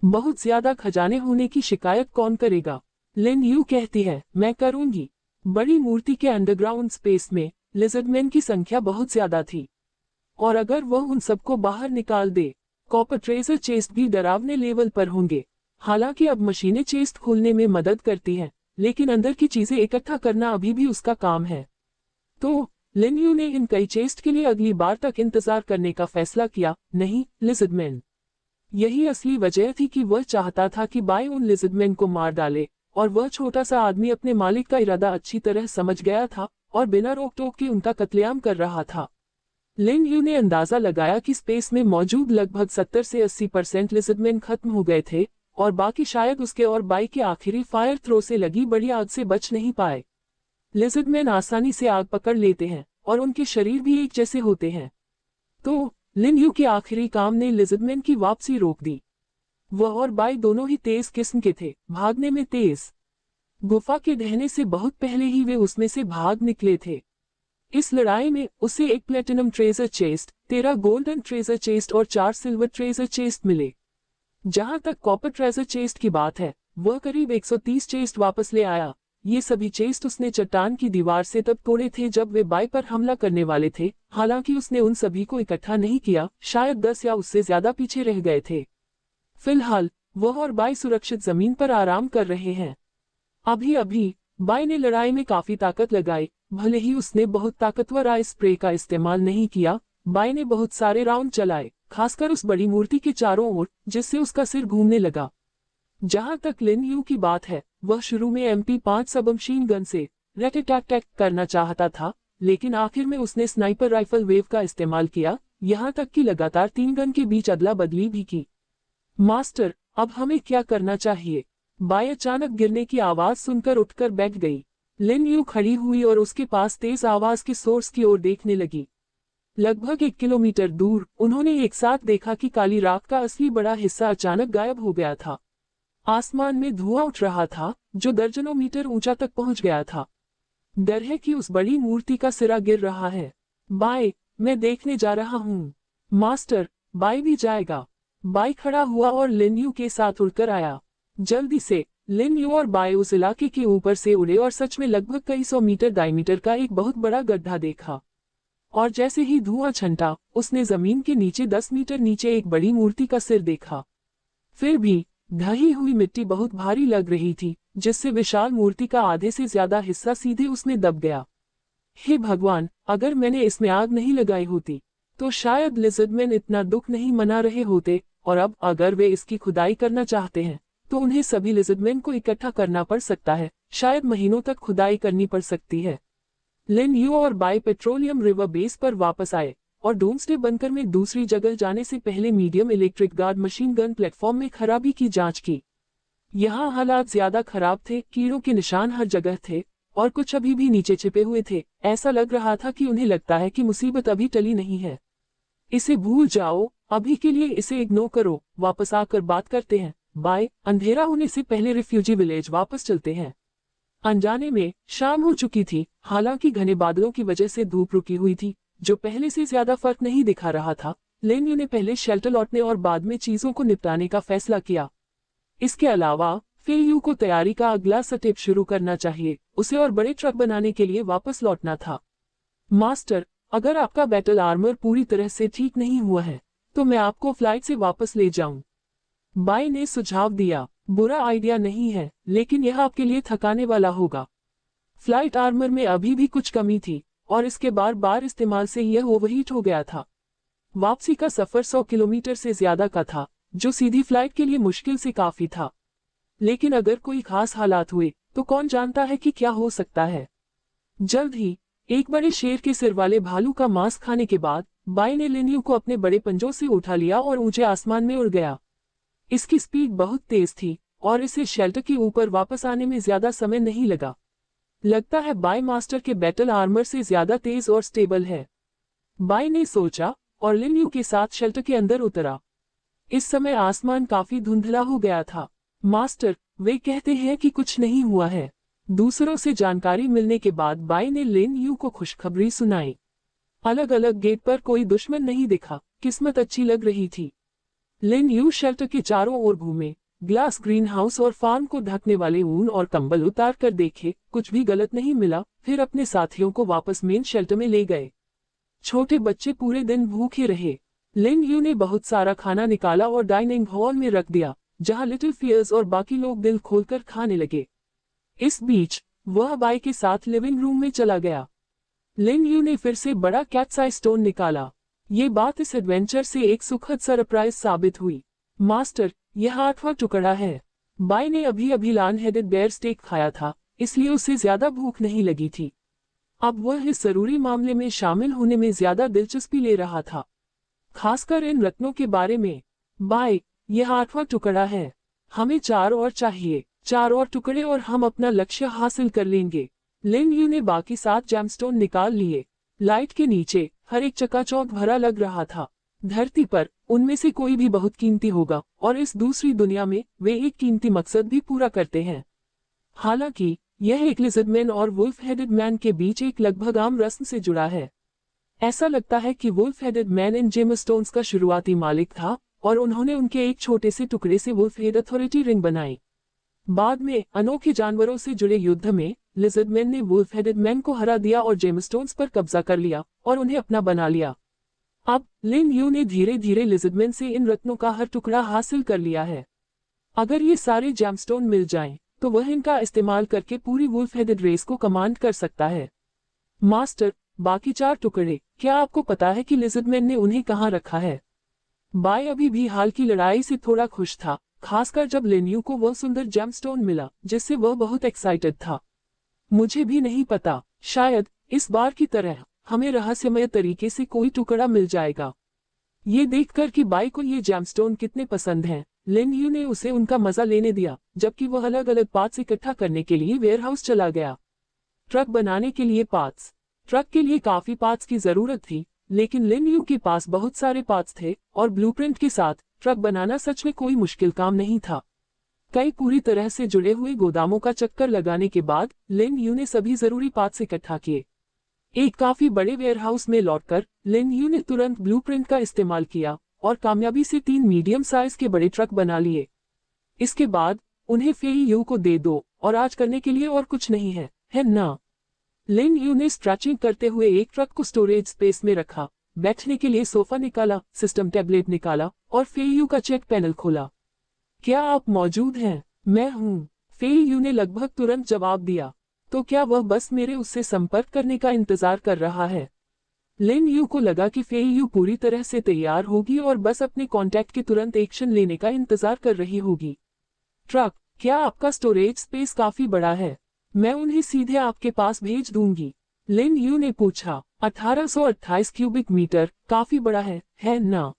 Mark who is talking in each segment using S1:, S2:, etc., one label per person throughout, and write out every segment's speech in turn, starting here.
S1: बहुत ज्यादा खजाने होने की शिकायत कौन करेगा? लिन यू कहती है, मैं करूंगी। बड़ी मूर्ति के अंडरग्राउंड स्पेस में लिजर्डमैन की संख्या बहुत ज्यादा थी, और अगर वह उन सबको बाहर निकाल दे, कॉपर ट्रेजर चेस्ट भी डरावने लेवल पर होंगे। हालांकि अब मशीनें चेस्ट खोलने में मदद करती हैं, लेकिन अंदर की चीजें इकट्ठा करना अभी भी उसका काम है। तो लिन यू ने इन कई चेस्ट के लिए अगली बार तक इंतजार करने का फैसला किया। नहीं, लिजर्डमैन। यही असली वजह थी कि वह चाहता था कि बाय उन लिजर्डमैन को मार डाले, और वह छोटा सा आदमी अपने मालिक का इरादा अच्छी तरह समझ गया था और बिना रोक टोक के उनका कत्लेआम कर रहा था। लिन यू ने अंदाजा लगाया कि स्पेस में मौजूद लगभग 70 से 80% लिजर्डमैन खत्म हो गए थे, और बाकी शायद उसके और बाई के आखिरी फायर थ्रो से लगी बड़ी आग से बच नहीं पाए। लिजर्डमैन आसानी से आग पकड़ लेते हैं और उनके शरीर भी एक जैसे होते हैं। तो लिन यू के आखिरी काम ने लिजर्डमैन की वापसी रोक दी। वह और बाई दोनों ही तेज किस्म के थे, भागने में तेज। गुफा के ढहने से बहुत पहले ही वे उसमें से भाग निकले थे। इस लड़ाई में उसे एक platinum treasure chest, 13 golden treasure chest और 4 सिल्वर ट्रेजर चेस्ट मिले। जहां तक कॉपर ट्रेजर चेस्ट की बात है, वह करीब 130 चेस्ट वापस ले आया। ये सभी चेस्ट उसने चट्टान की दीवार से तब तोड़े थे जब वे बाई पर हमला करने वाले थे। हालांकि उसने उन सभी को इकट्ठा नहीं किया, शायद 10 या उससे ज्यादा पीछे रह गए थे। फिलहाल वह और बाई सुरक्षित जमीन पर आराम कर रहे हैं। अभी अभी बाई ने लड़ाई में काफी ताकत लगाई। भले ही उसने बहुत ताकतवर आइस स्प्रे का इस्तेमाल नहीं किया, बाई ने बहुत सारे राउंड चलाए, खासकर उस बड़ी मूर्ति के चारों ओर, जिससे उसका सिर घूमने लगा। जहां तक लिन यू की बात है, वह शुरू में MP5 सबमशीन गन से रैट-अटैक करना चाहता था, लेकिन आखिर में उसने स्नाइपर राइफल वेव का इस्तेमाल किया, यहां तक कि लगातार 3 गन के बीच अदला बदली भी की। मास्टर, अब हमें क्या करना चाहिए? बाई अचानक गिरने की आवाज सुनकर उठकर बैठ गई। लिन यू खड़ी हुई और उसके पास तेज आवाज के सोर्स की ओर देखने लगी। लगभग 1 किलोमीटर दूर उन्होंने एक साथ देखा कि काली राख का असली बड़ा हिस्सा अचानक गायब हो गया था। आसमान में धुआं उठ रहा था, जो दर्जनों मीटर ऊंचा तक पहुंच गया था। डर है कि उस बड़ी मूर्ति का सिरा गिर रहा है। बाई, मैं देखने जा रहा हूँ। मास्टर, बाई भी जाएगा। बाई खड़ा हुआ और लिन यू के साथ उड़कर आया। जल्दी से लिन यू और बाई उस इलाके के ऊपर से उड़े और सच में लगभग कई 100 मीटर डायमीटर का एक बहुत बड़ा गड्ढा देखा। और जैसे ही धुआं छंटा, उसने जमीन के नीचे 10 मीटर नीचे एक बड़ी मूर्ति का सिर देखा। फिर भी ढही हुई मिट्टी बहुत भारी लग रही थी, जिससे विशाल मूर्ति का आधे से ज्यादा हिस्सा सीधे उसमें दब गया। हे भगवान, अगर मैंने इसमें आग नहीं लगाई होती, तो शायद लिजर्डमैन इतना दुख नहीं मना रहे होते। और अब अगर वे इसकी खुदाई करना चाहते हैं, तो उन्हें सभी लिजर्डमैन को इकट्ठा करना पड़ सकता है। शायद महीनों तक खुदाई करनी पड़ सकती है। लिन यू और बाई पेट्रोलियम रिवर बेस पर वापस आए और डूम्सडे बंकर में दूसरी जगह जाने से पहले medium electric guard machine gun platform में खराबी की जांच की। यहाँ हालात ज्यादा खराब थे, कीड़ों के निशान हर जगह थे और कुछ अभी भी नीचे छिपे हुए थे। ऐसा लग रहा था कि उन्हें लगता है कि मुसीबत अभी टली नहीं है। इसे भूल जाओ, अभी के लिए इसे इग्नोर करो, वापस आकर बात करते हैं। बाय, अंधेरा होने से पहले रिफ्यूजी विलेज वापस चलते हैं। अनजाने में शाम हो चुकी थी, हालांकि घने बादलों की वजह से धूप रुकी हुई थी, जो पहले से ज्यादा फर्क नहीं दिखा रहा था। लिन यू ने पहले शेल्टर लौटने और बाद में चीजों को निपटाने का फैसला किया। इसके अलावा फिर यू को तैयारी का अगला स्टेप शुरू करना चाहिए, उसे और बड़े ट्रक बनाने के लिए वापस लौटना था। मास्टर, अगर आपका बैटल आर्मर पूरी तरह से ठीक नहीं हुआ है, तो मैं आपको फ्लाइट से वापस ले जाऊं। बाई ने सुझाव दिया। बुरा आइडिया नहीं है, लेकिन यह आपके लिए थकाने वाला होगा। फ्लाइट आर्मर में अभी भी कुछ कमी थी और इसके बार बार इस्तेमाल से यह ओवरहीट हो गया था। वापसी का सफर 100 किलोमीटर से ज्यादा का था, जो सीधी फ्लाइट के लिए मुश्किल से काफी था। लेकिन अगर कोई खास हालात हुए, तो कौन जानता है कि क्या हो सकता है। जल्द ही एक बड़े शेर के सिर वाले भालू का मांस खाने के बाद बाई ने लिन यू को अपने बड़े पंजों से उठा लिया और ऊंचे आसमान में उड़ गया। इसकी स्पीड बहुत तेज थी और इसे शेल्टर के ऊपर वापस आने में ज्यादा समय नहीं लगा। लगता है बाई मास्टर के बैटल आर्मर से ज्यादा तेज और स्टेबल है, बाई ने सोचा और लिन यू के साथ शेल्टर के अंदर उतरा। इस समय आसमान काफी धुंधला हो गया था। मास्टर, वे कहते हैं कि कुछ नहीं हुआ है। दूसरों से जानकारी मिलने के बाद बाई ने लिन यू को खुशखबरी सुनाई। अलग अलग गेट पर कोई दुश्मन नहीं दिखा, किस्मत अच्छी लग रही थी। लिन यू शेल्टर के चारों ओर घूमे, ग्लास ग्रीन हाउस और फार्म को ढकने वाले ऊन और कंबल उतार कर देखे, कुछ भी गलत नहीं मिला। फिर अपने साथियों को वापस मेन शेल्टर में ले गए। छोटे बच्चे पूरे दिन भूखे रहे। लिन यू ने बहुत सारा खाना निकाला और डाइनिंग हॉल में रख दिया, जहां लिटिल फियर्स और बाकी लोग दिल खोलकर खाने लगे। इस बीच वह बाई के साथ लिविंग रूम में चला गया। लिन यू ने फिर से बड़ा कैटसाइज स्टोन निकाला। ये बात इस एडवेंचर से एक सुखद सरप्राइज साबित हुई। मास्टर, यह 8वां टुकड़ा है। बाई ने अभी अभी लान हेडेड बेयर स्टेक खाया था, इसलिए उसे ज्यादा भूख नहीं लगी थी। अब वह इस जरूरी मामले में शामिल होने में ज्यादा दिलचस्पी ले रहा था, खासकर इन रत्नों के बारे में। बाई, यह 8वां टुकड़ा है। हमें 4 और चाहिए, 4 और टुकड़े और हम अपना लक्ष्य हासिल कर लेंगे। लिन यू ने बाकी 7 जैमस्टोन निकाल लिए। लाइट के नीचे हर एक चकाचौंध भरा लग रहा था। धरती पर उनमें से कोई भी बहुत कीमती होगा, और इस दूसरी दुनिया में वे एक कीमती मकसद भी पूरा करते हैं। हालांकि यह एक लिजर्डमैन और वुल्फ हेडेड मैन के बीच एक लगभग आम रस्म से जुड़ा है। ऐसा लगता है कि wolf headed man in gemstones का शुरुआती मालिक था, और उन्होंने उनके एक छोटे से टुकड़े से वुल्फ हेड अथॉरिटी रिंग बनाई। बाद में अनोखे जानवरों से जुड़े युद्ध में लिजर्डमैन ने वुल्फ हेडेड मैन को हरा दिया और जेमस्टोन्स पर कब्जा कर लिया और उन्हें अपना बना लिया। अब लिन यू ने धीरे धीरे लिजर्डमैन से इन रत्नों का हर टुकड़ा हासिल कर लिया है। अगर ये सारे जैमस्टोन मिल जाएं, तो वह इनका इस्तेमाल करके पूरी वुल्फ हेडेड रेस को कमांड कर सकता है। मास्टर, बाकी 4 टुकड़े, क्या आपको पता है कि लिजर्डमैन ने उन्हें कहाँ रखा है? बाई अभी भी हाल की लड़ाई से थोड़ा खुश था, खासकर जब लिन यू को वह सुंदर जेमस्टोन मिला जिससे वह बहुत एक्साइटेड था। मुझे भी नहीं पता, शायद इस बार की तरह हमें रहस्यमय तरीके से कोई टुकड़ा मिल जाएगा। ये देखकर कि बाई को ये जेमस्टोन कितने पसंद हैं, लिन यू ने उसे उनका मजा लेने दिया, जबकि वह अलग अलग पार्ट्स इकट्ठा करने के लिए वेयरहाउस चला गया। ट्रक बनाने के लिए पार्ट्स। ट्रक के लिए काफी पार्ट्स की जरूरत थी, लेकिन लिन यू के पास बहुत सारे पार्ट्स थे और ब्लूप्रिंट के साथ ट्रक बनाना सच में कोई मुश्किल काम नहीं था। कई पूरी तरह से जुड़े हुए गोदामों का चक्कर लगाने के बाद लिन यू ने सभी जरूरी पार्ट्स इकट्ठा किए। एक काफी बड़े वेयरहाउस में लौटकर लिन यू ने तुरंत ब्लूप्रिंट का इस्तेमाल किया और कामयाबी से 3 मीडियम साइज के बड़े ट्रक बना लिए। इसके बाद उन्हें फेई यू को दे दो, और आज करने के लिए और कुछ नहीं है ना? लिन यू ने स्ट्रेचिंग करते हुए एक ट्रक को स्टोरेज स्पेस में रखा, बैठने के लिए सोफा निकाला, सिस्टम टैबलेट निकाला और फेई यू का चेक पैनल खोला। क्या आप मौजूद हैं? मैं हूँ, फेई यू ने लगभग तुरंत जवाब दिया। तो क्या वह बस मेरे उससे संपर्क करने का इंतजार कर रहा है? लिन यू को लगा कि फेई यू पूरी तरह से तैयार होगी और बस अपने कॉन्टैक्ट के तुरंत एक्शन लेने का इंतजार कर रही होगी। ट्रक, क्या आपका स्टोरेज स्पेस काफी बड़ा है? मैं उन्हें सीधे आपके पास भेज दूंगी, लिन यू ने पूछा। 1828 क्यूबिक मीटर काफी बड़ा है ना?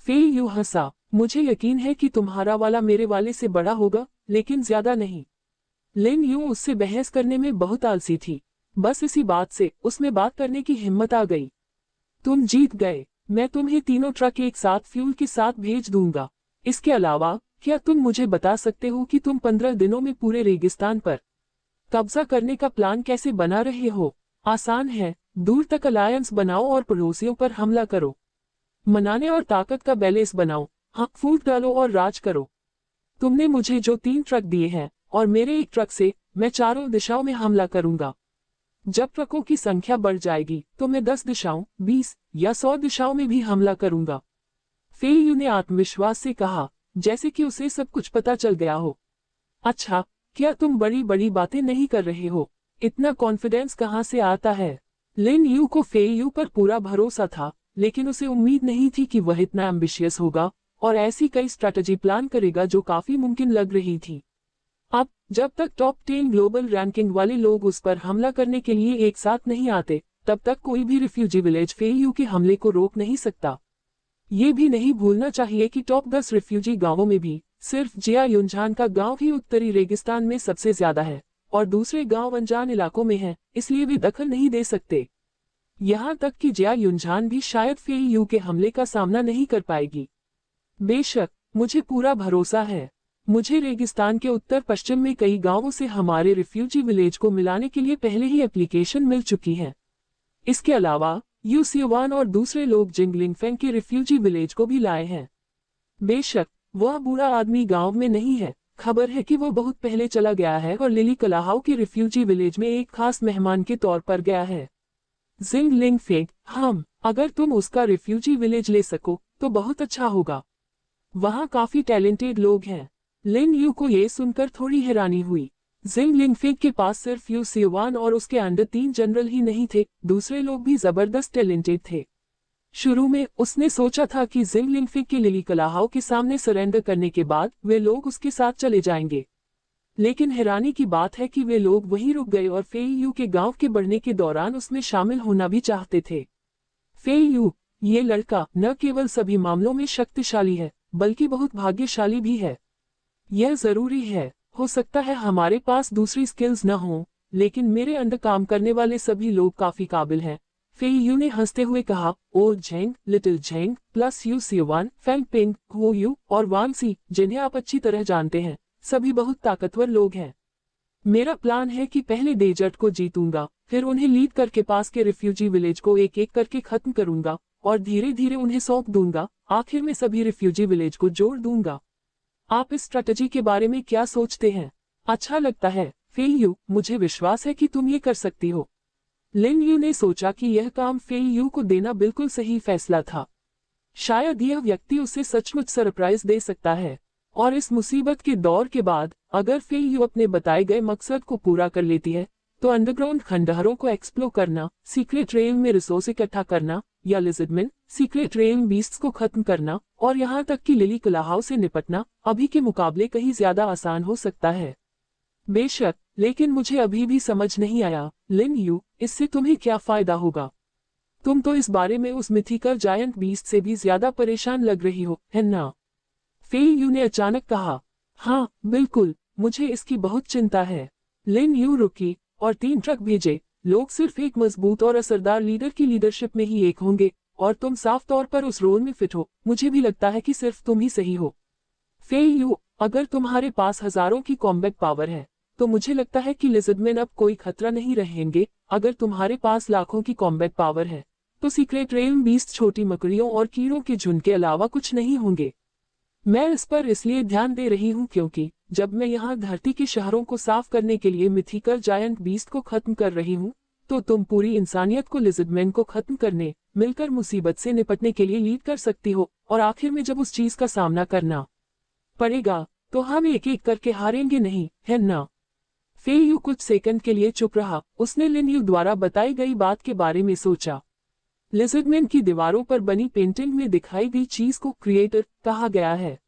S1: फेई यू हंसा। मुझे यकीन है कि तुम्हारा वाला मेरे वाले से बड़ा होगा, लेकिन ज्यादा नहीं। लिन यू उससे बहस करने में बहुत आलसी थी। बस इसी बात से उसमें बात करने की हिम्मत आ गई। तुम जीत गए, मैं तुम्हें तीनों ट्रक एक साथ फ्यूल के साथ भेज दूंगा। इसके अलावा क्या तुम मुझे बता सकते हो कि तुम 15 दिनों में पूरे रेगिस्तान पर कब्जा करने का प्लान कैसे बना रहे हो? आसान है, दूर तक अलायंस बनाओ और पड़ोसियों पर हमला करो। मनाने और ताकत का बैलेंस बनाओ, हाँ, फूट डालो और राज करो। तुमने मुझे जो 3 ट्रक दिए हैं और मेरे एक ट्रक से मैं चारों दिशाओं में हमला करूंगा। जब ट्रकों की संख्या बढ़ जाएगी तो मैं 10 दिशाओं, 20 या 100 दिशाओं में भी हमला करूंगा। फेई यू ने आत्मविश्वास से कहा, जैसे कि उसे सब कुछ पता चल गया हो। अच्छा, क्या तुम बड़ी बड़ी बातें नहीं कर रहे हो? इतना कॉन्फिडेंस कहाँ से आता है? लिन यू को फेई यू पर पूरा भरोसा था, लेकिन उसे उम्मीद नहीं थी कि वह इतना एम्बिशियस होगा और ऐसी कई स्ट्रैटेजी प्लान करेगा जो काफी मुमकिन लग रही थी। अब जब तक टॉप 10 ग्लोबल रैंकिंग वाले लोग उस पर हमला करने के लिए एक साथ नहीं आते, तब तक कोई भी रिफ्यूजी विलेज फेई यू के हमले को रोक नहीं सकता। ये भी नहीं भूलना चाहिए कि टॉप 10 रिफ्यूजी गांवों में भी सिर्फ जिया युनझान का गांव ही उत्तरी रेगिस्तान में सबसे ज्यादा है और दूसरे गांव अनजान इलाकों में हैं, इसलिए वे दखल नहीं दे सकते। यहाँ तक कि जिया युनझान भी शायद फेई यू के हमले का सामना नहीं कर पाएगी। बेशक, मुझे पूरा भरोसा है। मुझे रेगिस्तान के उत्तर पश्चिम में कई गांवों से हमारे रिफ्यूजी विलेज को मिलाने के लिए पहले ही एप्लीकेशन मिल चुकी है। इसके अलावा यू सियोवान और दूसरे लोग जिंगलिंगफेंग के रिफ्यूजी विलेज को भी लाए हैं। बेशक वह बुरा आदमी गांव में नहीं है। खबर है कि वो बहुत पहले चला गया है और लिली कलाहाउ के रिफ्यूजी विलेज में एक खास मेहमान के तौर पर गया है। जिंग लिंग फेंग, हम अगर तुम उसका रिफ्यूजी विलेज ले सको तो बहुत अच्छा होगा। वहाँ काफी टैलेंटेड लोग हैं। लिन यू को ये सुनकर थोड़ी हैरानी हुई। जिंग लिंगफेंग के पास सिर्फ यू सियुआन और उसके अंडर 3 जनरल ही नहीं थे, दूसरे लोग भी जबरदस्त टैलेंटेड थे। शुरू में उसने सोचा था कि जिंग लिंगफेंग के लिली कलाहाउ के सामने सरेंडर करने के बाद वे लोग उसके साथ चले जाएंगे, लेकिन हैरानी की बात है कि वे लोग वहीं रुक गए और फेई यू के गांव के बढ़ने के दौरान उसमें शामिल होना भी चाहते थे। फेई यू, ये लड़का न केवल सभी मामलों में शक्तिशाली है बल्कि बहुत भाग्यशाली भी है। यह जरूरी है, हो सकता है हमारे पास दूसरी स्किल्स न हों, लेकिन मेरे अंडर काम करने वाले सभी लोग काफी काबिल हैं। फेई यू ने हंसते हुए कहा, old Zheng, little Zheng plus Yu Siyuan, Feng Ping, Ho Yu और वांग सी, जिन्हें आप अच्छी तरह जानते हैं, सभी बहुत ताकतवर लोग हैं। मेरा प्लान है कि पहले डेजर्ट को जीतूंगा, फिर उन्हें लीड करके पास के रिफ्यूजी विलेज को एक एक करके खत्म करूंगा और धीरे धीरे उन्हें सौंप दूंगा, आखिर में सभी रिफ्यूजी विलेज को जोड़ दूंगा। आप इस स्ट्रेटजी के बारे में क्या सोचते हैं? अच्छा लगता है फेई यू, मुझे विश्वास है कि तुम ये कर सकती हो। लिन यू ने सोचा कि यह काम फेई यू को देना बिल्कुल सही फैसला था। शायद यह व्यक्ति उसे सचमुच सरप्राइज दे सकता है, और इस मुसीबत के दौर के बाद अगर फेई यू अपने बताए गए मकसद को पूरा कर लेती है तो अंडरग्राउंड खंडहरों को एक्सप्लोर करना, सीक्रेट रेल में रिसोर्स इकट्ठा करना या लिजर्डमैन सीक्रेट रेल बीस्ट्स को खत्म करना और यहाँ तक कि लिली कलाहाउ से निपटना अभी के मुकाबले कहीं ज्यादा आसान हो सकता है। बेशक, लेकिन मुझे अभी भी समझ नहीं आया लिन यू, इससे तुम्हें क्या फायदा होगा? तुम तो इस बारे में उस मिथिकल जायंट बीस्ट से भी ज्यादा परेशान लग रही हो, है ना? फेई यू ने अचानक कहा। हाँ बिल्कुल, मुझे इसकी बहुत चिंता है। लिन यू रुकी और 3 ट्रक भेजे। लोग सिर्फ एक मजबूत और असरदार लीडर की लीडरशिप में ही एक होंगे, और तुम साफ तौर पर उस रोल में फिट हो। मुझे भी लगता है कि सिर्फ तुम ही सही हो। फेई यू, अगर तुम्हारे पास हजारों की कॉम्बैट पावर है तो मुझे लगता है कि लिजर्डमैन अब कोई खतरा नहीं रहेंगे। अगर तुम्हारे पास लाखों की कॉम्बैट पावर है तो सीक्रेट रेल बीस्ट छोटी मकड़ियों और कीड़ों के झुंड के अलावा कुछ नहीं होंगे। मैं इस पर इसलिए ध्यान दे रही हूँ क्योंकि जब मैं यहाँ धरती के शहरों को साफ करने के लिए मिथिकल जायंट बीस्ट को खत्म कर रही हूँ, तो तुम पूरी इंसानियत को लिजर्डमैन को खत्म करने, मिलकर मुसीबत से निपटने के लिए लीड कर सकती हो, और आखिर में जब उस चीज का सामना करना पड़ेगा तो हम एक एक करके हारेंगे नहीं, है ना? फेई यू कुछ सेकंड के लिए चुप रहा। उसने लिन यू द्वारा बताई गई बात के बारे में सोचा। लिजर्डमैन की दीवारों पर बनी पेंटिंग में दिखाई गई चीज को क्रिएटर कहा गया है।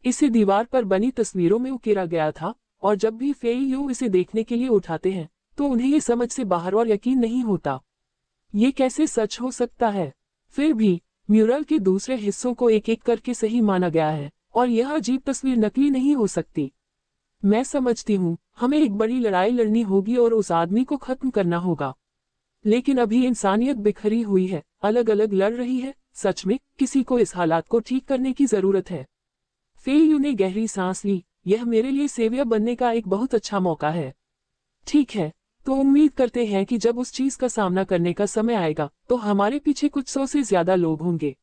S1: इसे दीवार पर बनी तस्वीरों में उकेरा गया था, और जब भी फेई यू इसे देखने के लिए उठाते हैं तो उन्हें ये समझ से बाहर और यकीन नहीं होता। ये कैसे सच हो सकता है? फिर भी म्यूरल के दूसरे हिस्सों को एक एक करके सही माना गया है, और यह अजीब तस्वीर नकली नहीं हो सकती। मैं समझती हूँ, हमें एक बड़ी लड़ाई लड़नी होगी और उस आदमी को खत्म करना होगा, लेकिन अभी इंसानियत बिखरी हुई है, अलग अलग लड़ रही है। सच में किसी को इस हालात को ठीक करने की जरूरत है। फेई यू ने गहरी सांस ली। यह मेरे लिए सेवियर बनने का एक बहुत अच्छा मौका है। ठीक है, तो उम्मीद करते हैं कि जब उस चीज का सामना करने का समय आएगा तो हमारे पीछे कुछ 100 से ज्यादा लोग होंगे।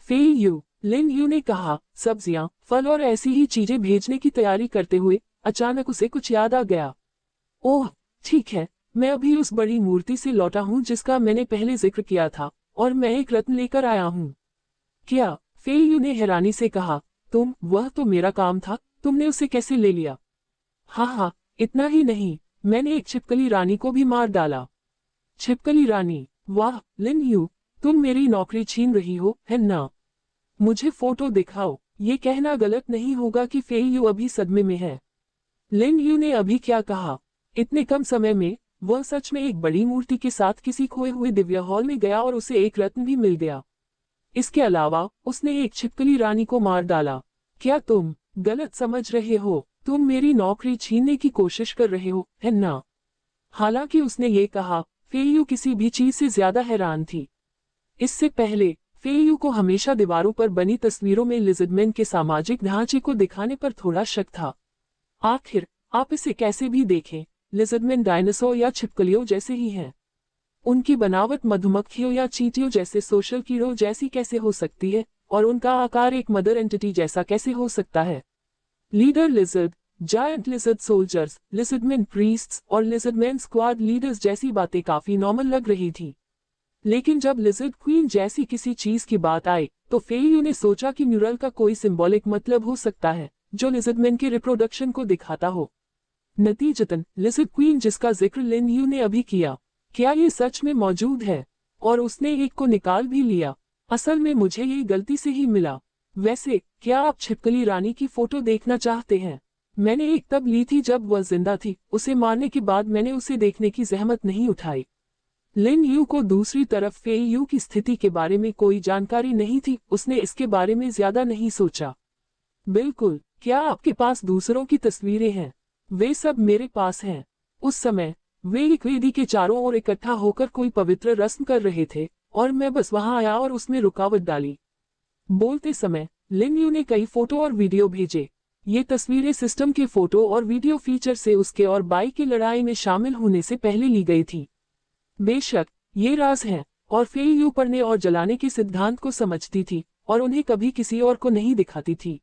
S1: फेई यू, लिन यू ने कहा। सब्जियां, फल और ऐसी ही चीजें भेजने की तैयारी करते हुए अचानक उसे कुछ याद आ गया। ओह ठीक है, मैं अभी उस बड़ी मूर्ति से लौटा हूँ जिसका मैंने पहले जिक्र किया था, और मैं एक रत्न लेकर आया हूँ। क्या? फेई यू ने हैरानी से कहा। वह तो मेरा काम था, तुमने उसे कैसे ले लिया? हाँ, इतना ही नहीं, मैंने एक छिपकली रानी को भी मार डाला। छिपकली रानी? वाह लिन यू, तुम मेरी नौकरी छीन रही हो, है ना? मुझे फोटो दिखाओ। ये कहना गलत नहीं होगा कि फेई यू अभी सदमे में है। लिन यू ने अभी क्या कहा? इतने कम समय में वह सच में एक बड़ी मूर्ति के साथ किसी खोए हुए दिव्य हॉल में गया और उसे एक रत्न भी मिल गया। इसके अलावा उसने एक छिपकली रानी को मार डाला। क्या तुम गलत समझ रहे हो? तुम मेरी नौकरी छीनने की कोशिश कर रहे हो, है ना? हालांकि उसने ये कहा, फेई यू किसी भी चीज से ज्यादा हैरान थी। इससे पहले फेई यू को हमेशा दीवारों पर बनी तस्वीरों में लिजर्डमैन के सामाजिक ढांचे को दिखाने पर थोड़ा शक था। आखिर आप इसे कैसे भी देखें, लिजर्डमैन डायनासोर या छिपकलियों जैसे ही हैं। उनकी बनावट मधुमक्खियों या चींटियों जैसे सोशल कीड़ों जैसी कैसे हो सकती है? और उनका आकार एक मदर एंटिटी जैसा कैसे हो सकता है? Leader lizard, giant lizard soldiers, lizardman priests और लिजर्डमैन स्क्वाड लीडर्स जैसी बातें काफी नॉर्मल लग रही थी। लेकिन जब लिजर्ड क्वीन जैसी किसी चीज की बात आई तो फेयू ने सोचा कि म्यूरल का कोई सिंबॉलिक मतलब हो सकता है जो लिजर्डमैन के रिप्रोडक्शन को दिखाता हो। नतीजतन लिजर्ड क्वीन जिसका जिक्र लिन यू ने अभी किया, क्या ये सच में मौजूद है? और उसने एक को निकाल भी लिया। असल में मुझे ये गलती से ही मिला। वैसे क्या आप छिपकली रानी की फोटो देखना चाहते हैं? मैंने एक तब ली थी जब वह जिंदा थी, उसे मारने के बाद मैंने उसे देखने की जहमत नहीं उठाई। लिन यू को दूसरी तरफ फेई यू की स्थिति के बारे में कोई जानकारी नहीं थी, उसने इसके बारे में ज्यादा नहीं सोचा। बिल्कुल, क्या आपके पास दूसरों की तस्वीरें हैं? वे सब मेरे पास हैं। उस समय वे एक वेदी के चारों ओर इकट्ठा होकर कोई पवित्र रस्म कर रहे थे और मैं बस वहां आया और उसमें रुकावट डाली। बोलते समय लिन यू ने कई फोटो और वीडियो भेजे। ये तस्वीरें सिस्टम के फोटो और वीडियो फीचर से उसके और बाई की लड़ाई में शामिल होने से पहले ली गई थी। बेशक ये राज हैं और फेई यू पढ़ने और जलाने के सिद्धांत को समझती थी और उन्हें कभी किसी और को नहीं दिखाती थी।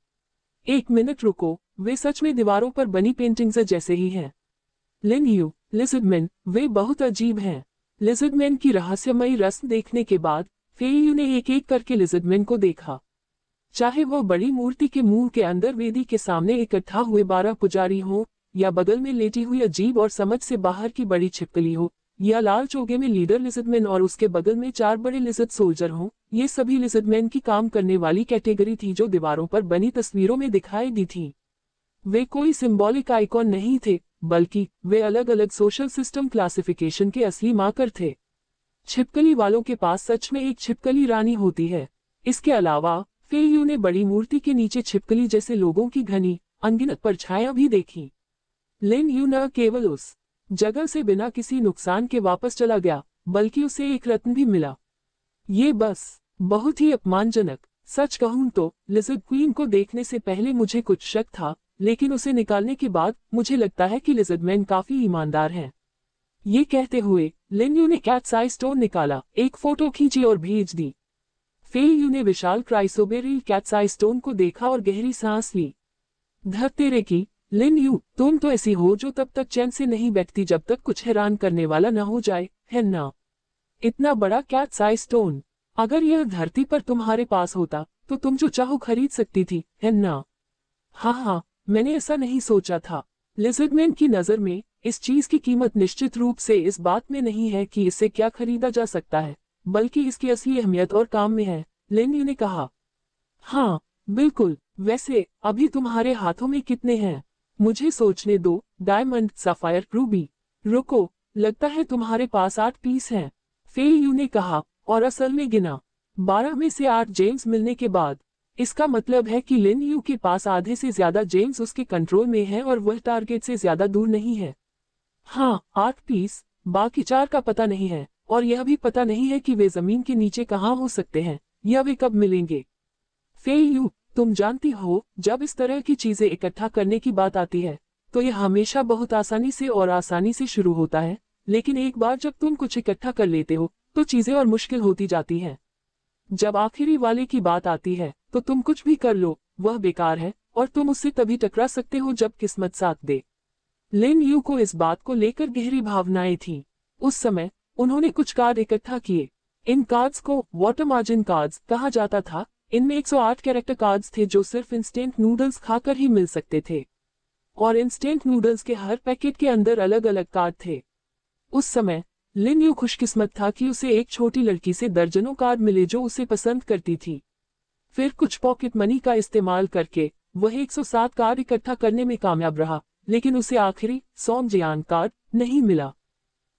S1: एक मिनट रुको, वे सच में दीवारों पर बनी पेंटिंग्स जैसे ही हैं। लिन यू, लिजर्डमैन, वे बहुत अजीब हैं। लिजर्डमैन की रहस्यमयी रस्म देखने के बाद फेई यू ने एक एक करके लिजर्डमैन को देखा। चाहे वह बड़ी मूर्ति के मुंह के अंदर वेदी के सामने इकट्ठा हुए 12 पुजारी हों, या बगल में लेटी हुई अजीब और समझ से बाहर की बड़ी छिपकली हो, या लाल चोगे में लीडर लिजर्डमैन और उसके बगल में 4 बड़े लिजर्ड सोल्जर हों, ये सभी लिजर्डमैन की काम करने वाली कैटेगरी थी जो दीवारों पर बनी तस्वीरों में दिखाई दी थी। वे कोई सिंबॉलिक आइकॉन नहीं थे, बल्कि वे अलग अलग सोशल सिस्टम क्लासिफिकेशन के असली मार्कर थे। छिपकली वालों के पास सच में एक छिपकली रानी होती है। इसके अलावा फेई यू ने बड़ी मूर्ति के नीचे छिपकली जैसे लोगों की घनी अनगिनत परछाइयां भी देखी। लिन यू न केवल उस जगह से बिना किसी नुकसान के वापस चला गया, बल्कि उसे एक रत्न भी मिला। ये बस बहुत ही अपमानजनक। सच कहूं तो लिजर्ड क्वीन को देखने से पहले मुझे कुछ शक था, लेकिन उसे निकालने के बाद मुझे लगता है कि लिजर्डमैन काफी ईमानदार हैं। ये कहते हुए लिन यू ने कैट्स आई स्टोन निकाला, एक फोटो खींची और भेज दी। फेई यू ने विशाल क्राइसोबेरिल कैट्स आई स्टोन को देखा और गहरी सांस ली। धर तेरे की, लिन यू, तुम तो ऐसी हो जो तब तक चैन से नहीं बैठती जब तक कुछ हैरान करने वाला न हो जाए, है ना? इतना बड़ा कैट्स आई स्टोन, अगर यह धरती पर तुम्हारे पास होता तो तुम जो चाहो खरीद सकती थी, है ना? हाँ, मैंने ऐसा नहीं सोचा था। लिजर्डमैन की नजर में इस चीज की कीमत निश्चित रूप से इस बात में नहीं है कि इसे क्या खरीदा जा सकता है, बल्कि इसकी असली अहमियत और काम में है, लिन यू ने कहा। हाँ, बिल्कुल। वैसे अभी तुम्हारे हाथों में कितने हैं? मुझे सोचने दो। Diamond, sapphire, Ruby. रुको, लगता है तुम्हारे पास 8 पीस हैं, फेई यू ने कहा, और असल में गिना। 12 में से 8 जेम्स मिलने के बाद। इसका मतलब है कि लिन यू के पास आधे से ज्यादा जेम्स उसके कंट्रोल में है और वह टारगेट से ज्यादा दूर नहीं है। हाँ, 8 पीस, बाकी 4 का पता नहीं है, और यह भी पता नहीं है कि वे जमीन के नीचे कहाँ हो सकते हैं या वे कब मिलेंगे। फेई यू, तुम जानती हो, जब इस तरह की चीजें इकट्ठा करने की बात आती है तो यह हमेशा बहुत आसानी से शुरू होता है, लेकिन एक बार जब तुम कुछ इकट्ठा कर लेते हो तो चीजें और मुश्किल होती जाती हैं। जब आखिरी वाले की बात आती है तो तुम कुछ भी कर लो, वह बेकार है और तुम उससे तभी टकरा सकते हो जब किस्मत साथ दे। लिन यू को इस बात को लेकर गहरी भावनाएं थीं। उस समय उन्होंने कुछ कार्ड इकट्ठा किए। इन कार्ड्स को वाटर मार्जिन कार्ड्स कहा जाता था। इनमें 108 कैरेक्टर कार्ड्स थे जो सिर्फ इंस्टेंट नूडल्स खाकर ही मिल सकते थे, और इंस्टेंट नूडल्स के हर पैकेट के अंदर अलग अलग कार्ड थे। उस समय लिन यू खुशकिस्मत था कि उसे एक छोटी लड़की से दर्जनों कार्ड मिले जो उसे पसंद करती थी। फिर कुछ पॉकेट मनी का इस्तेमाल करके वह 107 कार्ड इकट्ठा करने में कामयाब रहा, लेकिन उसे आखिरी सॉन्गजियान कार्ड नहीं मिला।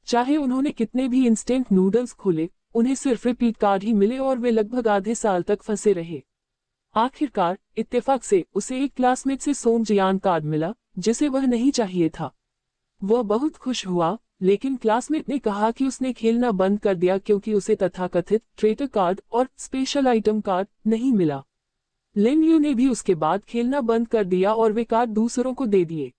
S1: चाहे उन्होंने कितने भी इंस्टेंट नूडल्स खोले, उन्हें सिर्फ रिपीट कार्ड ही मिले और वे लगभग आधे साल तक फंसे रहे। आखिरकार इत्तेफाक से उसे एक क्लासमेट से सॉन्गजियान कार्ड मिला जिसे वह नहीं चाहिए था। वह बहुत खुश हुआ, लेकिन क्लासमेट ने कहा कि उसने खेलना बंद कर दिया क्योंकि उसे तथाकथित ट्रेटर कार्ड और स्पेशल आइटम कार्ड नहीं मिला। लिन यू ने भी उसके बाद खेलना बंद कर दिया और वे कार्ड दूसरों को दे दिए।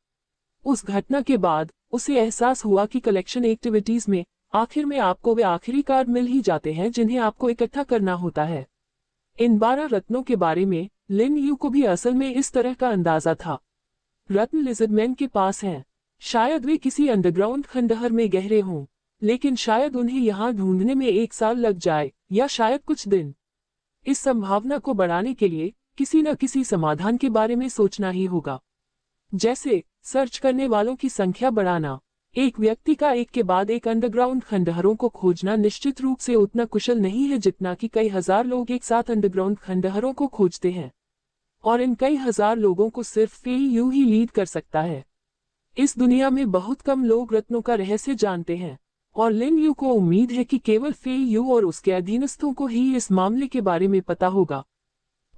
S1: उस घटना के बाद उसे एहसास हुआ कि कलेक्शन एक्टिविटीज में आखिर में आपको वे आखिरी कार्ड मिल ही जाते हैं जिन्हें आपको इकट्ठा करना होता है। इन 12 रत्नों के बारे में लिन यू को भी असल में इस तरह का अंदाजा था। रत्न लिजर्डमैन के पास हैं। शायद वे किसी अंडरग्राउंड खंडहर में गहरे हों, लेकिन शायद उन्हें यहाँ ढूंढने में 1 साल लग जाए या शायद कुछ दिन। इस संभावना को बढ़ाने के लिए किसी न किसी समाधान के बारे में सोचना ही होगा, जैसे सर्च करने वालों की संख्या बढ़ाना। एक व्यक्ति का एक के बाद एक अंडरग्राउंड खंडहरों को खोजना निश्चित रूप से उतना कुशल नहीं है जितना कि कई हजार लोग एक साथ अंडरग्राउंड खंडहरों को खोजते हैं, और इन कई हजार लोगों को सिर्फ फेयू ही लीड कर सकता है। इस दुनिया में बहुत कम लोग रत्नों का रहस्य जानते हैं, और लिन यू को उम्मीद है कि केवल फेयू और उसके अधीनस्थों को ही इस मामले के बारे में पता होगा।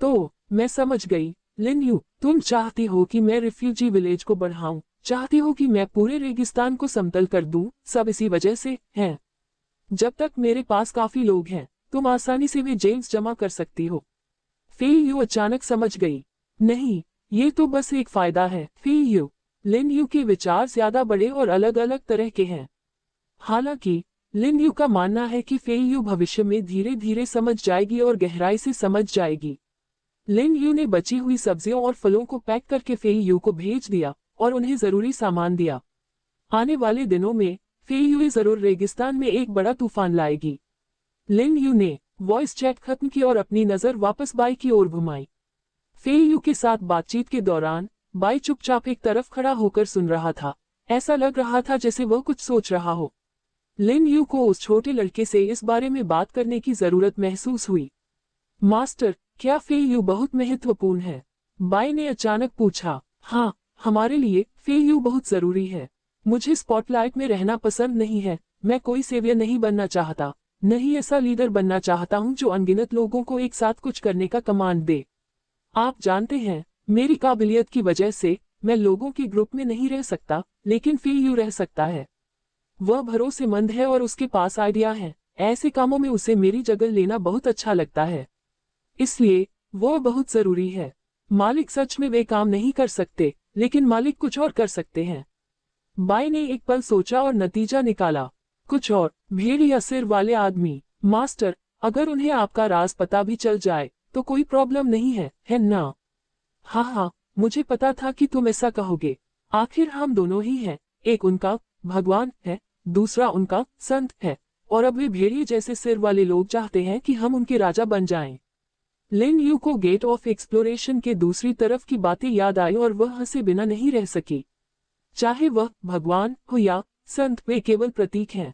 S1: तो मैं समझ गई, लिन यू, तुम चाहती हो कि मैं रिफ्यूजी विलेज को बढ़ाऊं, चाहती हो कि मैं पूरे रेगिस्तान को समतल कर दूं, सब इसी वजह से है। जब तक मेरे पास काफी लोग हैं, तुम आसानी से वे जेम्स जमा कर सकती हो। फेयू अचानक समझ गई, नहीं, ये तो बस एक फायदा है। फेयू, लिन यू के विचार ज्यादा बड़े और अलग अलग तरह के हैं। हालांकि लिन यू का मानना है कि फेयू भविष्य में धीरे धीरे समझ जाएगी और गहराई से समझ जाएगी। लिन यू ने बची हुई सब्जियों और फलों को पैक करके फेयू को भेज दिया और उन्हें जरूरी सामान दिया। आने वाले दिनों में फेयू जरूर रेगिस्तान में एक बड़ा तूफान लाएगी। लिन यू ने वॉइस चैट खत्म की और अपनी नजर वापस बाई की ओर घुमाई। फेयू के साथ बातचीत के दौरान बाई चुपचाप एक तरफ खड़ा होकर सुन रहा था। ऐसा लग रहा था जैसे वह कुछ सोच रहा हो। लिन यू को उस छोटे लड़के से इस बारे में बात करने की जरूरत महसूस हुई। मास्टर, क्या फेयू बहुत महत्वपूर्ण है? बाई ने अचानक पूछा। हाँ, हमारे लिए फेयू बहुत जरूरी है। मुझे स्पॉटलाइट में रहना पसंद नहीं है। मैं कोई सेवियर नहीं बनना चाहता, नहीं ऐसा लीडर बनना चाहता हूँ जो अनगिनत लोगों को एक साथ कुछ करने का कमांड दे। आप जानते हैं, मेरी काबिलियत की वजह से मैं लोगों के ग्रुप में नहीं रह सकता, लेकिन फेयू रह सकता है। वह भरोसेमंद है और उसके पास आइडिया है। ऐसे कामों में उसे मेरी जगह लेना बहुत अच्छा लगता है, इसलिए वह बहुत जरूरी है। मालिक सच में वे काम नहीं कर सकते, लेकिन मालिक कुछ और कर सकते हैं। बाई ने एक पल सोचा और नतीजा निकाला। कुछ और, भेड़ या सिर वाले आदमी। मास्टर, अगर उन्हें आपका राज पता भी चल जाए तो कोई प्रॉब्लम नहीं है ना? हाँ, मुझे पता था कि तुम ऐसा कहोगे। आखिर हम दोनों ही हैं, एक उनका भगवान है, दूसरा उनका संत है, और अब वे भेड़िए जैसे सिर वाले लोग चाहते हैं कि हम उनके राजा बन जाएं। लिन यू को गेट ऑफ एक्सप्लोरेशन के दूसरी तरफ की बातें याद आई और वह हंसे बिना नहीं रह सकी। चाहे वह भगवान हो या संत, वे केवल प्रतीक हैं।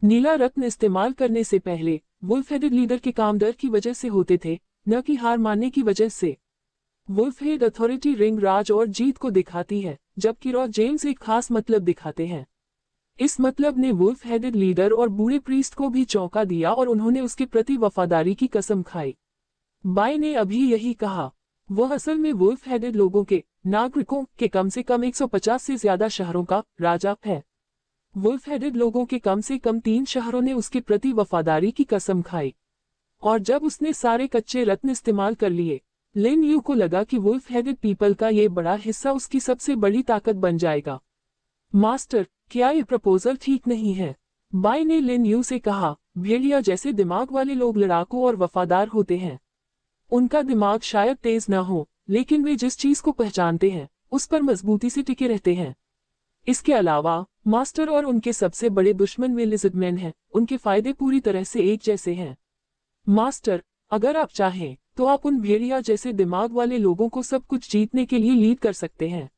S1: नीला रत्न इस्तेमाल करने से पहले वुल्फ हेडेड लीडर के काम डर की वजह से होते थे, न कि हार मानने की वजह से। वुल्फ हेड अथॉरिटी रिंग राज और जीत को दिखाती है, जबकि रॉ जेम्स एक खास मतलब दिखाते हैं। इस मतलब ने वुल्फ हेडेड लीडर और बूढ़े प्रीस्ट को भी चौंका दिया और उन्होंने उसके प्रति वफादारी की कसम खाई। बाई ने अभी यही कहा। वह असल में वुल्फ हेडेड लोगों के, नागरिकों के कम से कम 150 से ज्यादा शहरों का राजा है। वुल्फ हेडेड लोगों के कम से कम 3 शहरों ने उसके प्रति वफादारी की कसम खाई, और जब उसने सारे कच्चे रत्न इस्तेमाल कर लिए, लिन यू को लगा कि वुल्फ हेडेड पीपल का ये बड़ा हिस्सा उसकी सबसे बड़ी ताकत बन जाएगा। मास्टर, क्या ये प्रपोजल ठीक नहीं है? बाई ने लिन यू से कहा। भेड़िया जैसे दिमाग वाले लोग लड़ाकू और वफादार होते हैं। उनका दिमाग शायद तेज न हो, लेकिन वे जिस चीज को पहचानते हैं उस पर मजबूती से टिके रहते हैं। इसके अलावा मास्टर और उनके सबसे बड़े दुश्मन वे लिजर्डमैन हैं। उनके फायदे पूरी तरह से एक जैसे हैं। मास्टर, अगर आप चाहें तो आप उन भेड़िया जैसे दिमाग वाले लोगों को सब कुछ जीतने के लिए लीड कर सकते हैं।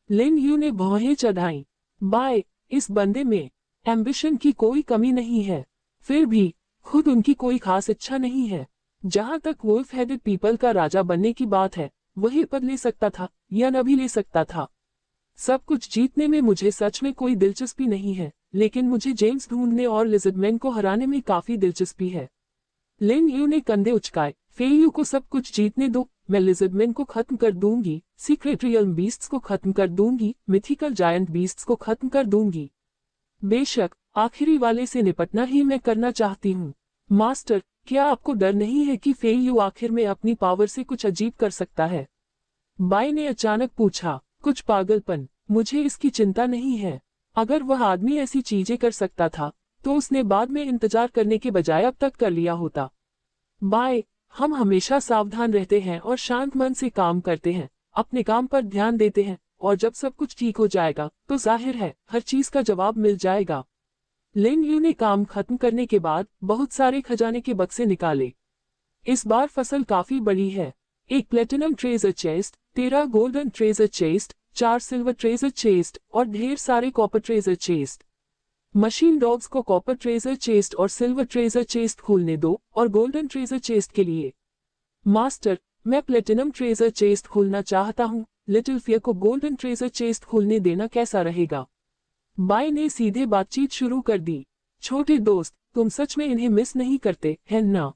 S1: लिन यू ने भौहें चढ़ाई। बाय, इस बंदे में एम्बिशन की कोई कमी नहीं है, फिर भी खुद उनकी कोई खास इच्छा नहीं है। जहां तक वुल्फ हेडेड पीपल का राजा बनने की बात है, वही पद ले सकता था या न भी ले सकता था। सब कुछ जीतने में मुझे सच में कोई दिलचस्पी नहीं है, लेकिन मुझे जेम्स ढूंढने और लिजर्डमैन को हराने में काफी दिलचस्पी है। लिन यू ने कंधे उचकाए। फेयू को सब कुछ जीतने दो, मैं लिजर्डमैन को खत्म कर दूंगी, सीक्रेट रियल्म बीस्ट्स को खत्म कर दूंगी, मिथिकल जायंट बीस्ट्स को खत्म कर दूंगी। बेशक आखिरी वाले से निपटना ही मैं करना चाहती हूँ। मास्टर, क्या आपको डर नहीं है कि फेयू आखिर में अपनी पावर से कुछ अजीब कर सकता है? बाई ने अचानक पूछा। कुछ पागलपन, मुझे इसकी चिंता नहीं है। अगर वह आदमी ऐसी चीजें कर सकता था तो उसने बाद में इंतजार करने के बजाय अब तक कर लिया होता। बाय, हम हमेशा सावधान रहते हैं और शांत मन से काम करते हैं, अपने काम पर ध्यान देते हैं, और जब सब कुछ ठीक हो जाएगा तो जाहिर है हर चीज का जवाब मिल जाएगा। लिन यू ने काम खत्म करने के बाद बहुत सारे खजाने के बक्से निकाले। इस बार फसल काफी बड़ी है। एक platinum treasure chest, 13 golden treasure chest, 4 silver treasure chest और ढेर सारे copper treasure chest. Machine dogs को कॉपर ट्रेजर चेस्ट और सिल्वर ट्रेजर चेस्ट खोलने दो और गोल्डन ट्रेजर चेस्ट के लिए। मास्टर, मैं प्लेटिनम ट्रेजर चेस्ट खोलना चाहता हूँ। लिटिल फियर को गोल्डन ट्रेजर चेस्ट खोलने देना कैसा रहेगा? बाय ने सीधे बातचीत शुरू कर दी। छोटे दोस्त, तुम सच में इन्हें मिस नहीं करते हैं ना?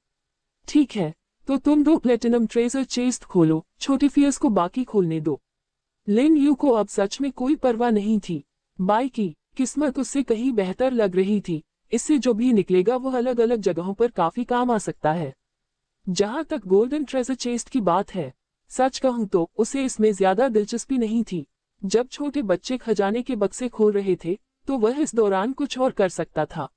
S1: ठीक है, तो तुम 2 प्लेटिनम ट्रेजर चेस्ट खोलो, छोटे फियर्स को बाकी खोलने दो। लिन यू को अब सच में कोई परवाह नहीं थी। बाय की किस्मत उससे कहीं बेहतर लग रही थी। इससे जो भी निकलेगा वो अलग अलग जगहों पर काफी काम आ सकता है। जहां तक गोल्डन ट्रेजर चेस्ट की बात है, सच कहूं तो उसे इसमें ज्यादा दिलचस्पी नहीं थी। जब छोटे बच्चे खजाने के बक्से खोल रहे थे तो वह इस दौरान कुछ और कर सकता था।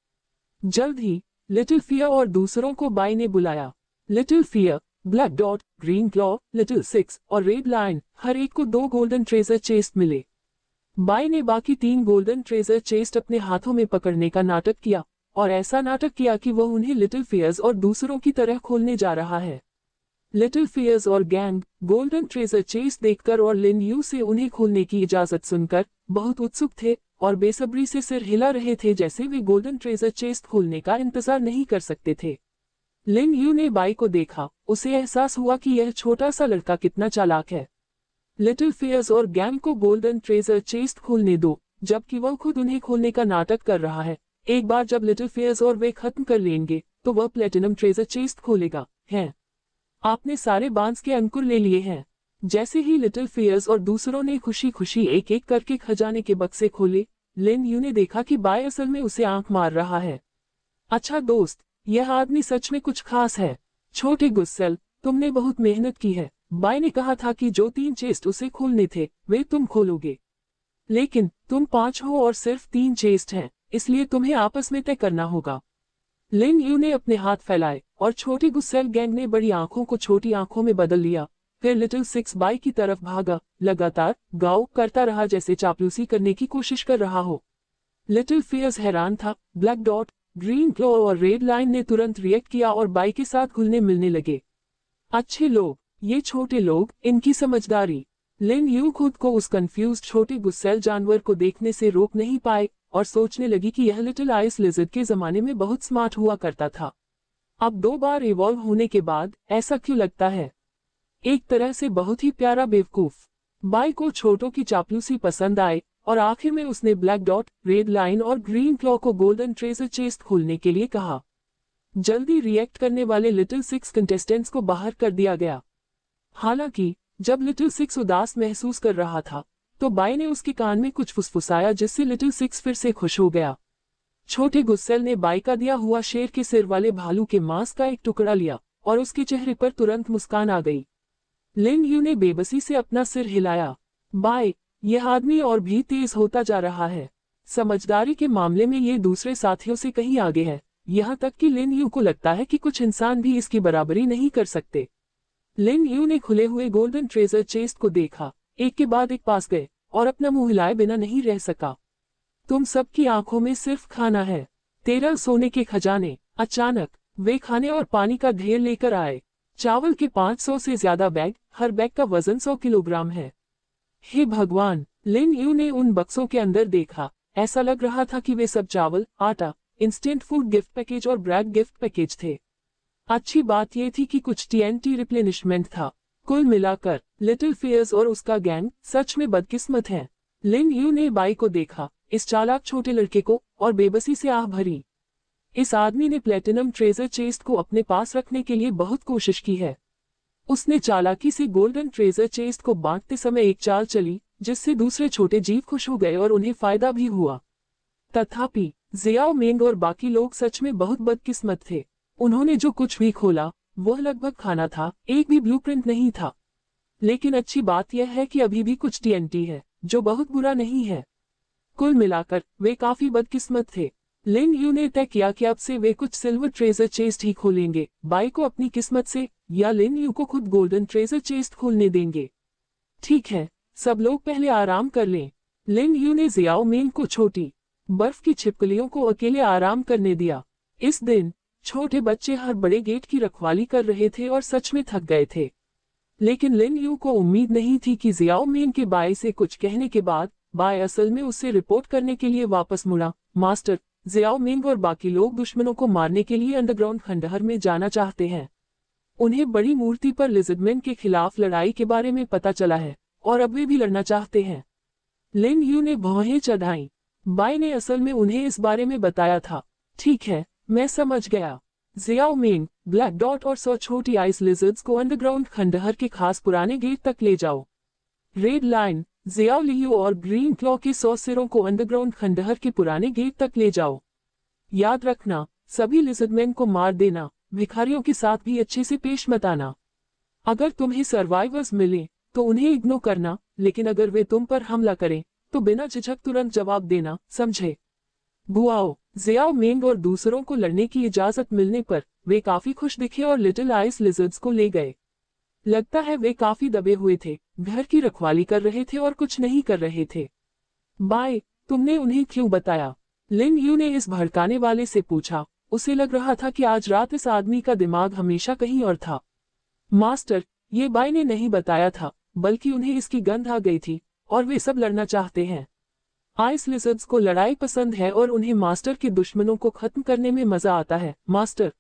S1: जल्द ही लिटिल फियर और दूसरों को बाय ने बुलाया। Little fear, black dot, green claw, little six और रेड लाइन, हर एक को 2 गोल्डन ट्रेजर चेस्ट मिले। बाय ने बाकी 3 गोल्डन ट्रेजर चेस्ट अपने हाथों में पकड़ने का नाटक किया और ऐसा नाटक किया कि वह उन्हें लिटिल फियर्स और दूसरों की तरह खोलने जा रहा है। लिटिल फियर्स और गैंग गोल्डन ट्रेजर चेस्ट देखकर और लिन यू से उन्हें खोलने की इजाजत सुनकर बहुत उत्सुक थे और बेसब्री से सिर हिला रहे थे, जैसे वे गोल्डन ट्रेजर चेस्ट खोलने का इंतजार नहीं कर सकते थे। लिन यू ने बाय को देखा। उसे एहसास हुआ कि यह छोटा सा लड़का कितना चालाक है। लिटिल फियर्स और गैंग को गोल्डन ट्रेजर चेस्ट खोलने दो, जबकि वह खुद उन्हें खोलने का नाटक कर रहा है। एक बार जब लिटिल फियर्स और वे खत्म कर लेंगे तो वह प्लेटिनम ट्रेजर चेस्ट खोलेगा। है, आपने सारे बांस के अंकुर ले लिए हैं। जैसे ही लिटिल फियर्स और दूसरों ने खुशी खुशी एक एक करके खजाने के बक्से खोले, लिन यू ने देखा कि बाय असल में उसे आंख मार रहा है। अच्छा दोस्त, यह आदमी सच में कुछ खास है। छोटे गुस्सेल, तुमने बहुत मेहनत की है। बाय ने कहा था कि जो 3 चेस्ट उसे खोलने थे वे तुम खोलोगे, लेकिन तुम 5 हो और सिर्फ 3 चेस्ट हैं, इसलिए तुम्हें आपस में तय करना होगा। लिन यू ने अपने हाथ फैलाए और छोटी गुस्सेल गैंग ने बड़ी आंखों को छोटी आंखों में बदल लिया। फिर लिटिल सिक्स बाय की तरफ भागा, लगातार गाओ करता रहा जैसे चापलूसी करने की कोशिश कर रहा हो। लिटिल फियर्स हैरान था। ब्लैक डॉट, ग्रीन क्लॉ और रेड लाइन ने तुरंत रिएक्ट किया और बाय के साथ घुलने मिलने लगे। अच्छे लोग, ये छोटे लोग, इनकी समझदारी। लिन यू खुद को उस कंफ्यूज्ड छोटे गुस्सैल जानवर को देखने से रोक नहीं पाए और सोचने लगी कि यह लिटिल आइस लिजर्ड के जमाने में बहुत स्मार्ट हुआ करता था। अब 2 बार इवॉल्व होने के बाद ऐसा क्यों लगता है? एक तरह से बहुत ही प्यारा बेवकूफ। बाय को छोटों की चापलूसी पसंद आए और आखिर में उसने ब्लैक डॉट, रेड लाइन और ग्रीन क्लॉ को गोल्डन ट्रेजर चेस्ट खोलने के लिए कहा। जल्दी रिएक्ट करने वाले लिटिल सिक्स कंटेस्टेंट्स को बाहर कर दिया गया। हालांकि जब लिटिल सिक्स उदास महसूस कर रहा था तो बाय ने उसके कान में कुछ फुसफुसाया, जिससे लिटिल सिक्स फिर से खुश हो गया। छोटे गुस्सेल ने बाय का दिया हुआ शेर के सिर वाले भालू के मांस का एक टुकड़ा लिया और उसके चेहरे पर तुरंत मुस्कान आ गई। लिन यू ने बेबसी से अपना सिर हिलाया। बाय, यह आदमी और भी तेज होता जा रहा है। समझदारी के मामले में ये दूसरे साथियों से कहीं आगे है, यहाँ तक कि लिन यू को लगता है कि कुछ इंसान भी इसकी बराबरी नहीं कर सकते। लिन यू ने खुले हुए गोल्डन ट्रेजर चेस्ट को देखा, एक के बाद एक पास गए और अपना मुंह हिलाए बिना नहीं रह सका। तुम सबकी आंखों में सिर्फ खाना है। 13 सोने के खजाने। अचानक वे खाने और पानी का ढेर लेकर आए। चावल के 500 से ज्यादा बैग, हर बैग का वजन 100 किलोग्राम है। हे भगवान, लिन यू ने उन बक्सों के अंदर देखा। ऐसा लग रहा था कि वे सब चावल, आटा, इंस्टेंट फूड गिफ्ट पैकेज और ब्रैड गिफ्ट पैकेज थे। अच्छी बात यह थी कि कुछ टीएनटी रिप्लेनिशमेंट था। कुल मिलाकर लिटिल फियर्स और उसका गैंग सच में बदकिस्मत है। लिन यू ने बाय को देखा, इस चालाक छोटे लड़के को, और बेबसी से आह भरी। इस आदमी ने प्लेटिनम ट्रेजर चेस्ट को अपने पास रखने के लिए बहुत कोशिश की है। उसने चालाकी से गोल्डन ट्रेजर चेस्ट को बांटते समय एक चाल चली जिससे दूसरे छोटे जीव खुश हो गए और उन्हें फायदा भी हुआ। तथापि जियाओ मेंग और बाकी लोग सच में बहुत बदकिस्मत थे। उन्होंने जो कुछ भी खोला वह लगभग खाना था, एक भी ब्लूप्रिंट नहीं था। लेकिन अच्छी बात यह है कि अभी भी कुछ टीएनटी है, जो बहुत बुरा नहीं है। कुल मिलाकर वे काफी बदकिस्मत थे। लिन यू ने तय किया कि अब से वे कुछ सिल्वर ट्रेजर चेस्ट ही खोलेंगे। बाय को अपनी किस्मत से या लिन यू को खुद गोल्डन ट्रेजर चेस्ट खोलने देंगे? ठीक है, सब लोग पहले आराम कर लें। लिन यू ने जियाओ मेंग को छोटी बर्फ की छिपकलियों को अकेले आराम करने दिया। इस दिन छोटे बच्चे हर बड़े गेट की रखवाली कर रहे थे और सच में थक गए थे। लेकिन लिन यू को उम्मीद नहीं थी कि जियाओ मेंग के बाई से कुछ कहने के बाद बाई असल में उससे रिपोर्ट करने के लिए वापस मुड़ा। मास्टर, जियाओ मेंग और बाकी लोग दुश्मनों को मारने के लिए अंडरग्राउंड खंडहर में जाना चाहते हैं। उन्हें बड़ी मूर्ति पर लिजर्डमैन के खिलाफ लड़ाई के बारे में पता चला है और अब वे भी लड़ना चाहते हैं। लिन यू ने भौहें चढ़ाई। बाई ने असल में उन्हें इस बारे में बताया था। ठीक है, मैं समझ गया। जियाओ मेंग, ब्लैक डॉट और 100 छोटी आइस लिजर्ड्स को अंडरग्राउंड खंडहर के खास पुराने गेट तक ले जाओ। रेड लाइन, जियाओ लियू और ग्रीन क्लॉ के 100 सिरों को अंडरग्राउंड खंडहर के पुराने गेट तक ले जाओ। याद रखना, सभी लिजर्डमैन को मार देना, भिखारियों के साथ भी अच्छे से पेश मत आना। अगर तुम्हें सर्वाइवर्स मिले तो उन्हें इग्नोर करना, लेकिन अगर वे तुम पर हमला करें तो बिना झिझक तुरंत जवाब देना, समझे? बुआओ, जियाओ मेंग और दूसरों को लड़ने की इजाजत मिलने पर वे काफी खुश दिखे और लिटिल आइस लिजर्ड्स को ले गए। लगता है वे काफी दबे हुए थे, घर की रखवाली कर रहे थे और कुछ नहीं कर रहे थे। बाय, तुमने उन्हें क्यों बताया? लिन यू ने इस भड़काने वाले से पूछा। उसे लग रहा था कि आज रात इस आदमी का दिमाग हमेशा कहीं और था। मास्टर, ये बाय ने नहीं बताया था, बल्कि उन्हें इसकी गंध आ गई थी और वे सब लड़ना चाहते हैं। आइस लिजर्ड्स को लड़ाई पसंद है और उन्हें मास्टर के दुश्मनों को खत्म करने में मजा आता है। मास्टर,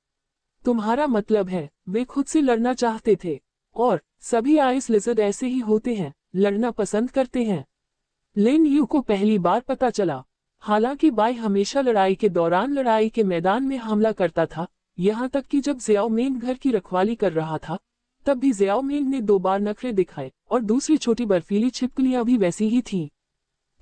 S1: तुम्हारा मतलब है वे खुद से लड़ना चाहते थे? और सभी आइस लिजर्ड ऐसे ही होते हैं, लड़ना पसंद करते हैं। लिन यू को पहली बार पता चला। हालांकि बाई हमेशा लड़ाई के दौरान लड़ाई के मैदान में हमला करता था, यहाँ तक कि जब जियाओ मेंग घर की रखवाली कर रहा था तब भी जियाओ मेंग ने 2 बार नखरे दिखाए और दूसरी छोटी बर्फीली छिपकलियां भी वैसी ही थीं।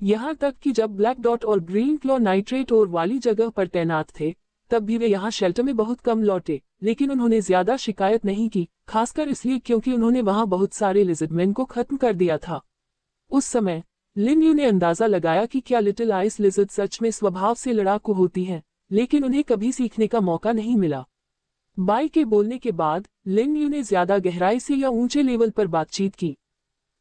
S1: यहाँ तक कि जब ब्लैक डॉट और ग्रीन क्लॉ नाइट्रेट और वाली जगह पर तैनात थे तब भी वे यहाँ शेल्टर में बहुत कम लौटे, लेकिन उन्होंने ज्यादा शिकायत नहीं की, खासकर इसलिए क्योंकि उन्होंने वहां बहुत सारे लिजर्डमैन को खत्म कर दिया था। उस समय लिन यू ने अंदाजा लगाया कि क्या लिटिल आइस लिजर्ड सच में स्वभाव से लड़ाकू होती हैं, लेकिन उन्हें कभी सीखने का मौका नहीं मिला। बाई के बोलने के बाद लिन यू ने ज्यादा गहराई से या ऊंचे लेवल पर बातचीत की।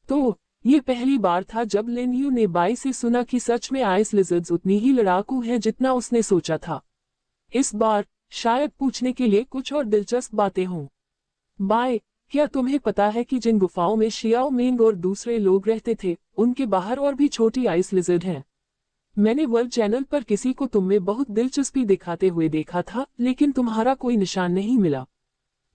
S1: तो ये पहली बार था जब लिन यू ने बाई से सुना कि सच में आइस लिजर्ड्स उतनी ही लड़ाकू हैं जितना उसने सोचा था। इस बार शायद पूछने के लिए कुछ और दिलचस्प बातें हों। बाय, क्या तुम्हें पता है कि जिन गुफाओं में शियाओ मेंग और दूसरे लोग रहते थे उनके बाहर और भी छोटी आइस लिजर्ड हैं? मैंने वर्ल्ड चैनल पर किसी को तुम में बहुत दिलचस्पी दिखाते हुए देखा था, लेकिन तुम्हारा कोई निशान नहीं मिला।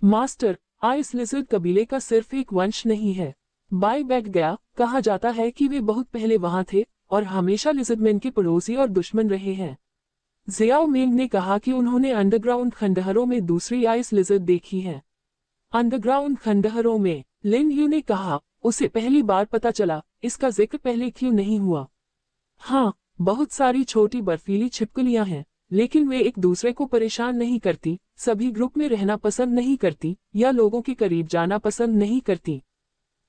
S1: मास्टर, आइस लिजर्ड कबीले का सिर्फ एक वंश नहीं है। बाय बैठ गया। कहा जाता है कि वे बहुत पहले वहां थे और हमेशा लिजर्डमैन के पड़ोसी और दुश्मन रहे हैं। जियाओ मेंग ने कहा कि उन्होंने अंडरग्राउंड खंडहरों में दूसरी आइस लिजर्ड देखी है। अंडरग्राउंड खंडहरों में? लिन यू ने कहा। उसे पहली बार पता चला, इसका जिक्र पहले क्यों नहीं हुआ? हाँ, बहुत सारी छोटी बर्फीली छिपकलियां हैं, लेकिन वे एक दूसरे को परेशान नहीं करती, सभी ग्रुप में रहना पसंद नहीं करती या लोगों के करीब जाना पसंद नहीं करती।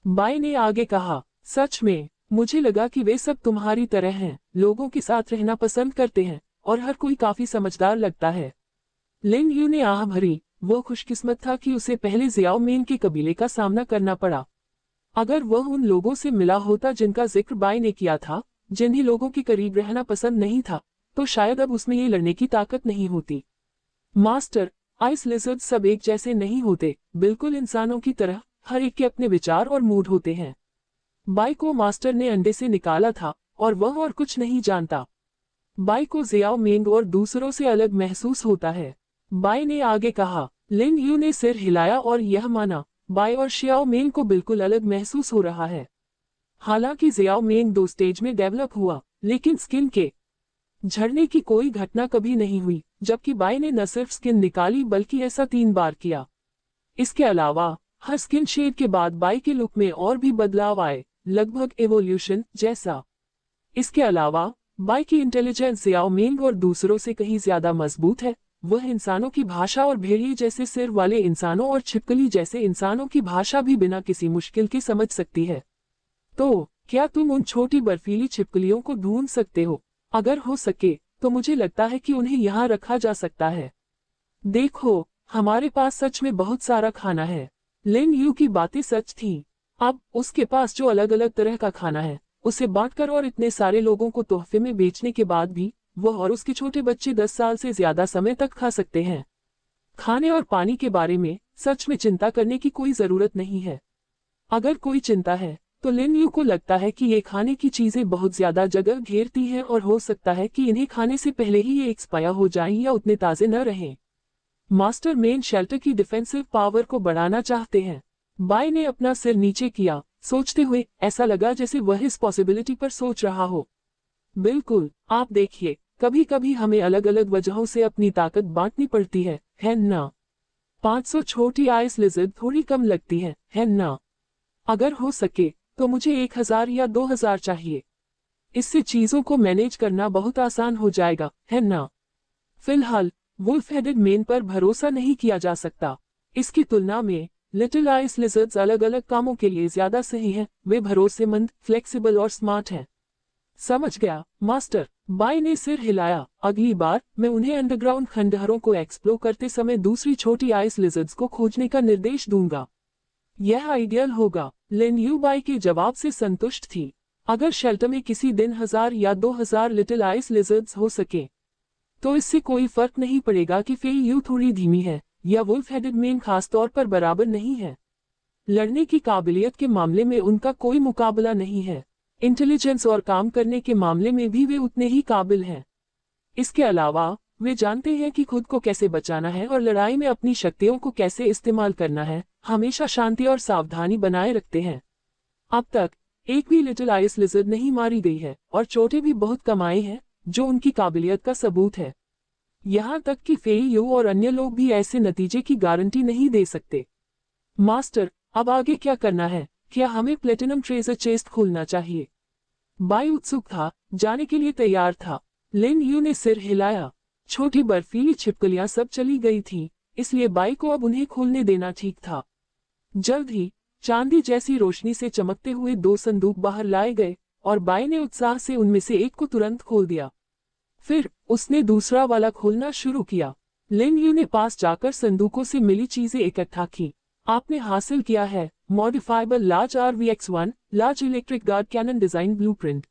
S1: बाई ने आगे कहा, सच में, मुझे लगा कि वे सब तुम्हारी तरह हैं, लोगों के साथ रहना पसंद करते हैं और हर कोई काफी समझदार लगता है। लिन यू ने आह भरी। वो खुशकिस्मत था कि उसे पहले जियाओ मेंग के कबीले का सामना करना पड़ा। अगर वह उन लोगों से मिला होता जिनका जिक्र बाई ने किया था, जिन्हें लोगों के करीब रहना पसंद नहीं था, तो शायद अब उसमें ये लड़ने की ताकत नहीं होती। मास्टर, आइस लिजर्ड सब एक जैसे नहीं होते, बिल्कुल इंसानों की तरह, हर एक के अपने विचार और मूड होते हैं। बाई को मास्टर ने अंडे से निकाला था और वह और कुछ नहीं जानता। बाई को जियाओ मेंग और दूसरों से अलग महसूस होता है। बाई ने आगे कहा। लिन यू ने सिर हिलाया और यह माना, बाई और शियाओ मेंग को बिल्कुल अलग महसूस हो रहा है। हालांकि जियाओ मेंग 2 स्टेज में डेवलप हुआ, लेकिन स्किन के झड़ने की कोई घटना कभी नहीं हुई, जबकि बाई ने न सिर्फ स्किन निकाली बल्कि ऐसा 3 बार किया। इसके अलावा हर स्किन शेड के बाद बाई के लुक में और भी बदलाव आए, लगभग एवोल्यूशन जैसा। इसके अलावा बाई की इंटेलिजेंस जियाओ मेंग और दूसरों से कहीं ज्यादा मजबूत है। वह इंसानों की भाषा और भेड़िए जैसे सिर वाले इंसानों और छिपकली जैसे इंसानों की भाषा भी बिना किसी मुश्किल के समझ सकती है। तो क्या तुम उन छोटी बर्फीली छिपकलियों को ढूंढ सकते हो? अगर हो सके तो मुझे लगता है कि उन्हें यहाँ रखा जा सकता है। देखो, हमारे पास सच में बहुत सारा खाना है। लिन यू की बातें सच थीं। अब उसके पास जो अलग अलग तरह का खाना है उसे बांटकर और इतने सारे लोगों को तोहफे में बेचने के बाद भी वह और उसके छोटे बच्चे 10 साल से ज्यादा समय तक खा सकते हैं। खाने और पानी के बारे में सच में चिंता करने की कोई जरूरत नहीं है। अगर कोई चिंता है तो लिन यू को लगता है कि ये खाने की चीजें बहुत ज्यादा जगह घेरती हैं और हो सकता है कि इन्हें खाने से पहले ही ये एक्सपायर हो जाएं या उतने ताजे न रहें। मास्टर मेन शेल्टर की डिफेंसिव पावर को बढ़ाना चाहते हैं। बाय ने अपना सिर नीचे किया, सोचते हुए ऐसा लगा जैसे वह इस पॉसिबिलिटी पर सोच रहा हो। बिल्कुल, आप देखिए, कभी कभी हमें अलग अलग वजहों से अपनी ताकत बांटनी पड़ती है ना? 500 छोटी आइस लिज़र्ड थोड़ी कम लगती है ना? अगर हो सके तो मुझे 1000 या 2000 चाहिए। इससे चीजों को मैनेज करना बहुत आसान हो जाएगा, है ना? फिलहाल वुल्फ हेडेड मेन पर भरोसा नहीं किया जा सकता। इसकी तुलना में लिटिल आइस लिज़र्ड्स अलग अलग कामों के लिए ज्यादा सही हैं। वे भरोसेमंद, फ्लेक्सिबल और स्मार्ट हैं। समझ गया मास्टर, बाय ने सिर हिलाया। अगली बार मैं उन्हें अंडरग्राउंड खंडहरों को एक्सप्लोर करते समय दूसरी छोटी आइस लिज़र्ड्स को खोजने का निर्देश दूंगा। यह आइडियल होगा। लिन यू बाय के जवाब से संतुष्ट थी। अगर शेल्टर में किसी दिन 1000 या 2000 लिटिल आइस लिज़र्ड्स हो सके तो इससे कोई फर्क नहीं पड़ेगा कि फेई यू थोड़ी धीमी है या वुल्फ हेडेड मेन खासतौर पर बराबर नहीं है। लड़ने की काबिलियत के मामले में उनका कोई मुकाबला नहीं है। इंटेलिजेंस और काम करने के मामले में भी वे उतने ही काबिल हैं। इसके अलावा वे जानते हैं कि खुद को कैसे बचाना है और लड़ाई में अपनी शक्तियों को कैसे इस्तेमाल करना है। हमेशा शांति और सावधानी बनाए रखते हैं। अब तक एक भी लिटिल आइस लिज़र्ड नहीं मारी गई है और चोटें भी बहुत कम आई हैं, जो उनकी काबिलियत का सबूत है। यहाँ तक कि फेई यू और अन्य लोग भी ऐसे नतीजे की गारंटी नहीं दे सकते। मास्टर, अब आगे क्या करना है? क्या हमें प्लेटिनम ट्रेजर चेस्ट खोलना चाहिए? बाय उत्सुक था, जाने के लिए तैयार था। लिन यू ने सिर हिलाया। छोटी बर्फीली छिपकलियां सब चली गई थीं, इसलिए बाय को अब उन्हें खोलने देना ठीक था। जल्द ही चांदी जैसी रोशनी से चमकते हुए 2 संदूक बाहर लाए गए और बाय ने उत्साह से उनमें से एक को तुरंत खोल दिया। फिर उसने दूसरा वाला खोलना शुरू किया। लिन यू ने पास जाकर संदूकों से मिली चीजें इकट्ठा की। आपने हासिल किया है modifiable large RVX-1 large electric guard cannon design blueprint.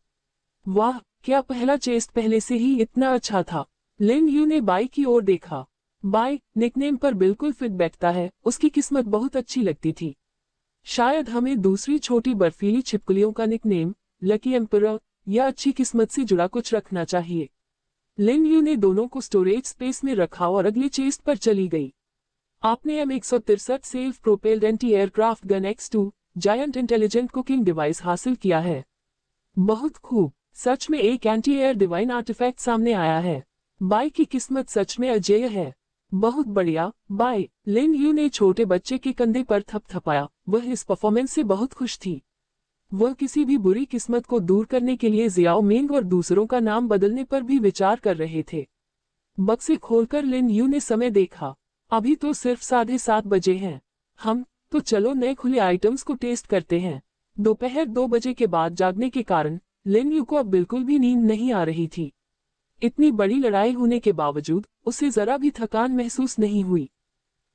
S1: वाह, क्या पहला चेस्ट पहले से ही इतना अच्छा था? लिन यू ने बाय की ओर देखा। बाय निकनेम पर बिल्कुल फिट बैठता है। उसकी किस्मत बहुत अच्छी लगती थी। शायद हमें दूसरी छोटी बर्फीली छिपकलियों का निकनेम लकी एम्परर या अच्छी किस्मत से जुड़ा कुछ रखना चाहिए। लिन यू ने दोनों को स्टोरेज स्पेस में रखा और अगले चेस्ट पर चली गई। आपने M163 self propelled anti aircraft gun X2 giant intelligent cooking device हासिल किया है। बहुत खूब, सच में एक एंटी एयर डिवाइन आर्टिफैक्ट सामने आया है। बाय की किस्मत सच में अजेय है। बहुत बढ़िया बाय, लिन यू ने छोटे बच्चे के कंधे पर थपथपाया। वह इस परफॉर्मेंस से बहुत खुश थी। वह किसी भी बुरी किस्मत को दूर करने के लिए जियाओ मेंग और दूसरों का नाम बदलने पर भी विचार कर रहे थे। बक्से खोलकर लिन यू ने समय देखा। अभी तो सिर्फ 7:30 बजे हैं। हम तो चलो नए खुले आइटम्स को टेस्ट करते हैं। दोपहर 2 बजे के बाद जागने के कारण लिन यू को अब बिल्कुल भी नींद नहीं आ रही थी। इतनी बड़ी लड़ाई होने के बावजूद उसे जरा भी थकान महसूस नहीं हुई।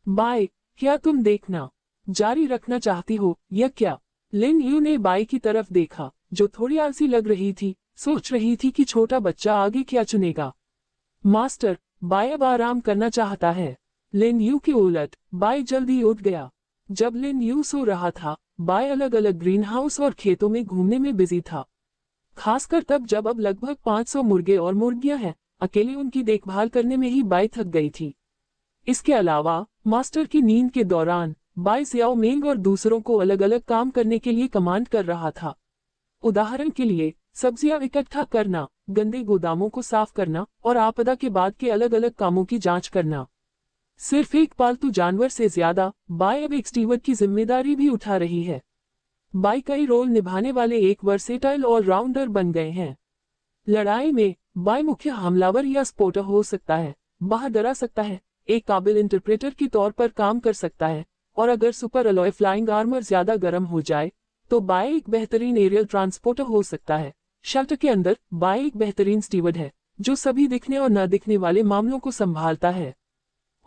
S1: बाय, क्या तुम देखना जारी रखना चाहती हो या क्या? लिन यू ने बाय की तरफ देखा, जो थोड़ी आलसी लग रही थी। सोच रही थी कि छोटा बच्चा आगे क्या चुनेगा। मास्टर, बाय अब आराम करना चाहता है। लिन यू के उलट बाय जल्दी उठ गया। जब लिन यू सो रहा था, बाय अलग अलग ग्रीन हाउस और खेतों में घूमने में बिजी था। खासकर तब जब अब लगभग 500 मुर्गे और मुर्गियां हैं। अकेले उनकी देखभाल करने में ही बाय थक गई थी। इसके अलावा मास्टर की नींद के दौरान बाय जियाओ मेंग और दूसरों को अलग अलग काम करने के लिए कमांड कर रहा था। उदाहरण के लिए सब्जियां इकट्ठा करना, गंदे गोदामों को साफ करना और आपदा के बाद के अलग अलग कामों की जांच करना। सिर्फ एक पालतू जानवर से ज्यादा बाय अब एक स्टीवर्ड की जिम्मेदारी भी उठा रही है। बाय कई रोल निभाने वाले एक वर्सेटाइल ऑलराउंडर बन गए हैं। लड़ाई में बाय मुख्य हमलावर या स्पोर्टर हो सकता है, बाहर डरा सकता है, एक काबिल इंटरप्रेटर के तौर पर काम कर सकता है, और अगर सुपर अलॉय फ्लाइंग आर्मर ज्यादा गर्म हो जाए तो बाय एक बेहतरीन एरियल ट्रांसपोर्टर हो सकता है। शेल्टर के अंदर बाय एक बेहतरीन स्टीवर्ड है, जो सभी दिखने और न दिखने वाले मामलों को संभालता है।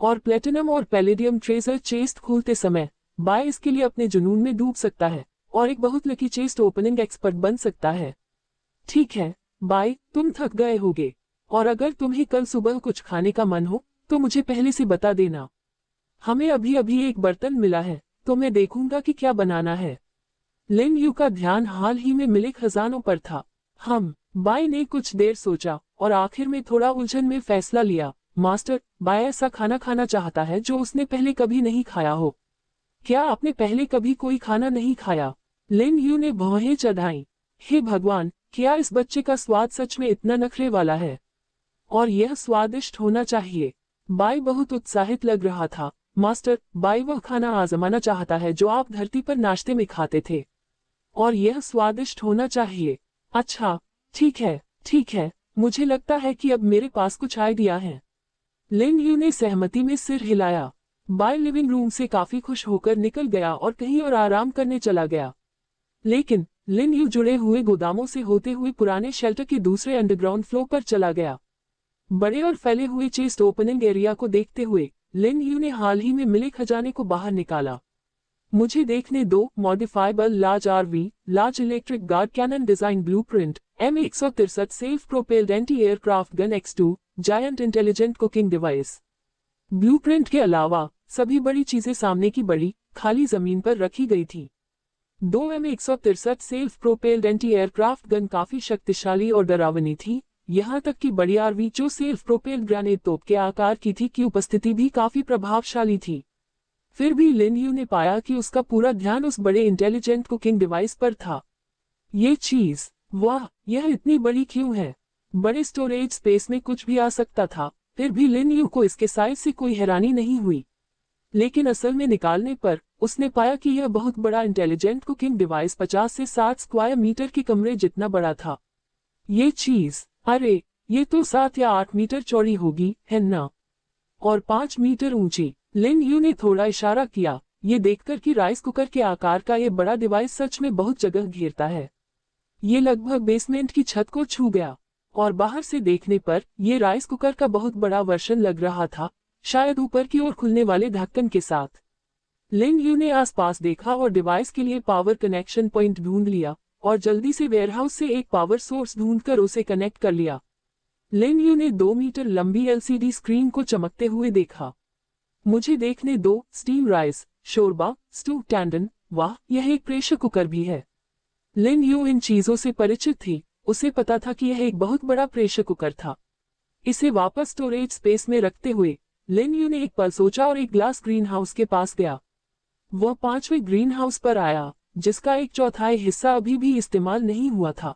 S1: और प्लेटिनम और पैलेडियम ट्रेजर चेस्ट खोलते समय बाय इसके लिए अपने जुनून में डूब सकता है और एक बहुत लकी चेस्ट ओपनिंग एक्सपर्ट बन सकता है। ठीक है बाय, तुम थक गए होगे और अगर तुम्हें कल सुबह कुछ खाने का मन हो तो मुझे पहले से बता देना। हमें अभी अभी एक बर्तन मिला है तो मैं देखूंगा कि क्या बनाना है। लिन यू का ध्यान हाल ही में मिले खजानों पर था। बाय ने कुछ देर सोचा और आखिर में थोड़ा उलझन में फैसला लिया। मास्टर, बाय ऐसा खाना खाना चाहता है जो उसने पहले कभी नहीं खाया हो। क्या आपने पहले कभी कोई खाना नहीं खाया? लिन यू ने भौहें चढ़ाई। हे भगवान, क्या इस बच्चे का स्वाद सच में इतना नखरे वाला है? और यह स्वादिष्ट होना चाहिए। बाय बहुत उत्साहित लग रहा था। मास्टर, बाय वह खाना आजमाना चाहता है जो आप धरती पर नाश्ते में खाते थे और यह स्वादिष्ट होना चाहिए। अच्छा, ठीक है, मुझे लगता है कि अब मेरे पास कुछ आइडिया है। लिन यू ने सहमति में सिर हिलाया। बाय लिविंग रूम से काफी खुश होकर निकल गया और कहीं और आराम करने चला गया। लेकिन लिन यू जुड़े हुए गोदामों से होते हुए पुराने शेल्टर के दूसरे अंडरग्राउंड फ्लोर पर चला गया। बड़े और फैले हुए चेस्ट ओपनिंग एरिया को देखते हुए लिन यू ने हाल ही में मिले खजाने को बाहर निकाला। मुझे देखने दो। Modifiable large RV, large electric guard cannon design blueprint, M163 self propelled anti aircraft gun X2, giant intelligent cooking device. Blueprint के अलावा सभी बड़ी चीजें सामने की बड़ी खाली जमीन पर रखी गई थी। दो M163 self propelled anti aircraft gun काफी शक्तिशाली और डरावनी थी। यहाँ तक कि बड़ी आरवी जो सेल्फ प्रोपेल्ड ग्रेनेड तोप के आकार की थी की उपस्थिति भी काफी प्रभावशाली थी। फिर भी लिन यू ने पाया कि उसका पूरा ध्यान उस बड़े इंटेलिजेंट कुकिंग डिवाइस पर था। ये चीज, वाह, यह इतनी बड़ी क्यों है? बड़े स्टोरेज स्पेस में कुछ भी आ सकता था। फिर भी लिन यू को इसके साइज से कोई हैरानी नहीं हुई। लेकिन असल में निकालने पर उसने पाया कि यह बहुत बड़ा इंटेलिजेंट कुकिंग डिवाइस 50 से 60 स्क्वायर मीटर के कमरे जितना बड़ा था। ये चीज, अरे, ये तो 7 या 8 मीटर चौड़ी होगी, है ना? और 5 मीटर ऊंची। लिन यू ने थोड़ा इशारा किया, ये देखकर कि राइस कुकर के आकार का ये बड़ा डिवाइस सच में बहुत जगह घेरता है। ये लगभग बेसमेंट की छत को छू गया और बाहर से देखने पर यह राइस कुकर का बहुत बड़ा वर्जन लग रहा था, शायद ऊपर की ओर खुलने वाले ढक्कन के साथ। लिन यू ने आसपास देखा और डिवाइस के लिए पावर कनेक्शन पॉइंट ढूंढ लिया और जल्दी से वेयरहाउस से एक पावर सोर्स ढूंढकर उसे कनेक्ट कर लिया। लिन यू ने 2 मीटर लंबी LCD स्क्रीन को चमकते हुए देखा। मुझे देखने दो। स्टीम राइस, शोरबा, स्टू, टैंडन, वाह, यह एक प्रेशर कुकर भी है। लिन यू इन चीजों से परिचित थी। उसे पता था कि यह एक बहुत बड़ा प्रेशर कुकर था। इसे वापस स्टोरेज स्पेस में रखते हुए लिन यू ने एक पल सोचा और एक ग्लास ग्रीन हाउस के पास गया। वह 5वें ग्रीन हाउस पर आया, जिसका 1/4 हिस्सा अभी भी इस्तेमाल नहीं हुआ था।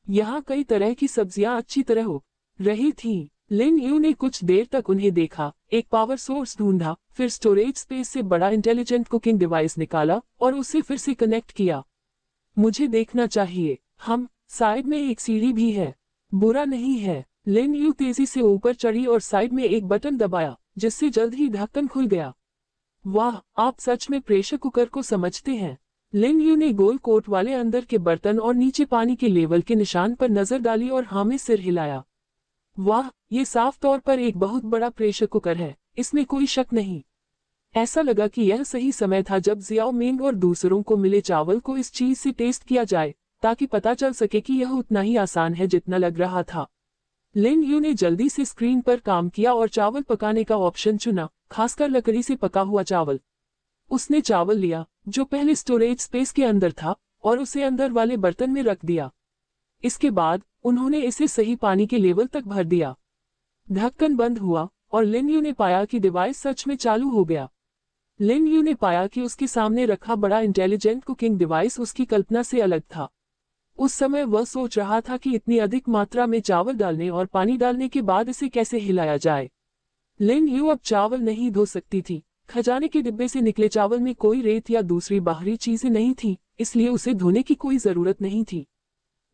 S1: यहाँ कई तरह की सब्जियां अच्छी तरह हो रही थीं। लिन यू ने कुछ देर तक उन्हें देखा, एक पावर सोर्स ढूंढा, फिर स्टोरेज स्पेस से बड़ा इंटेलिजेंट कुकिंग डिवाइस निकाला और उसे फिर से कनेक्ट किया। मुझे देखना चाहिए। साइड में एक सीढ़ी भी है। बुरा नहीं है। लिन यू तेजी से ऊपर चढ़ी और साइड में एक बटन दबाया, जिससे जल्द ही ढक्कन खुल गया। वाह, आप सच में प्रेशर कुकर को समझते हैं। लिन यू ने गोल कोट वाले अंदर के बर्तन और नीचे पानी के लेवल के निशान पर नजर डाली और हाँ में सिर हिलाया। वाह, ये साफ तौर पर एक बहुत बड़ा प्रेशर कुकर है, इसमें कोई शक नहीं। ऐसा लगा कि यह सही समय था जब जियाओ मिंग और दूसरों को मिले चावल को इस चीज से टेस्ट किया जाए, ताकि पता चल सके कि यह उतना ही आसान है जितना लग रहा था। लिन यू ने जल्दी से स्क्रीन पर काम किया और चावल पकाने का ऑप्शन चुना, खासकर लकड़ी से पका हुआ चावल। उसने चावल लिया, जो पहले स्टोरेज स्पेस के अंदर था, और उसे अंदर वाले बर्तन में रख दिया। इसके बाद उन्होंने इसे सही पानी के लेवल तक भर दिया। ढक्कन बंद हुआ और लिन यू ने पाया कि डिवाइस सच में चालू हो गया। लिन यू ने पाया कि उसके सामने रखा बड़ा इंटेलिजेंट कुकिंग डिवाइस उसकी कल्पना से अलग था। उस समय वह सोच रहा था कि इतनी अधिक मात्रा में चावल डालने और पानी डालने के बाद इसे कैसे हिलाया जाए। लिन यू अब चावल नहीं धो सकती थी। खजाने के डिब्बे से निकले चावल में कोई रेत या दूसरी बाहरी चीजें नहीं थी, इसलिए उसे धोने की कोई जरूरत नहीं थी।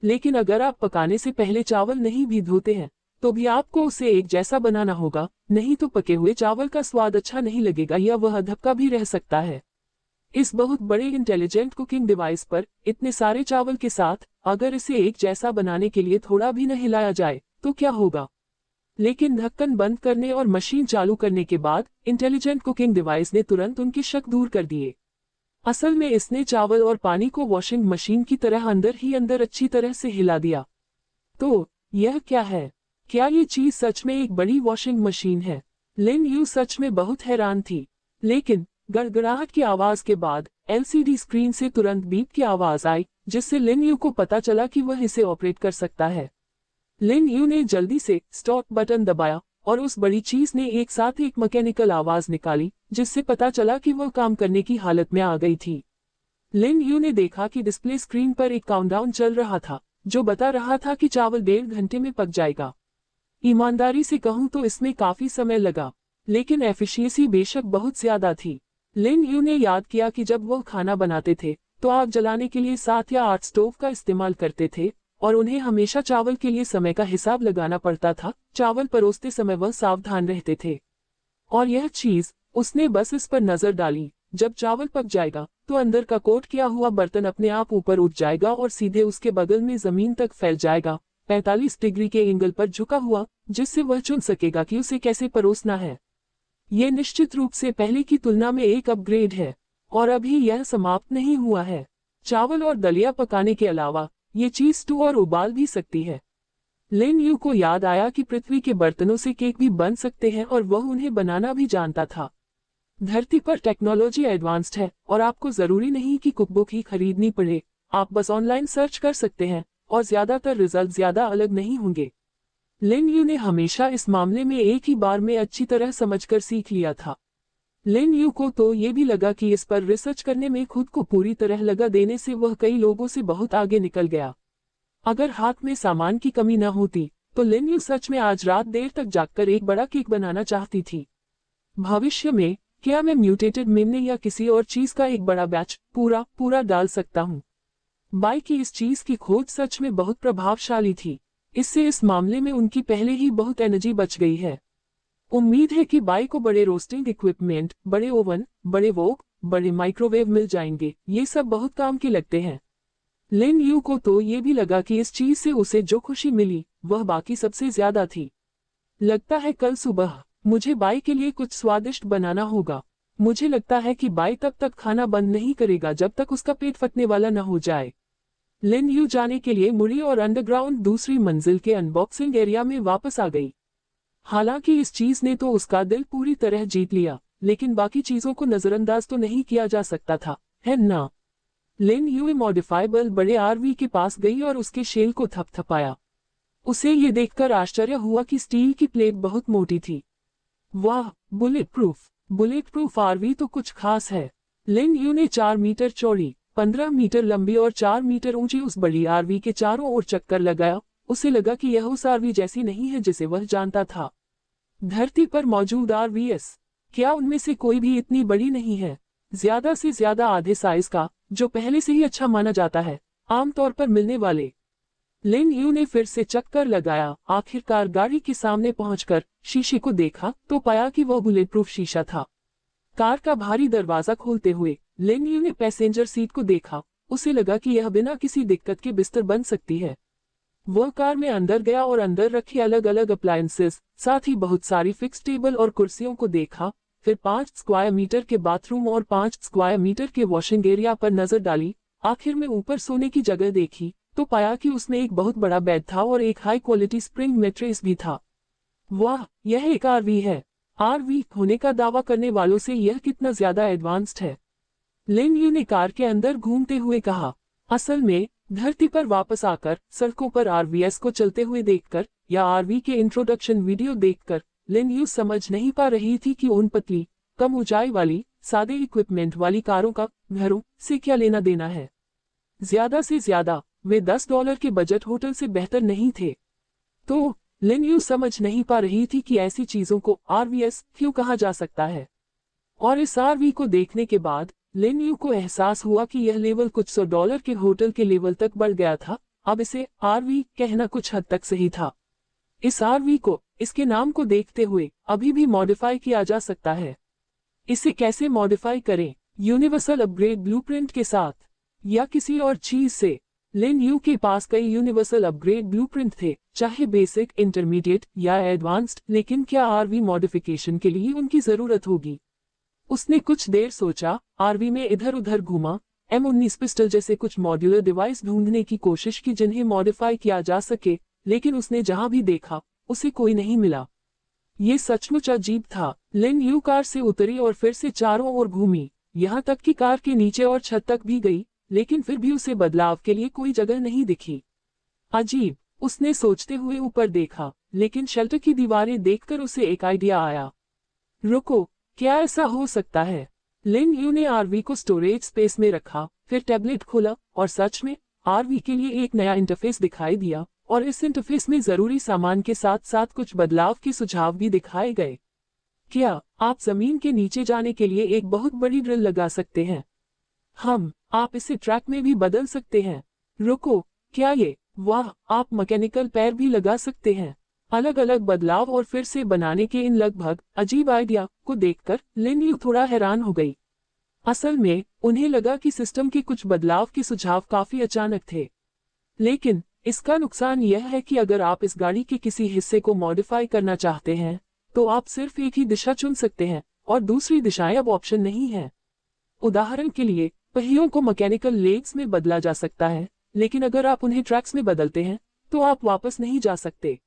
S1: लेकिन अगर आप पकाने से पहले चावल नहीं भी धोते हैं, तो भी आपको उसे एक जैसा बनाना होगा, नहीं तो पके हुए चावल का स्वाद अच्छा नहीं लगेगा या वह अधपका भी रह सकता है। इस बहुत बड़े इंटेलिजेंट कुकिंग डिवाइस पर इतने सारे चावल के साथ अगर इसे एक जैसा बनाने के लिए थोड़ा भी न हिलाया जाए तो क्या होगा। लेकिन ढक्कन बंद करने और मशीन चालू करने के बाद इंटेलिजेंट कुकिंग डिवाइस ने तुरंत उनके शक दूर कर दिए। असल में इसने चावल और पानी को वॉशिंग मशीन की तरह अंदर ही अंदर अच्छी तरह से हिला दिया। तो यह क्या है? क्या ये चीज सच में एक बड़ी वॉशिंग मशीन है? लिन यू सच में बहुत हैरान थी। लेकिन गड़गड़ाहट की आवाज के बाद एलसीडी स्क्रीन से तुरंत बीप की आवाज आई, जिससे लिन यू को पता चला कि वह इसे ऑपरेट कर सकता है। लिन यू ने जल्दी से स्टार्ट बटन दबाया और उस बड़ी चीज ने एक साथ एक मैकेनिकल आवाज निकाली, जिससे पता चला कि वह काम करने की हालत में आ गई थी। लिन यू ने देखा कि डिस्प्ले स्क्रीन पर एक काउंटडाउन चल रहा था, जो बता रहा था कि चावल 1.5 घंटे में पक जाएगा। ईमानदारी से कहूं तो इसमें काफी समय लगा, लेकिन एफिशिएंसी बेशक बहुत ज्यादा थी। लिन यू ने याद किया कि जब वह खाना बनाते थे तो आग जलाने के लिए 7 या 8 स्टोव का इस्तेमाल करते थे और उन्हें हमेशा चावल के लिए समय का हिसाब लगाना पड़ता था। चावल परोसते समय वह सावधान रहते थे। और यह चीज, उसने बस इस पर नजर डाली, जब चावल पक जाएगा तो अंदर का कोट किया हुआ बर्तन अपने आप ऊपर उठ जाएगा और सीधे उसके बगल में जमीन तक फैल जाएगा, 45 डिग्री के एंगल पर झुका हुआ, जिससे वह चुन सकेगा कि उसे कैसे परोसना है। यह निश्चित रूप से पहले की तुलना में एक अपग्रेड है, और अभी यह समाप्त नहीं हुआ है। चावल और दलिया पकाने के अलावा ये चीज स्टू और उबाल भी सकती है। लिन यू को याद आया कि पृथ्वी के बर्तनों से केक भी बन सकते हैं और वह उन्हें बनाना भी जानता था। धरती पर टेक्नोलॉजी एडवांस्ड है और आपको जरूरी नहीं कि कुकबुक ही खरीदनी पड़े। आप बस ऑनलाइन सर्च कर सकते हैं और ज्यादातर रिजल्ट ज्यादा अलग नहीं होंगे। लिन यू ने हमेशा इस मामले में एक ही बार में अच्छी तरह समझकर सीख लिया था। लिन यू को तो ये भी लगा कि इस पर रिसर्च करने में खुद को पूरी तरह लगा देने से वह कई लोगों से बहुत आगे निकल गया। अगर हाथ में सामान की कमी न होती तो लिन यू सच में आज रात देर तक जागकर एक बड़ा केक बनाना चाहती थी। भविष्य में क्या मैं म्यूटेटेड मेमने या किसी और चीज का एक बड़ा बैच पूरा डाल सकता हूँ? बाई की इस चीज की खोज सच में बहुत प्रभावशाली थी। इससे इस मामले में उनकी पहले ही बहुत एनर्जी बच गई है। उम्मीद है कि बाई को बड़े रोस्टिंग इक्विपमेंट, बड़े ओवन, बड़े वोक, बड़े माइक्रोवेव मिल जाएंगे। ये सब बहुत काम के लगते हैं। लिन यू को तो ये भी लगा कि इस चीज से उसे जो खुशी मिली वह बाकी सबसे ज्यादा थी। लगता है कल सुबह मुझे बाई के लिए कुछ स्वादिष्ट बनाना होगा। मुझे लगता है कि बाई तब तक खाना बंद नहीं करेगा जब तक उसका पेट फटने वाला न हो जाए। लिन यू जाने के लिए मुड़ी और अंडरग्राउंड दूसरी मंजिल के अनबॉक्सिंग एरिया में वापस आ गई। हालांकि इस चीज ने तो उसका दिल पूरी तरह जीत लिया, लेकिन बाकी चीजों को नजरअंदाज तो नहीं किया जा सकता था, है ना? लिन यू मॉडिफाइबल बड़े आरवी के पास गई और उसके शेल को थपथपाया। उसे ये देखकर आश्चर्य हुआ कि स्टील की प्लेट बहुत मोटी थी। वाह, बुलेट प्रूफ आरवी तो कुछ खास है। लिन यू ने 4 मीटर चौड़ी, 15 मीटर लंबी और 4 मीटर ऊंची उस बड़ी आरवी के चारों ओर चक्कर लगाया। उसे लगा कि यह उस आरवी जैसी नहीं है जिसे वह जानता था। धरती पर मौजूद आरवीएस, क्या उनमें से कोई भी इतनी बड़ी नहीं है? ज्यादा से ज्यादा आधे साइज का, जो पहले से ही अच्छा माना जाता है, आमतौर पर मिलने वाले। लिन यू ने फिर से चक्कर लगाया। आखिरकार गाड़ी के सामने पहुंचकर शीशे को देखा तो पाया कि वह बुलेट प्रूफ शीशा था। कार का भारी दरवाजा खोलते हुए लिन यू ने पैसेंजर सीट को देखा। उसे लगा कि यह बिना किसी दिक्कत के बिस्तर बन सकती है। वह कार में अंदर गया और अंदर रखे अलग अलग अप्लायंसेस, साथ ही बहुत सारी फिक्स टेबल और कुर्सियों को देखा। फिर 5 स्क्वायर मीटर के बाथरूम और 5 स्क्वायर मीटर के वॉशिंग एरिया पर नजर डाली। आखिर में ऊपर सोने की जगह देखी तो पाया कि उसमें एक बहुत बड़ा बेड था और एक हाई क्वालिटी स्प्रिंग मैट्रेस भी था। वाह, यह एक आरवी है। आरवी होने का दावा करने वालों से यह कितना ज्यादा एडवांस्ड है। लिन यू ने कार के अंदर घूमते हुए कहा। असल में धरती पर वापस आकर सड़कों पर आरवीएस को चलते हुए देखकर या आरवी के इंट्रोडक्शन वीडियो देखकर लिन यू समझ नहीं पा रही थी कि उन पतली, कम ऊंचाई वाली, सादे इक्विपमेंट वाली कारों का घरों से क्या लेना देना है। ज्यादा से ज्यादा वे $10 के बजट होटल से बेहतर नहीं थे। तो लिन यू समझ नहीं पा रही थी कि ऐसी चीजों को आरवीएस क्यों कहा जा सकता है। और इस आरवी को देखने के बाद लिन यू को एहसास हुआ कि यह लेवल कुछ $100 के होटल के लेवल तक बढ़ गया था। अब इसे आरवी कहना कुछ हद तक सही था। इस आरवी को इसके नाम को देखते हुए अभी भी मॉडिफाई किया जा सकता है। इसे कैसे मॉडिफाई करें? यूनिवर्सल अपग्रेड ब्लूप्रिंट के साथ या किसी और चीज से? लिन यू के पास कई यूनिवर्सल अपग्रेड ब्लूप्रिंट थे, चाहे बेसिक, इंटरमीडिएट या एडवांस्ड, लेकिन क्या आरवी मॉडिफिकेशन के लिए उनकी जरूरत होगी? उसने कुछ देर सोचा, आरवी में इधर उधर घूमा, M19 पिस्टल जैसे कुछ मॉड्यूलर डिवाइस ढूंढने की कोशिश की जिन्हें मॉडिफाई किया जा सके, लेकिन उसने जहां भी देखा उसे कोई नहीं मिला। ये सचमुच अजीब था। लिन यू कार से उतरी और फिर से चारों ओर घूमी, यहाँ तक कि कार के नीचे और छत तक भी गई, लेकिन फिर भी उसे बदलाव के लिए कोई जगह नहीं दिखी। अजीब, उसने सोचते हुए ऊपर देखा, लेकिन शेल्टर की दीवारें देखकर उसे एक आइडिया आया। रुको, क्या ऐसा हो सकता है? लिन यू ने आरवी को स्टोरेज स्पेस में रखा, फिर टैबलेट खोला और सच में आरवी के लिए एक नया इंटरफेस दिखाई दिया, और इस इंटरफेस में जरूरी सामान के साथ साथ कुछ बदलाव के सुझाव भी दिखाए गए। क्या आप जमीन के नीचे जाने के लिए एक बहुत बड़ी ड्रिल लगा सकते हैं? आप इसे ट्रैक में भी बदल सकते हैं। रुको, क्या ये? वाह, आप मैकेनिकल पैर भी लगा सकते हैं। अलग अलग बदलाव और फिर से बनाने के इन लगभग अजीब आइडिया को देखकर लिन यू थोड़ा हैरान हो गई। असल में उन्हें लगा कि सिस्टम के कुछ बदलाव के सुझाव काफी अचानक थे, लेकिन इसका नुकसान यह है कि अगर आप इस गाड़ी के किसी हिस्से को मॉडिफाई करना चाहते हैं, तो आप सिर्फ एक ही दिशा चुन सकते हैं और दूसरी दिशाएं अब ऑप्शन नहीं है। उदाहरण के लिए, पहियों को मैकेनिकल लेग्स में बदला जा सकता है, लेकिन अगर आप उन्हें ट्रैक्स में बदलते हैं, तो आप वापस नहीं जा सकते।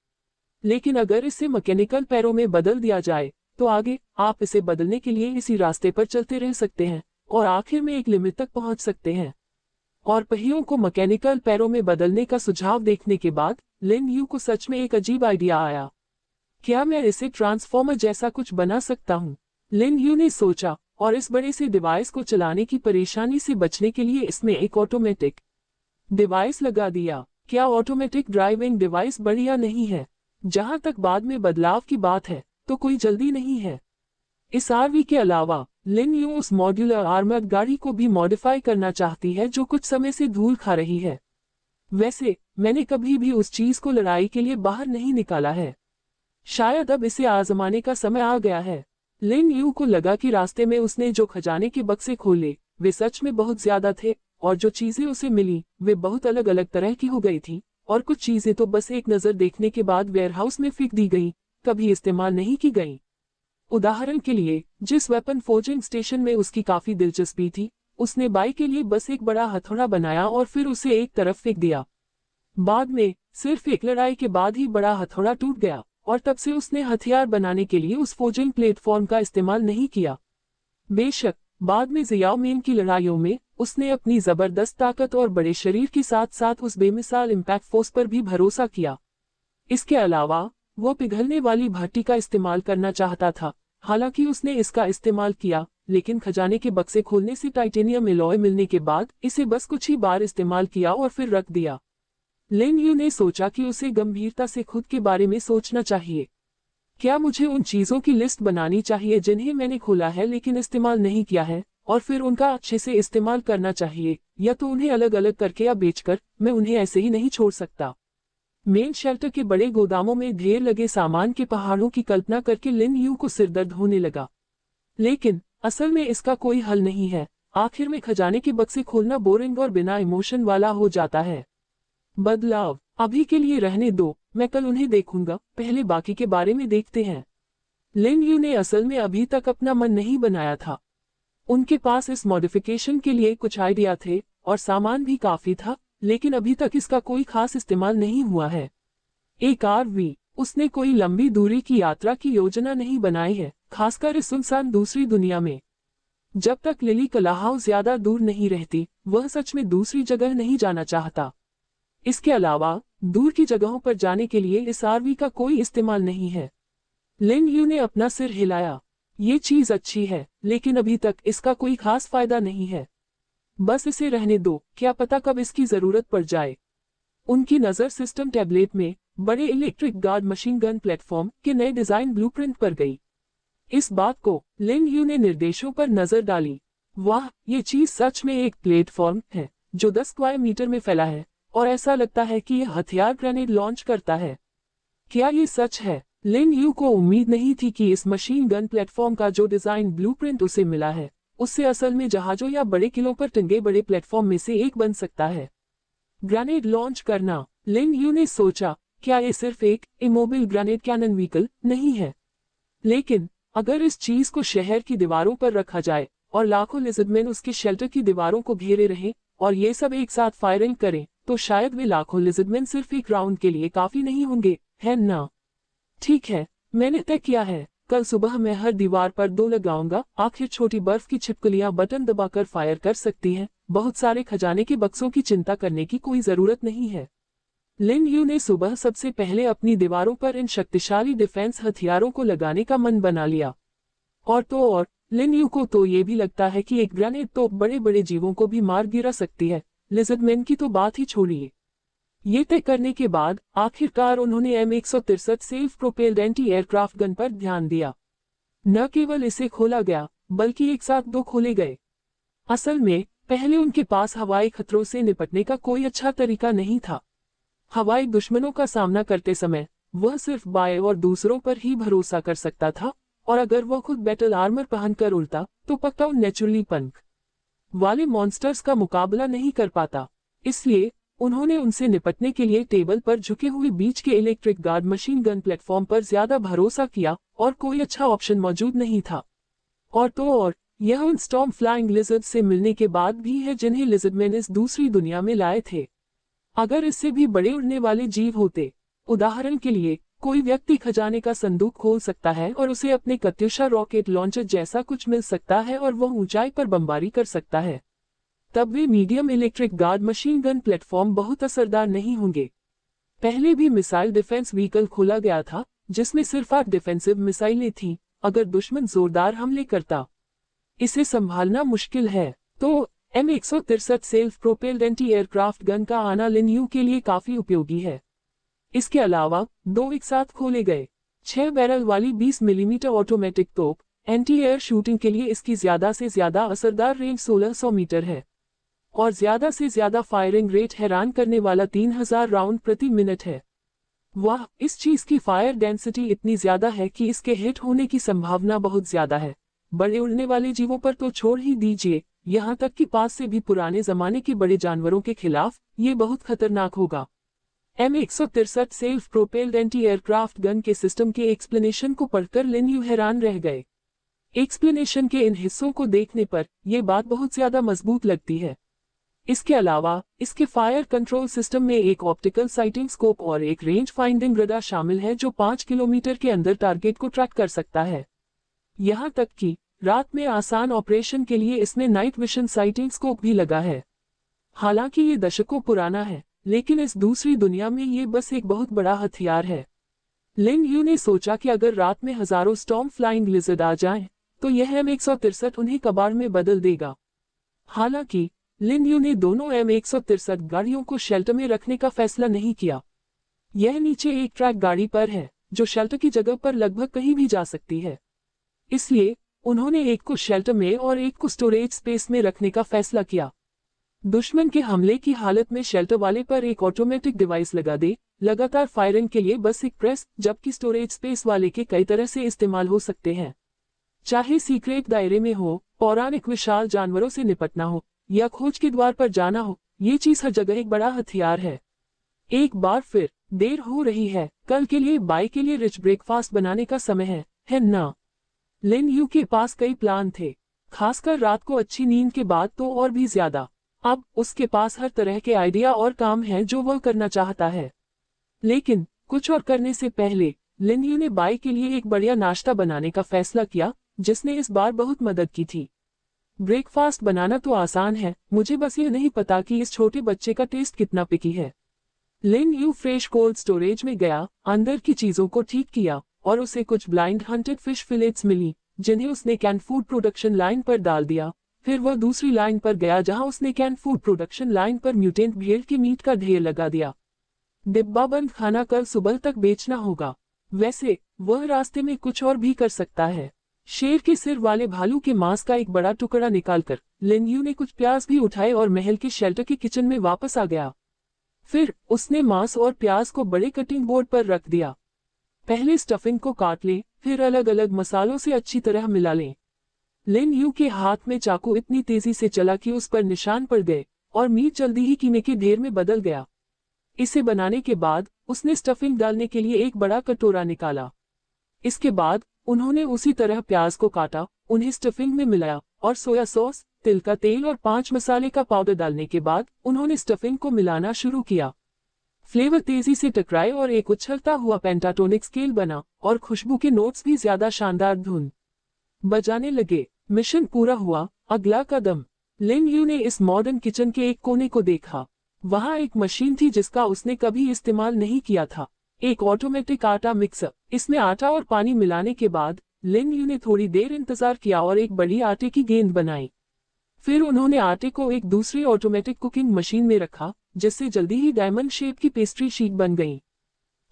S1: लेकिन अगर इसे मैकेनिकल पैरों में बदल दिया जाए, तो आगे आप इसे बदलने के लिए इसी रास्ते पर चलते रह सकते हैं और आखिर में एक लिमिट तक पहुंच सकते हैं। और पहियों को मैकेनिकल पैरों में बदलने का सुझाव देखने के बाद लिन यू को सच में एक अजीब आइडिया आया। क्या मैं इसे ट्रांसफॉर्मर जैसा कुछ बना सकता हूँ? लिन यू ने सोचा, और इस बड़े से डिवाइस को चलाने की परेशानी से बचने के लिए इसमें एक ऑटोमेटिक डिवाइस लगा दिया। क्या ऑटोमेटिक ड्राइविंग डिवाइस बढ़िया नहीं है? जहां तक बाद में बदलाव की बात है, तो कोई जल्दी नहीं है। इस आरवी के अलावा लिन यू उस मॉड्यूलर आर्मर्ड गाड़ी को भी मॉडिफाई करना चाहती है जो कुछ समय से धूल खा रही है। वैसे मैंने कभी भी उस चीज को लड़ाई के लिए बाहर नहीं निकाला है। शायद अब इसे आजमाने का समय आ गया है। लिन यू को लगा कि रास्ते में उसने जो खजाने के बक्से खोले वे सच में बहुत ज्यादा थे, और जो चीजें उसे मिली वे बहुत अलग अलग तरह की हो गई थी, और कुछ चीजें तो बस एक नजर देखने के बाद वेयरहाउस में फेंक दी गई, कभी इस्तेमाल नहीं की गई। उदाहरण के लिए, जिस वेपन फोर्जिंग स्टेशन में उसकी काफी दिलचस्पी थी, उसने बाई के लिए बस एक बड़ा हथौड़ा बनाया और फिर उसे एक तरफ फेंक दिया। बाद में सिर्फ एक लड़ाई के बाद ही बड़ा हथौड़ा टूट गया, और तब से उसने हथियार बनाने के लिए उस फोर्जिंग प्लेटफॉर्म का इस्तेमाल नहीं किया। बेशक बाद में जियाओ मिन की लड़ाइयों में उसने अपनी जबरदस्त ताकत और बड़े शरीर के साथ साथ उस बेमिसाल इम्पैक्ट फोर्स पर भी भरोसा किया। इसके अलावा वो पिघलने वाली भट्टी का इस्तेमाल करना चाहता था। हालांकि उसने इसका इस्तेमाल किया, लेकिन खजाने के बक्से खोलने से टाइटेनियम एलॉय मिलने के बाद इसे बस कुछ ही बार इस्तेमाल किया और फिर रख दिया। लिन यू ने सोचा कि उसे गंभीरता से खुद के बारे में सोचना चाहिए। क्या मुझे उन चीजों की लिस्ट बनानी चाहिए जिन्हें मैंने खोला है लेकिन इस्तेमाल नहीं किया है, और फिर उनका अच्छे से इस्तेमाल करना चाहिए, या तो उन्हें अलग अलग करके या बेचकर? मैं उन्हें ऐसे ही नहीं छोड़ सकता। मेन शेल्टर के बड़े गोदामों में ढेर लगे सामान के पहाड़ों की कल्पना करके लिन यू को सिरदर्द होने लगा। लेकिन असल में इसका कोई हल नहीं है। आखिर में खजाने के बक्से खोलना बोरिंग और बिना इमोशन वाला हो जाता है। बदलाव अभी के लिए रहने दो, मैं कल उन्हें देखूंगा, पहले बाकी के बारे में देखते हैं। लिन यू ने असल में अभी तक अपना मन नहीं बनाया था। उनके पास इस मॉडिफिकेशन के लिए कुछ आइडिया थे और सामान भी काफी था, लेकिन अभी तक इसका कोई खास इस्तेमाल नहीं हुआ है। एक आरवी, उसने कोई लंबी दूरी की यात्रा की योजना नहीं बनाई है, खासकर इस सुनसान दूसरी दुनिया में। जब तक लिली कलाहाउ ज्यादा दूर नहीं रहती, वह सच में दूसरी जगह नहीं जाना चाहता। इसके अलावा दूर की जगहों पर जाने के लिए इस आरवी का कोई इस्तेमाल नहीं है। लिन यू ने अपना सिर हिलाया। ये चीज अच्छी है, लेकिन अभी तक इसका कोई खास फायदा नहीं है। बस इसे रहने दो, क्या पता कब इसकी जरूरत पड़ जाए। उनकी नजर सिस्टम टैबलेट में बड़े electric guard machine gun platform के नए डिजाइन ब्लूप्रिंट पर गई। इस बात को लिन यू ने निर्देशों पर नजर डाली। वाह, ये चीज सच में एक प्लेटफॉर्म है जो 10 स्क्वायर मीटर में फैला है, और ऐसा लगता है कि यह हथियार ग्रेनेड लॉन्च करता है। क्या ये सच है? लिन यू को उम्मीद नहीं थी कि इस मशीन गन प्लेटफॉर्म का जो डिजाइन ब्लूप्रिंट उसे मिला है, उससे असल में जहाजों या बड़े किलों पर टंगे बड़े प्लेटफॉर्म में से एक बन सकता है। ग्रेनेड लॉन्च करना, लिन यू ने सोचा, क्या ये सिर्फ एक इमोबिल ग्रेनेड कैनन व्हीकल नहीं है? लेकिन अगर इस चीज को शहर की दीवारों पर रखा जाए और लाखों लिजर्डमैन उसके शेल्टर की दीवारों को घेरे रहें और ये सब एक साथ फायरिंग करें, तो शायद वे लाखों लिजर्डमैन सिर्फ एक राउंड के लिए काफी नहीं होंगे, है ना? ठीक है, मैंने तय किया है। कल सुबह मैं हर दीवार पर 2 लगाऊंगा। आखिर छोटी बर्फ की छिपकलियां बटन दबाकर फायर कर सकती हैं। बहुत सारे खजाने के बक्सों की चिंता करने की कोई जरूरत नहीं है। लिन यू ने सुबह सबसे पहले अपनी दीवारों पर इन शक्तिशाली डिफेंस हथियारों को लगाने का मन बना लिया। और लिन यू को तो ये भी लगता है कि एक ग्रेनेड तो बड़े बड़े जीवों को भी मार गिरा सकती है। लिजर्डमैन की तो बात ही छोड़िए। ये तय करने के बाद आखिरकार उन्होंने M163 self propelled anti aircraft gun पर ध्यान दिया। न केवल इसे खोला गया, बल्कि एक साथ 2 खोले गए। असल में पहले उनके पास हवाई खतरों से निपटने का कोई अच्छा तरीका नहीं था। हवाई दुश्मनों का सामना करते समय वह सिर्फ बाएं और दूसरों पर ही भरोसा कर सकता था, और अगर वह खुद बैटल आर्मर पहनकर उड़ता तो पक्का उन नेचुरली पंख वाले मॉन्स्टर्स का मुकाबला नहीं कर पाता। इसलिए उन्होंने उनसे निपटने के लिए टेबल पर झुके हुए बीच के electric guard machine gun platform पर ज्यादा भरोसा किया, और कोई अच्छा ऑप्शन मौजूद नहीं था। और यह उन स्टॉर्म फ्लाइंग लिजर्ड से मिलने के बाद भी है जिन्हें लिजर्डमैन इस दूसरी दुनिया में लाए थे। अगर इससे भी बड़े उड़ने वाले जीव होते, उदाहरण के लिए कोई व्यक्ति खजाने का संदूक खोल सकता है और उसे अपने कत्यूशा रॉकेट लॉन्चर जैसा कुछ मिल सकता है और वह ऊंचाई पर बमबारी कर सकता है, तब वे medium electric guard machine gun platform बहुत असरदार नहीं होंगे। पहले भी मिसाइल डिफेंस व्हीकल खोला गया था जिसमें सिर्फ 8 डिफेंसिव मिसाइलें थीं। अगर दुश्मन जोरदार हमले करता, इसे संभालना मुश्किल है। तो M163 self propelled anti aircraft gun का आना लिन यू के लिए काफी उपयोगी है। इसके अलावा 2 एक साथ खोले गए 6 बैरल वाली 20 मिलीमीटर ऑटोमेटिक तोप एंटी एयर शूटिंग के लिए इसकी ज्यादा से ज्यादा असरदार रेंज 1600 मीटर है, और ज्यादा से ज्यादा फायरिंग रेट हैरान करने वाला 3000 राउंड प्रति मिनट है। वाह, इस चीज की फायर डेंसिटी इतनी ज्यादा है कि इसके हिट होने की संभावना बहुत ज्यादा है। बड़े उड़ने वाले जीवों पर तो छोड़ ही दीजिए, यहाँ तक कि पास से भी पुराने जमाने के बड़े जानवरों के खिलाफ ये बहुत खतरनाक होगा। M163 self propelled anti aircraft gun के सिस्टम के एक्सप्लेनेशन को पढ़कर लिन यू हैरान रह गए। एक्सप्लेनेशन के इन हिस्सों को देखने पर यह बात बहुत ज्यादा मजबूत लगती है। इसके अलावा इसके फायर कंट्रोल सिस्टम में एक ऑप्टिकल साइटिंग स्कोप और एक रेंज फाइंडिंग रडार शामिल है जो 5 किलोमीटर के अंदर टारगेट को ट्रैक कर सकता है। यहाँ तक कि रात में आसान ऑपरेशन के लिए इसमें नाइट विजन साइटिंग स्कोप भी लगा है। हालांकि ये दशकों पुराना है, लेकिन इस दूसरी दुनिया में ये बस एक बहुत बड़ा हथियार है। लिन यू ने सोचा कि अगर रात में हजारों स्टॉर्म फ्लाइंग लिजर्ड आ जाएं, तो यह M163 उन्हें कबाड़ में बदल देगा। हालांकि लिन यू ने दोनों M163 गाड़ियों को शेल्टर में रखने का फैसला नहीं किया। यह नीचे एक ट्रैक गाड़ी पर है जो शेल्टर की जगह पर लगभग कहीं भी जा सकती है। इसलिए उन्होंने एक को शेल्टर में और एक को स्टोरेज स्पेस में रखने का फैसला किया। दुश्मन के हमले की हालत में शेल्टर वाले पर एक ऑटोमेटिक डिवाइस लगा दे, लगातार फायरिंग के लिए बस एक प्रेस, जबकि स्टोरेज स्पेस वाले के कई तरह से इस्तेमाल हो सकते हैं। चाहे सीक्रेट दायरे में हो, पौराणिक विशाल जानवरों से निपटना हो, या खोज के द्वार पर जाना हो, ये चीज हर जगह एक बड़ा हथियार है। एक बार फिर देर हो रही है, कल के लिए बाय के लिए रिच ब्रेकफास्ट बनाने का समय है ना? लिन यू के पास कई प्लान थे, खासकर रात को अच्छी नींद के बाद तो और भी ज्यादा। अब उसके पास हर तरह के आइडिया और काम हैं जो वह करना चाहता है। लेकिन कुछ और करने से पहले लिन यू ने बाय के लिए एक बढ़िया नाश्ता बनाने का फैसला किया, जिसने इस बार बहुत मदद की थी। ब्रेकफास्ट बनाना तो आसान है, मुझे बस ये नहीं पता कि इस छोटे बच्चे का टेस्ट कितना पिकी है। लिन यू फ्रेश कोल्ड स्टोरेज में गया, अंदर की चीजों को ठीक किया और उसे कुछ ब्लाइंड हंटेड फिश फिलेट्स मिली, जिन्हें उसने कैन फूड प्रोडक्शन लाइन पर डाल दिया। फिर वह दूसरी लाइन पर गया जहां उसने कैन फूड प्रोडक्शन लाइन पर म्यूटेंट भेड़ के मीट का ढेर लगा दिया। डिब्बाबंद खाना कल सुबह तक बेचना होगा। वैसे वह रास्ते में कुछ और भी कर सकता है। शेर के सिर वाले भालू के मांस का एक बड़ा टुकड़ा निकालकर लिन यू ने कुछ प्याज भी उठाए और महल के शेल्टर के किचन में वापस आ गया। फिर उसने मांस और प्याज को बड़े कटिंग बोर्ड पर रख दिया। पहले स्टफिंग को काट लें, फिर अलग अलग मसालों से अच्छी तरह मिला लें। लिन यू के हाथ में चाकू इतनी तेजी से चला कि उस पर निशान पड़ गए और मीट जल्दी ही कीमे के ढेर में बदल गया। इसे बनाने के बाद उसने स्टफिंग डालने के लिए एक बड़ा कटोरा निकाला। इसके बाद उन्होंने उसी तरह प्याज को काटा, उन्हें स्टफिंग में मिलाया और सोया सॉस, तिल का तेल और 5 मसाले का पाउडर डालने के बाद उन्होंने स्टफिंग को मिलाना शुरू किया। फ्लेवर तेजी से टकराए और एक उछलता हुआ पेंटाटोनिक स्केल बना और खुशबू के नोट्स भी ज्यादा शानदार धुन बजाने लगे। मिशन पूरा हुआ। अगला कदम, लिन यू ने इस मॉडर्न किचन के एक कोने को देखा। वहां एक मशीन थी जिसका उसने कभी इस्तेमाल नहीं किया था, एक ऑटोमेटिक आटा मिक्सर। इसमें आटा और पानी मिलाने के बाद लिन यू ने थोड़ी देर इंतजार किया और एक बड़ी आटे की गेंद बनाई। फिर उन्होंने आटे को एक दूसरी ऑटोमेटिक कुकिंग मशीन में रखा, जिससे जल्दी ही डायमंड शेप की पेस्ट्री शीट बन गई।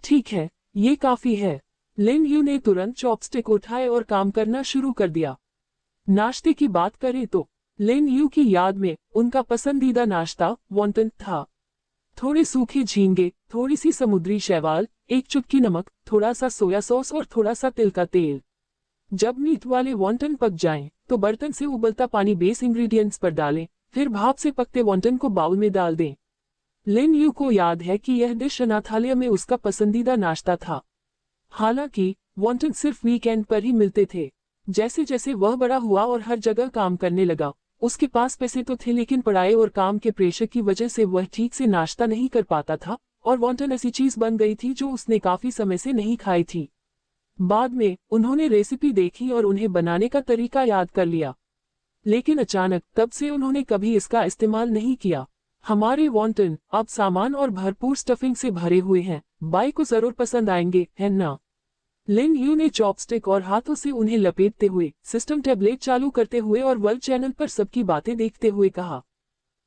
S1: ठीक है, ये काफी है। लिन यू ने तुरंत चॉपस्टिक उठाए और काम करना शुरू कर दिया। नाश्ते की बात करें तो लिन यू की याद में उनका पसंदीदा नाश्ता वॉन्टन था। थोड़े सूखे झींगे, थोड़ी सी समुद्री शैवाल, एक चुटकी नमक, थोड़ा सा सोया सॉस और थोड़ा सा तिल का तेल। जब मीट वाले वॉन्टन पक जाएं, तो बर्तन से उबलता पानी बेस इंग्रेडिएंट्स पर डालें, फिर भाप से पकते वॉन्टन को बाउल में डाल दें। लिन यू को याद है कि यह डिश अनाथालय में उसका पसंदीदा नाश्ता था। हालांकि वॉन्टन सिर्फ वीकेंड पर ही मिलते थे। जैसे जैसे वह बड़ा हुआ और हर जगह काम करने लगा, उसके पास पैसे तो थे, लेकिन पढ़ाई और काम के प्रेशर की वजह से वह ठीक से नाश्ता नहीं कर पाता था और वॉन्टन ऐसी चीज बन गई थी जो उसने काफी समय से नहीं खाई थी। बाद में उन्होंने रेसिपी देखी और उन्हें बनाने का तरीका याद कर लिया, लेकिन अचानक तब से उन्होंने कभी इसका इस्तेमाल नहीं किया। हमारे वॉन्टन अब सामान और भरपूर स्टफिंग से भरे हुए हैं। बाई को जरूर पसंद आएंगे, है ना? लिन यू ने चॉपस्टिक और हाथों से उन्हें लपेटते हुए, सिस्टम टैबलेट चालू करते हुए और वर्ल्ड चैनल पर सबकी बातें देखते हुए कहा।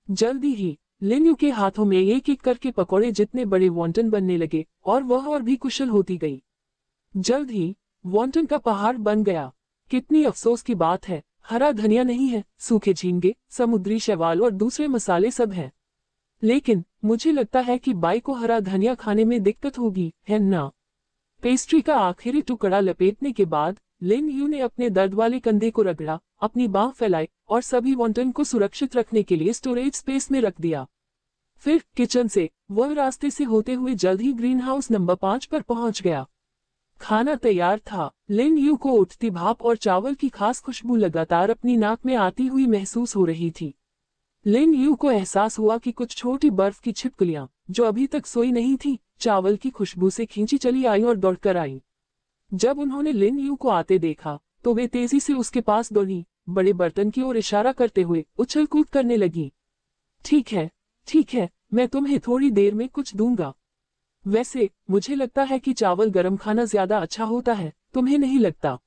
S1: जल्दी ही लिन यू के हाथों में एक एक करके पकौड़े जितने बड़े वॉन्टन बनने लगे और वह और भी कुशल होती गई। जल्द ही वॉन्टन का पहाड़ बन गया। कितनी अफसोस की बात है, हरा धनिया नहीं है, सूखे झींगे, समुद्री शैवाल और दूसरे मसाले सब हैं। लेकिन मुझे लगता है कि बाई को हरा धनिया खाने में दिक्कत होगी, है ना? पेस्ट्री का आखिरी टुकड़ा लपेटने के बाद लिन यू ने अपने दर्द वाले कंधे को रगड़ा, अपनी बांह फैलाई और सभी वॉन्टन को सुरक्षित रखने के लिए स्टोरेज स्पेस में रख दिया। फिर किचन से वह रास्ते से होते हुए जल्द ही ग्रीन हाउस नंबर 5 पर पहुंच गया। खाना तैयार था। लिन यू को उठती भाप और चावल की खास खुशबू लगातार अपनी नाक में आती हुई महसूस हो रही थी। लिन यू को एहसास हुआ कि कुछ छोटी बर्फ की छिपकलियां, जो अभी तक सोई नहीं थी, चावल की खुशबू से खींची चली आई और दौड़कर आई। जब उन्होंने लिन यू को आते देखा, तो वे तेजी से उसके पास दौड़ी, बड़े बर्तन की ओर इशारा करते हुए उछल कूद करने लगी। ठीक है, मैं तुम्हें थोड़ी देर में कुछ दूंगा। वैसे मुझे लगता है कि चावल गर्म खाना ज्यादा अच्छा होता है, तुम्हें नहीं लगता?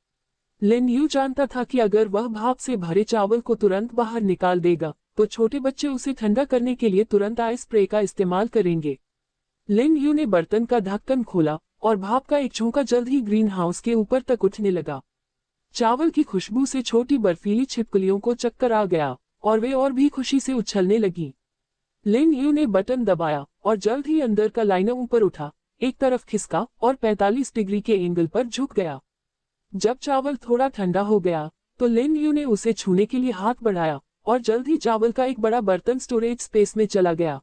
S1: लिन यू जानता था कि अगर वह भाप से भरे चावल को तुरंत बाहर निकाल देगा, तो छोटे बच्चे उसे ठंडा करने के लिए तुरंत आइस स्प्रे का इस्तेमाल करेंगे। लिन यू ने बर्तन का ढक्कन खोला और भाप का एक झोंका जल्द ही ग्रीन हाउस के ऊपर तक उठने लगा। चावल की खुशबू से छोटी बर्फीली छिपकलियों को चक्कर आ गया और वे और भी खुशी से उछलने लगी। लिन यू ने बटन दबाया और जल्द ही अंदर का लाइनर ऊपर उठा, एक तरफ खिसका और 45 डिग्री के एंगल पर झुक गया। जब चावल थोड़ा ठंडा हो गया, तो लिन यू ने उसे छूने के लिए हाथ बढ़ाया और जल्द ही चावल का एक बड़ा बर्तन स्टोरेज स्पेस में चला गया।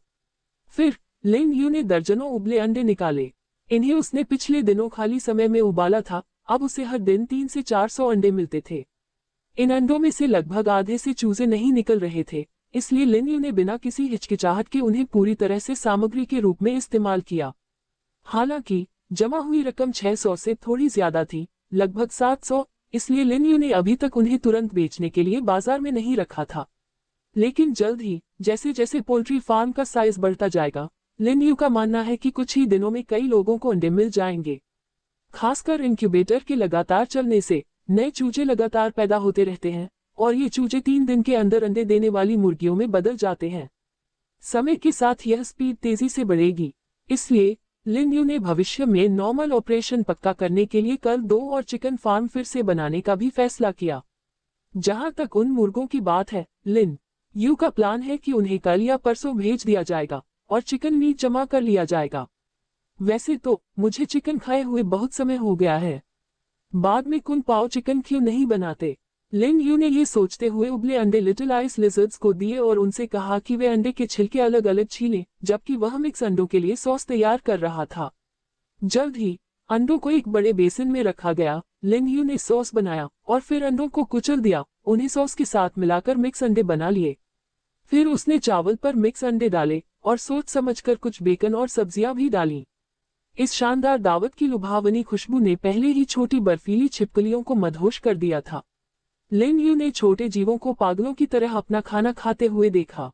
S1: फिर लिन यू ने दर्जनों उबले अंडे निकाले। इन्हें उसने पिछले दिनों खाली समय में उबाला था। अब उसे हर दिन 300 से 400 अंडे मिलते थे। इन अंडों में से लगभग आधे से चूजे नहीं निकल रहे थे, इसलिए लिन यू ने बिना किसी हिचकिचाहट के उन्हें पूरी तरह से सामग्री के रूप में इस्तेमाल किया। हालांकि जमा हुई रकम 600 से थोड़ी ज्यादा थी, लगभग 700, इसलिए लिन यू ने अभी तक उन्हें तुरंत बेचने के लिए बाजार में नहीं रखा था। लेकिन जल्द ही जैसे जैसे पोल्ट्री फार्म का साइज बढ़ता जाएगा, लिन यू का मानना है कि कुछ ही दिनों में कई लोगों को अंडे मिल जाएंगे। खासकर इंक्यूबेटर के लगातार चलने से नए चूजे लगातार पैदा होते रहते हैं और ये चूजे 3 दिन के अंदर अंडे देने वाली मुर्गियों में बदल जाते हैं। समय के साथ यह स्पीड तेजी से बढ़ेगी, इसलिए लिन यू ने भविष्य में नॉर्मल ऑपरेशन पक्का करने के लिए कल 2 और चिकन फार्म फिर से बनाने का भी फैसला किया। जहां तक उन मुर्गों की बात है, लिन यू का प्लान है कि उन्हें कल या परसों भेज दिया जाएगा और चिकन मीट जमा कर लिया जाएगा। वैसे तो मुझे चिकन खाए हुए बहुत समय हो गया है। बाद में कुन पाव चिकन क्यों नहीं बनाते? लिन यू ने ये सोचते हुए उबले अंडे लिटिल आइस लिजर्ड्स को दिए और उनसे कहा कि वे अंडे के छिलके अलग अलग छीलें, जबकि वह मिक्स अंडों के लिए सॉस तैयार कर रहा था। जल्द ही अंडों को एक बड़े बेसिन में रखा गया। लिन यू ने सॉस बनाया और फिर अंडों को कुचल दिया, उन्हें सॉस के साथ मिलाकर मिक्स अंडे बना लिए। फिर उसने चावल पर मिक्स अंडे डाले और सोच समझकर कुछ बेकन और सब्जियां भी डाली। इस शानदार दावत की लुभावनी खुशबू ने पहले ही छोटी बर्फीली छिपकलियों को मदहोश कर दिया था। लिन यू ने छोटे जीवों को पागलों की तरह अपना खाना खाते हुए देखा।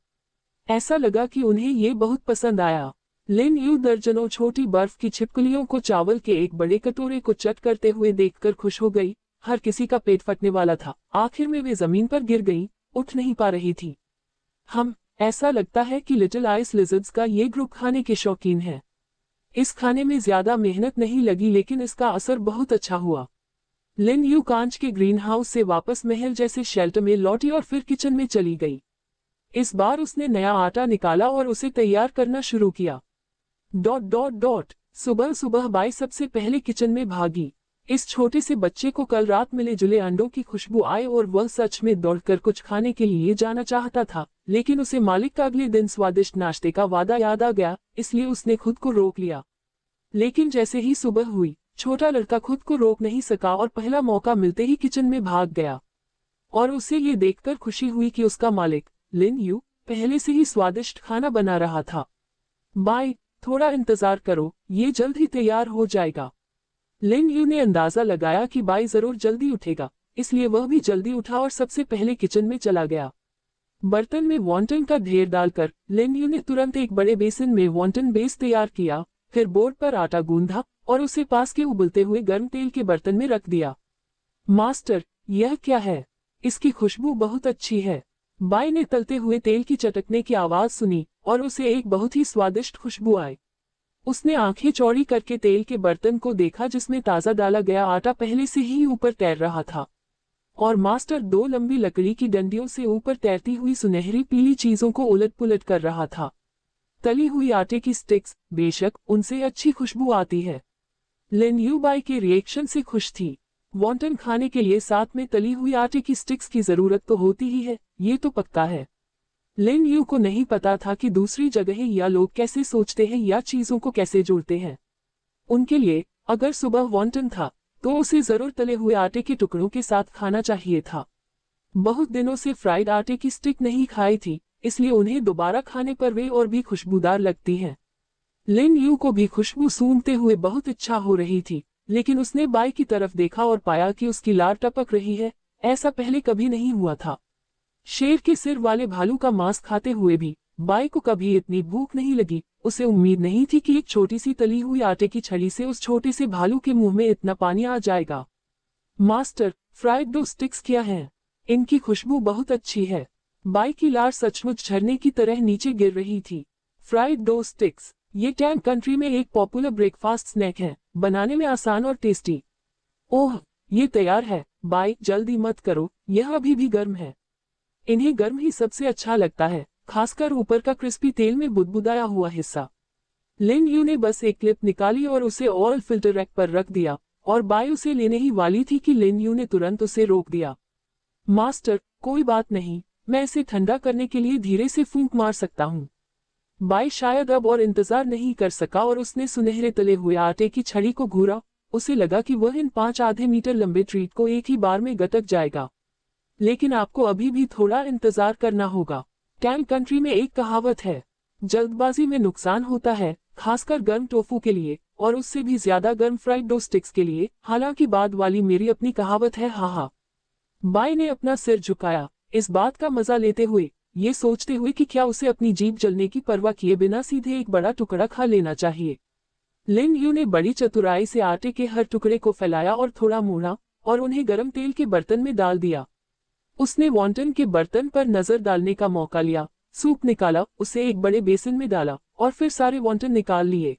S1: ऐसा लगा कि उन्हें ये बहुत पसंद आया। लिन यू दर्जनों छोटी बर्फ की छिपकलियों को चावल के एक बड़े कटोरे को चट करते हुए देखकर खुश हो गई। हर किसी का पेट फटने वाला था। आखिर में वे जमीन पर गिर गई, उठ नहीं पा रही थी। ऐसा लगता है कि लिटिल आइस लिजर्ड्स का ये ग्रुप खाने के शौकीन है। इस खाने में ज्यादा मेहनत नहीं लगी लेकिन इसका असर बहुत अच्छा हुआ। लिन यू कांच के ग्रीन हाउस से वापस महल जैसे शेल्टर में लौटी और फिर किचन में चली गई। इस बार उसने नया आटा निकाला और उसे तैयार करना शुरू किया। सुबह सुबह बाई सबसे पहले किचन में भागी। इस छोटे से बच्चे को कल रात मिले जुले अंडों की खुशबू आई और वह सच में दौड़कर कुछ खाने के लिए जाना चाहता था, लेकिन उसे मालिक का अगले दिन स्वादिष्ट नाश्ते का वादा याद आ गया, इसलिए उसने खुद को रोक लिया। लेकिन जैसे ही सुबह हुई, छोटा लड़का खुद को रोक नहीं सका और पहला मौका मिलते ही किचन में भाग गया। और उसे ये देखकर खुशी हुई कि उसका मालिक लिन यू पहले से ही स्वादिष्ट खाना बना रहा था। बाय, थोड़ा इंतजार करो, ये जल्द ही तैयार हो जाएगा। लिन यू ने अंदाजा लगाया कि बाई जरूर जल्दी उठेगा, इसलिए वह भी जल्दी उठा और सबसे पहले किचन में चला गया। बर्तन में वॉन्टन का ढेर डालकर लिन यू ने तुरंत एक बड़े बेसिन में वॉन्टन बेस तैयार किया, फिर बोर्ड पर आटा गूंधा और उसे पास के उबलते हुए गर्म तेल के बर्तन में रख दिया। मास्टर, यह क्या है? इसकी खुशबू बहुत अच्छी है। बाई ने तलते हुए तेल की चटकने की आवाज सुनी और उसे एक बहुत ही स्वादिष्ट खुशबू आई। उसने आंखें चौड़ी करके तेल के बर्तन को देखा जिसमें ताजा डाला गया आटा पहले से ही ऊपर तैर रहा था, और मास्टर दो लंबी लकड़ी की डंडियों से ऊपर तैरती हुई सुनहरी पीली चीजों को उलट पुलट कर रहा था। तली हुई आटे की स्टिक्स, बेशक उनसे अच्छी खुशबू आती है। लिन यू बाई के रिएक्शन से खुश थी। वॉन्टन खाने के लिए साथ में तली हुई आटे की स्टिक्स की जरूरत तो होती ही है, ये तो पक्का है। लिन यू को नहीं पता था कि दूसरी जगह या लोग कैसे सोचते हैं या चीजों को कैसे जोड़ते हैं। उनके लिए अगर सुबह वॉन्टन था तो उसे जरूर तले हुए आटे के टुकड़ों के साथ खाना चाहिए था। बहुत दिनों से फ्राइड आटे की स्टिक नहीं खाई थी, इसलिए उन्हें दोबारा खाने पर वे और भी खुशबूदार लगती हैं। लिन यू को भी खुशबू सूंघते हुए बहुत इच्छा हो रही थी, लेकिन उसने बाई की तरफ देखा और पाया कि उसकी लार टपक रही है। ऐसा पहले कभी नहीं हुआ था। शेर के सिर वाले भालू का मांस खाते हुए भी बाई को कभी इतनी भूख नहीं लगी। उसे उम्मीद नहीं थी कि एक छोटी सी तली हुई आटे की छड़ी से उस छोटे से भालू के मुंह में इतना पानी आ जाएगा। मास्टर, फ्राइड डो स्टिक्स क्या हैं? इनकी खुशबू बहुत अच्छी है। बाई की लार सचमुच झरने की तरह नीचे गिर रही थी। फ्राइड डो स्टिक्स, ये टैंग कंट्री में एक पॉपुलर ब्रेकफास्ट स्नैक है, बनाने में आसान और टेस्टी। ओह, ये तैयार है। बाई, जल्दी मत करो, यह अभी भी गर्म है। इन्हें गर्म ही सबसे अच्छा लगता है, खासकर ऊपर का क्रिस्पी तेल में बुदबुदाया हुआ हिस्सा। लिन यू ने बस एक क्लिप निकाली और उसे ऑयल फिल्टर रैक पर रख दिया, और बाई उसे लेने ही वाली थी कि लिन यू ने तुरंत उसे रोक दिया। मास्टर, कोई बात नहीं, मैं इसे ठंडा करने के लिए धीरे से फूंक मार सकता हूँ। बाई शायद अब और इंतजार नहीं कर सका और उसने सुनहरे तले हुए आटे की छड़ी को घूरा। उसे लगा कि वह इन 5 आधे मीटर लंबे ट्रीट को एक ही बार में गटक जाएगा, लेकिन आपको अभी भी थोड़ा इंतजार करना होगा। टैंग कंट्री में एक कहावत है, जल्दबाजी में नुकसान होता है, खासकर गर्म टोफू के लिए और उससे भी ज्यादा गर्म फ्राइड डो स्टिक्स के लिए। हालांकि बाद वाली मेरी अपनी कहावत है। हाँ। बाई ने अपना सिर झुकाया, इस बात का मजा लेते हुए, ये सोचते हुए कि क्या उसे अपनी जीभ जलने की परवाह किए बिना सीधे एक बड़ा टुकड़ा खा लेना चाहिए। लिन यू ने बड़ी चतुराई से आटे के हर टुकड़े को फैलाया और थोड़ा मोड़ा और उन्हें गर्म तेल के बर्तन में डाल दिया। उसने वॉन्टन के बर्तन पर नजर डालने का मौका लिया, सूप निकाला, उसे एक बड़े बेसिन में डाला और फिर सारे वॉन्टन निकाल लिए।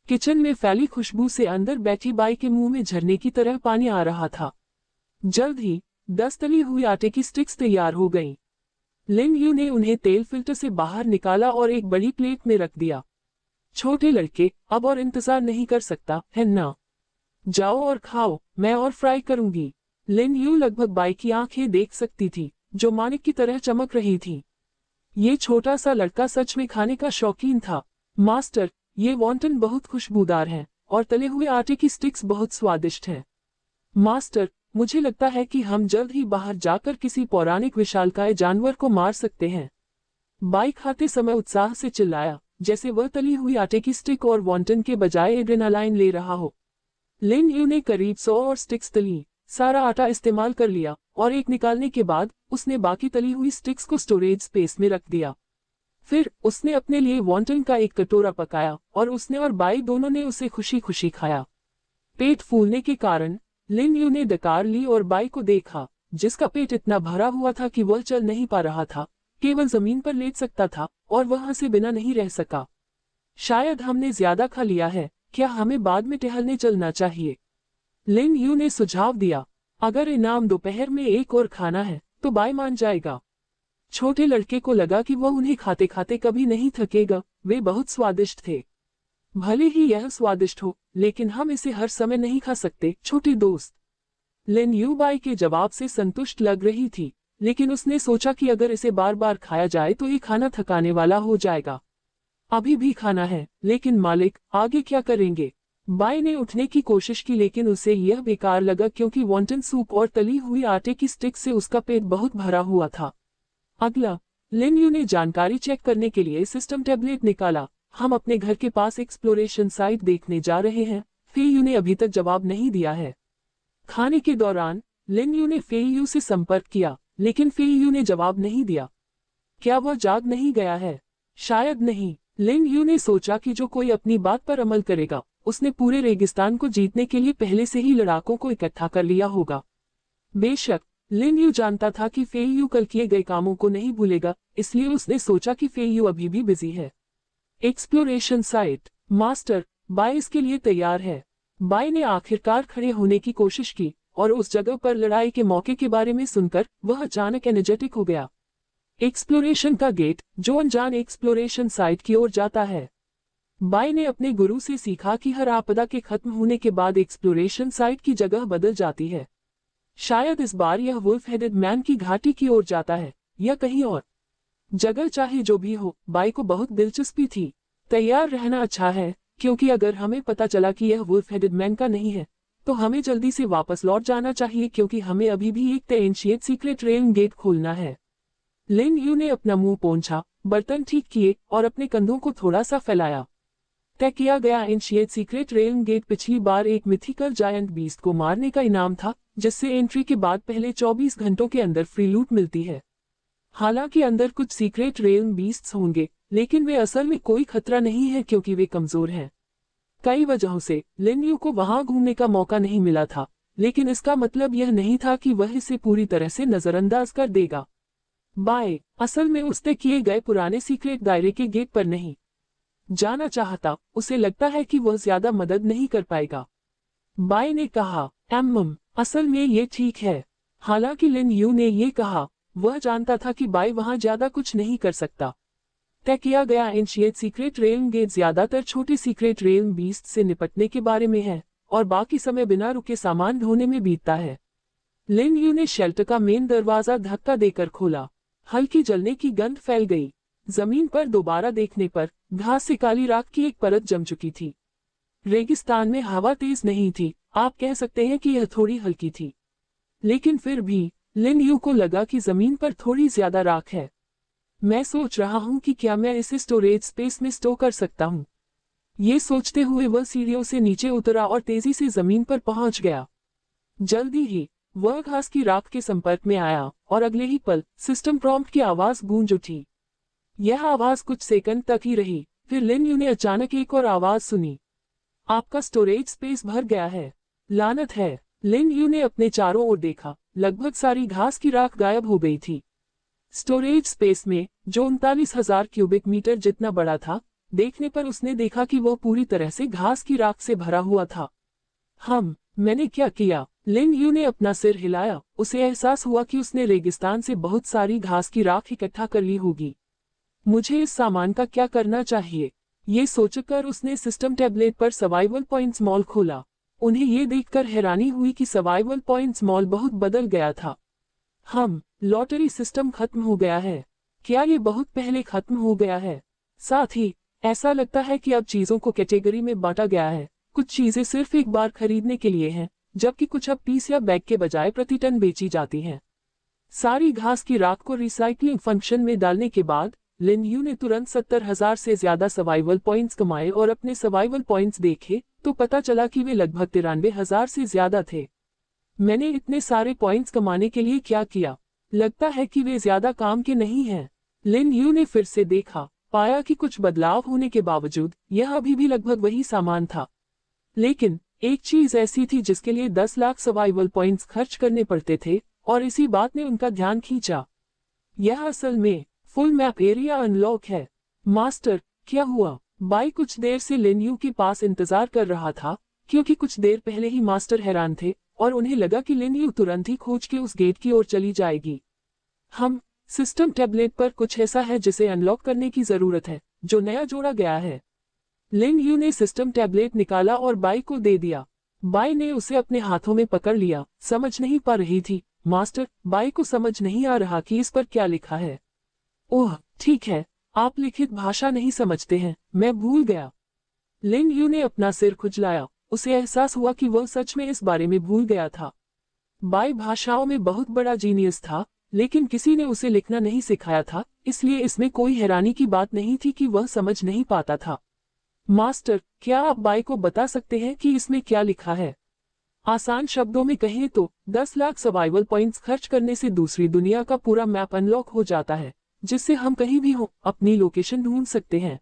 S1: किचन में फैली खुशबू से अंदर बैठी बाई के मुंह में झरने की तरह पानी आ रहा था। जल्द ही 10 तली हुई आटे की स्टिक्स तैयार हो गईं। लिन यू ने उन्हें तेल फिल्टर से बाहर निकाला और एक बड़ी प्लेट में रख दिया। छोटे लड़के, अब और इंतजार नहीं कर सकता है ना? जाओ और खाओ, मैं और फ्राई करूंगी। लिन यू लगभग बाई की आंखें देख सकती थी, जो मानिक की तरह चमक रही थी। ये छोटा सा लड़का सच में खाने का शौकीन था। मास्टर, ये वॉन्टन बहुत खुशबूदार हैं और तले हुए आटे की स्टिक्स बहुत स्वादिष्ट हैं। मास्टर, मुझे लगता है कि हम जल्द ही बाहर जाकर किसी पौराणिक विशालकाय जानवर को मार सकते हैं। बाई खाते समय उत्साह से चिल्लाया, जैसे वह तली हुई आटे की स्टिक और वॉन्टन के बजाय एड्रेनालाइन ले रहा हो। लिन यू ने करीब 100 और स्टिक्स तली, सारा आटा इस्तेमाल कर लिया और एक निकालने के बाद उसने बाकी तली हुई स्टिक्स को स्टोरेज स्पेस में रख दिया। फिर उसने अपने लिए वॉन्टन का एक कटोरा पकाया और उसने और बाई दोनों ने उसे खुशी खुशी खाया। पेट फूलने के कारण लिन यू ने डकार ली और बाई को देखा, जिसका पेट इतना भरा हुआ था कि वह चल नहीं पा रहा था, केवल जमीन पर लेट सकता था और वह हंसे बिना नहीं रह सका। शायद हमने ज्यादा खा लिया है, क्या हमें बाद में टहलने चलना चाहिए? लिन यू ने सुझाव दिया। अगर इनाम दोपहर में एक और खाना है तो बाई मान जाएगा। छोटे लड़के को लगा कि वह उन्हें खाते खाते कभी नहीं थकेगा, वे बहुत स्वादिष्ट थे। भले ही यह स्वादिष्ट हो, लेकिन हम इसे हर समय नहीं खा सकते, छोटे दोस्त। लिन यू बाई के जवाब से संतुष्ट लग रही थी, लेकिन उसने सोचा कि अगर इसे बार बार खाया जाए तो ये खाना थकाने वाला हो जाएगा। अभी भी खाना है, लेकिन मालिक, आगे क्या करेंगे? बाई ने उठने की कोशिश की, लेकिन उसे यह बेकार लगा क्योंकि वॉन्टन सूप और तली हुई आटे की स्टिक से उसका पेट बहुत भरा हुआ था। अगला, लिन यू ने जानकारी चेक करने के लिए सिस्टम टैबलेट निकाला। हम अपने घर के पास एक्सप्लोरेशन साइट देखने जा रहे हैं। फेयू ने अभी तक जवाब नहीं दिया है। खाने के दौरान लिन यू ने फेयू से संपर्क किया, लेकिन फेयू ने जवाब नहीं दिया। क्या वह जाग नहीं गया है? शायद नहीं। लिन यू ने सोचा कि जो कोई अपनी बात पर अमल करेगा, उसने पूरे रेगिस्तान को जीतने के लिए पहले से ही लड़ाकों को इकट्ठा कर लिया होगा। बेशक लिन यू जानता था कि फेयू कल किए गए कामों को नहीं भूलेगा, इसलिए उसने सोचा कि फेयू अभी भी बिजी है। Exploration site. मास्टर, बाई इसके लिए तैयार है। बाई ने आखिरकार खड़े होने की कोशिश की और उस जगह पर लड़ाई के मौके के बारे में सुनकर वह अचानक एनर्जेटिक हो गया। एक्सप्लोरेशन का गेट, जो अनजान एक्सप्लोरेशन साइट की ओर जाता है। बाई ने अपने गुरु से सीखा कि हर आपदा के खत्म होने के बाद एक्सप्लोरेशन साइट की जगह बदल जाती है। शायद इस बार यह वुल्फ हेडेड मैन की घाटी की ओर जाता है या कहीं और। जगह चाहे जो भी हो, बाई को बहुत दिलचस्पी थी। तैयार रहना अच्छा है, क्योंकि अगर हमें पता चला कि यह वुल्फ हेडेड मैन का नहीं है, तो हमें जल्दी से वापस लौट जाना चाहिए, क्योंकि हमें अभी भी एक एंशिएंट सीक्रेट रेल गेट खोलना है। लिन यू ने अपना मुंह पोंछा, बर्तन ठीक किए और अपने कंधों को थोड़ा सा फैलाया। तय किया गया एंशिएंट सीक्रेट रेल गेट पिछली बार एक मिथिकल जायंट बीस्ट को मारने का इनाम था, जिससे एंट्री के बाद पहले 24 घंटों के अंदर फ्री लूट मिलती है। हालांकि अंदर कुछ सीक्रेट रेल बीस्ट्स होंगे, लेकिन वे असल में कोई खतरा नहीं है क्योंकि वे कमजोर हैं। कई वजहों से लिन यू को वहां घूमने का मौका नहीं मिला था, लेकिन इसका मतलब यह नहीं था कि वह इसे पूरी तरह से नजरअंदाज कर देगा। बाय असल में उसने किए गए पुराने सीक्रेट दायरे के गेट पर नहीं जाना चाहता। उसे लगता है कि वह ज्यादा मदद नहीं कर पाएगा। बाय ने कहा, असल में ये ठीक है। हालांकि लिन यू ने ये कहा, वह जानता था कि बाय वहां ज्यादा कुछ नहीं कर सकता। तय किया गया एंशिएंट सीक्रेट रेल गेट ज्यादातर छोटे सीक्रेट रेल बीस्ट से निपटने के बारे में है और बाकी समय बिना रुके सामान ढोने में बीतता है। लिन यू ने शेल्टर का मेन दरवाजा धक्का देकर खोला। हल्की जलने की गंध फैल गई। जमीन पर दोबारा देखने पर घास से काली राख की एक परत जम चुकी थी। रेगिस्तान में हवा तेज नहीं थी, आप कह सकते हैं कि यह थोड़ी हल्की थी, लेकिन फिर भी लिन यू को लगा कि जमीन पर थोड़ी ज्यादा राख है। मैं सोच रहा हूं कि क्या मैं इसे स्टोरेज स्पेस में स्टोर कर सकता हूं। ये सोचते हुए वह सीढ़ियों से नीचे उतरा और तेजी से जमीन पर पहुंच गया। जल्दी ही वह घास की राख के संपर्क में आया और अगले ही पल सिस्टम प्रॉम्प्ट की आवाज गूंज उठी। यह आवाज कुछ सेकंड तक ही रही, फिर लिन यू ने अचानक एक और आवाज सुनी, आपका स्टोरेज स्पेस भर गया है। लानत है। लिन यू ने अपने चारों ओर देखा, लगभग सारी घास की राख गायब हो गई थी। स्टोरेज स्पेस में, जो 39,000 क्यूबिक मीटर जितना बड़ा था, देखने पर उसने देखा कि वह पूरी तरह से घास की राख से भरा हुआ था। मैंने क्या किया? लिन यू ने अपना सिर हिलाया। उसे एहसास हुआ कि उसने रेगिस्तान से बहुत सारी घास की राख इकट्ठा कर ली होगी। मुझे इस सामान का क्या करना चाहिए? ये सोचकर उसने सिस्टम टैबलेट पर सर्वाइवल पॉइंट्स मॉल खोला। उन्हें ये देखकर हैरानी हुई कि सर्वाइवल पॉइंट्स मॉल बहुत बदल गया था। लॉटरी सिस्टम खत्म हो गया है। क्या ये बहुत पहले खत्म हो गया है? साथ ही ऐसा लगता है कि अब चीजों को कैटेगरी में बांटा गया है। कुछ चीजें सिर्फ एक बार खरीदने के लिए हैं, जबकि कुछ अब पीस या बैग के बजाय प्रति टन बेची जाती हैं। सारी घास की राख को रिसाइकलिंग फंक्शन में डालने के बाद लिन यू ने तुरंत 70,000 से ज्यादा सर्वाइवल पॉइंट्स कमाए और अपने सर्वाइवल पॉइंट्स देखे तो पता चला कि वे लगभग 93,000 से ज्यादा थे। मैंने इतने सारे पॉइंट्स कमाने के लिए क्या किया? लगता है कि वे ज्यादा काम के नहीं हैं। लिन यू ने फिर से देखा, पाया कि कुछ बदलाव होने के बावजूद यह अभी भी लगभग वही सामान था। लेकिन एक चीज ऐसी थी जिसके लिए 10 लाख सर्वाइवल पॉइंट्स खर्च करने पड़ते थे, और इसी बात ने उनका ध्यान खींचा। यह असल में फुल मैप एरिया अनलॉक है। मास्टर, क्या हुआ? बाई कुछ देर से लिन यू के पास इंतजार कर रहा था, क्योंकि कुछ देर पहले ही मास्टर हैरान थे और उन्हें लगा कि लिन यू तुरंत ही खोज के उस गेट की ओर चली जाएगी। हम सिस्टम टैबलेट पर कुछ ऐसा है जिसे अनलॉक करने की जरूरत है, जो नया जोड़ा गया है। लिन यू ने सिस्टम टैबलेट निकाला और बाई को दे दिया। बाई ने उसे अपने हाथों में पकड़ लिया, समझ नहीं पा रही थी। मास्टर, बाई को समझ नहीं आ रहा कि इस पर क्या लिखा है। ओह ठीक है, आप लिखित भाषा नहीं समझते हैं, मैं भूल गया। लिन यू ने अपना सिर खुजलाया, उसे एहसास हुआ कि वह सच में इस बारे में भूल गया था। बाई भाषाओं में बहुत बड़ा जीनियस था, लेकिन किसी ने उसे लिखना नहीं सिखाया था, इसलिए इसमें कोई हैरानी की बात नहीं थी कि वह समझ नहीं पाता था। मास्टर, क्या आप बाई को बता सकते हैं कि इसमें क्या लिखा है? आसान शब्दों में कहें तो 10 लाख सर्वाइवल पॉइंट्स खर्च करने से दूसरी दुनिया का पूरा मैप अनलॉक हो जाता है, जिससे हम कहीं भी हो अपनी लोकेशन ढूंढ सकते हैं।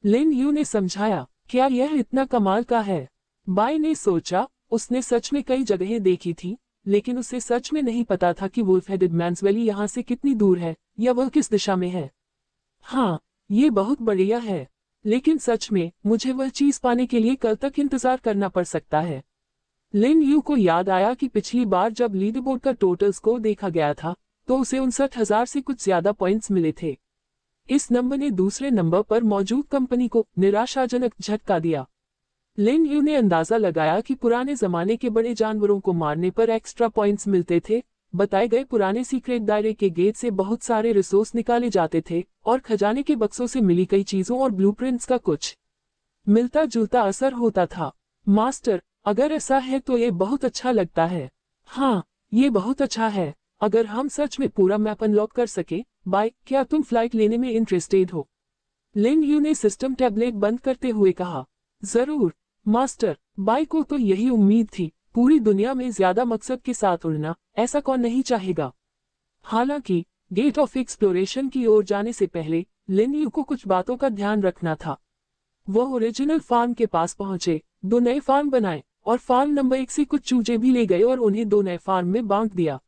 S1: लिन यू ने समझाया, क्या यह इतना कमाल का है? बाई ने सोचा, उसने सच में कई जगहें देखी थी, लेकिन उसे सच में नहीं पता था कि वुल्फ हेडेड मैन्स वैली यहाँ से कितनी दूर है या वह किस दिशा में है। हाँ, ये बहुत बढ़िया है, लेकिन सच में मुझे वह चीज पाने के लिए कल तक इंतजार करना पड़ सकता है। लिन यू को याद आया कि पिछली बार जब लीडरबोर्ड का टोटल स्कोर देखा गया था तो उसे 59,000 से कुछ ज्यादा पॉइंट्स मिले थे। इस नंबर ने दूसरे नंबर पर मौजूद कंपनी को निराशाजनक झटका दिया। लिन यू ने अंदाजा लगाया कि पुराने जमाने के बड़े जानवरों को मारने पर एक्स्ट्रा पॉइंट्स मिलते थे। बताए गए पुराने सीक्रेट दायरे के गेट से बहुत सारे रिसोर्स निकाले जाते थे और खजाने के बक्सों से मिली कई चीजों और ब्लूप्रिंट्स का कुछ मिलता जुलता असर होता था। मास्टर, अगर ऐसा है तो ये बहुत अच्छा लगता है। हाँ, ये बहुत अच्छा है, अगर हम सच में पूरा मैप अनलॉक कर सके। बाय, क्या तुम फ्लाइट लेने में इंटरेस्टेड हो? लिन यू ने सिस्टम टैबलेट बंद करते हुए कहा। जरूर मास्टर, बाय को तो यही उम्मीद थी, पूरी दुनिया में ज्यादा मकसद के साथ उड़ना, ऐसा कौन नहीं चाहेगा। हालांकि गेट ऑफ एक्सप्लोरेशन की ओर जाने से पहले लिन यू को कुछ बातों का ध्यान रखना था। वह ओरिजिनल फार्म के पास पहुंचे, 2 नए फार्म बनाए और फार्म नंबर 1 से कुछ चूजे भी ले गए और उन्हें 2 नए फार्म में बांट दिया।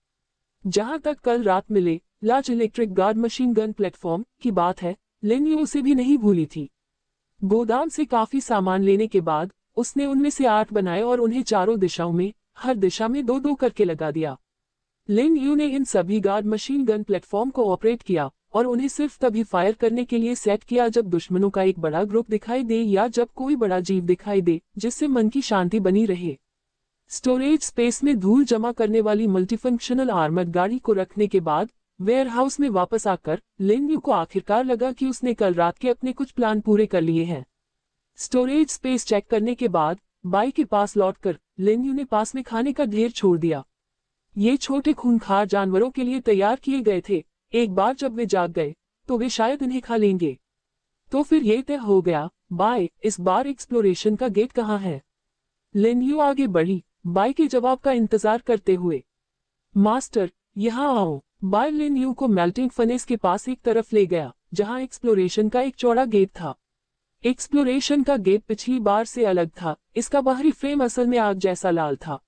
S1: जहां तक कल रात मिले large electric guard machine gun platform की बात है, लिन यू उसे भी नहीं भूली थी। गोदाम से काफी सामान लेने के बाद उसने उनमें से 8 बनाए और उन्हें चारों दिशाओं में, हर दिशा में 2-2 करके लगा दिया। लिन यू ने इन सभी गार्ड मशीन गन प्लेटफॉर्म को ऑपरेट किया और उन्हें सिर्फ तभी फायर करने के लिए सेट किया जब दुश्मनों का एक बड़ा ग्रुप दिखाई दे या जब कोई बड़ा जीव दिखाई दे जिससे मन की शांति बनी रहे। स्टोरेज स्पेस में धूल जमा करने वाली मल्टीफंक्शनल आर्मर्ड गाड़ी को रखने के बाद वेयरहाउस में वापस आकर लिन यू को आखिरकार लगा कि उसने कल रात के अपने कुछ प्लान पूरे कर लिए हैं। स्टोरेज स्पेस चेक करने के बाद बाई के पास लौटकर लिन यू ने पास में खाने का ढेर छोड़ दिया। ये छोटे खूंखार जानवरों के लिए तैयार किए गए थे, एक बार जब वे जाग गए तो वे शायद इन्हें खा लेंगे। तो फिर ये तय हो गया, बाय, इस बार एक्सप्लोरेशन का गेट कहाँ है? लिन यू आगे बढ़ी, बाय के जवाब का इंतजार करते हुए। मास्टर, यहाँ आओ। बाय लिन यू को मेल्टिंग फनेस के पास एक तरफ ले गया, जहाँ एक्सप्लोरेशन का एक चौड़ा गेट था। एक्सप्लोरेशन का गेट पिछली बार से अलग था, इसका बाहरी फ्रेम असल में आग जैसा लाल था।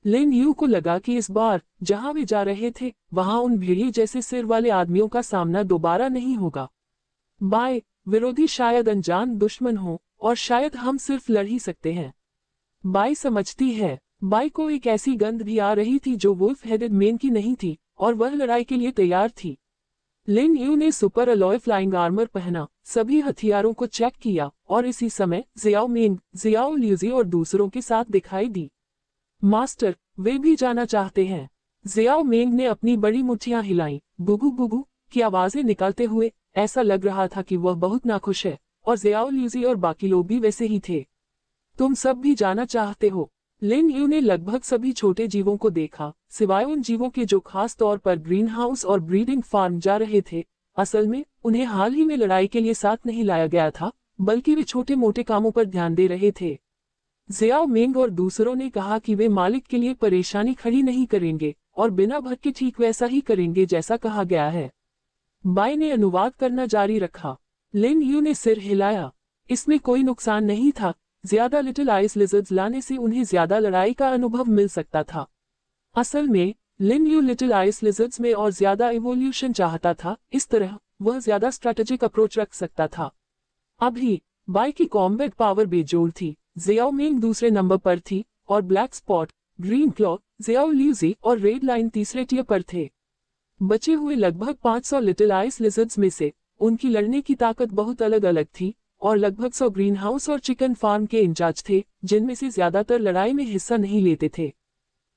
S1: लिन यू को लगा कि इस बार जहां वे जा रहे थे वहां उन भेड़िए जैसे सिर वाले आदमियों का सामना दोबारा नहीं होगा। बाय, विरोधी शायद अनजान दुश्मन हो और शायद हम सिर्फ लड़ ही सकते हैं। बाय समझती है। बाय को एक ऐसी गंध भी आ रही थी जो वुल्फ हेडेड मैन की नहीं थी और वह लड़ाई के लिए तैयार थी। लिन यू ने सुपर अलॉय फ्लाइंग आर्मर पहना, सभी हथियारों को चेक किया और इसी समय जियाओ मेंग, जियाओ ल्यूजी और दूसरों के साथ दिखाई दी। मास्टर, वे भी जाना चाहते हैं। जियाओ मेंग ने अपनी बड़ी मुट्ठियां हिलाई, गुगु गुगु की आवाजें निकालते हुए। ऐसा लग रहा था कि वह बहुत नाखुश है और जियाओ ल्यूजी और बाकी लोग भी वैसे ही थे। तुम सब भी जाना चाहते हो। लिन यू ने लगभग सभी छोटे जीवों को देखा, सिवाय उन जीवों के जो खास तौर पर ग्रीन हाउस और ब्रीडिंग फार्म जा रहे थे। असल में उन्हें हाल ही में लड़ाई के लिए साथ नहीं लाया गया था, बल्कि वे छोटे मोटे कामों पर ध्यान दे रहे थे। जियाओ मेंग और दूसरों ने कहा कि वे मालिक के लिए परेशानी खड़ी नहीं करेंगे और बिना भटके ठीक वैसा ही करेंगे जैसा कहा गया है। बाई ने अनुवाद करना जारी रखा। लिन यू ने सिर हिलाया। इसमें कोई नुकसान नहीं था। ज्यादा लिटिल आइस लिजर्ड्स लाने से उन्हें ज्यादा लड़ाई का अनुभव मिल सकता था। असल में लिन यू लिटिल आइस लिजर्ड्स में और ज्यादा इवोल्यूशन चाहता था, इस तरह वह ज्यादा स्ट्रैटेजिक अप्रोच रख सकता था। अभी बाई की कॉम्बैट पावर बेजोड़ थी। जियाओ मेंग दूसरे नंबर पर थी और black spot, green claw, Xiao Luji और रेड लाइन तीसरे टियर पर थे। बचे हुए लगभग 500 लिटिल आइस लिजर्ड्स में से उनकी लड़ने की ताकत बहुत अलग अलग थी और लगभग 100 ग्रीन हाउस और चिकन फार्म के इंचार्ज थे, जिनमें से ज्यादातर लड़ाई में हिस्सा नहीं लेते थे।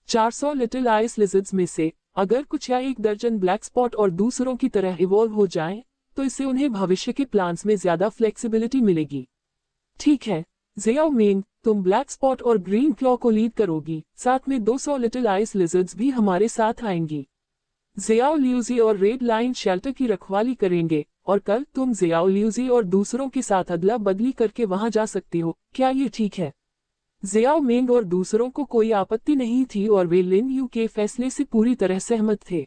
S1: 400 लिटिल आइस लिजर्ड्स में से अगर कुछ या एक दर्जन ब्लैक स्पॉट और दूसरों की तरह इवॉल्व हो जाएं, तो इससे उन्हें भविष्य के प्लान्स में ज्यादा फ्लेक्सिबिलिटी मिलेगी। ठीक है जियाओ मेंग, तुम ब्लैक स्पॉट और ग्रीन क्लॉ को लीड करोगी, साथ में 200 लिटिल आइस लिजर्ड्स भी हमारे साथ आएंगी। जियाओ ल्यूजी और रेड लाइन शेल्टर की रखवाली करेंगे और कल तुम जियाओ ल्यूजी और दूसरों के साथ अदला बदली करके वहां जा सकती हो, क्या ये ठीक है? जियाओ मेंग और दूसरों को कोई आपत्ति नहीं थी और वे लिन यू के फैसले से पूरी तरह सहमत थे।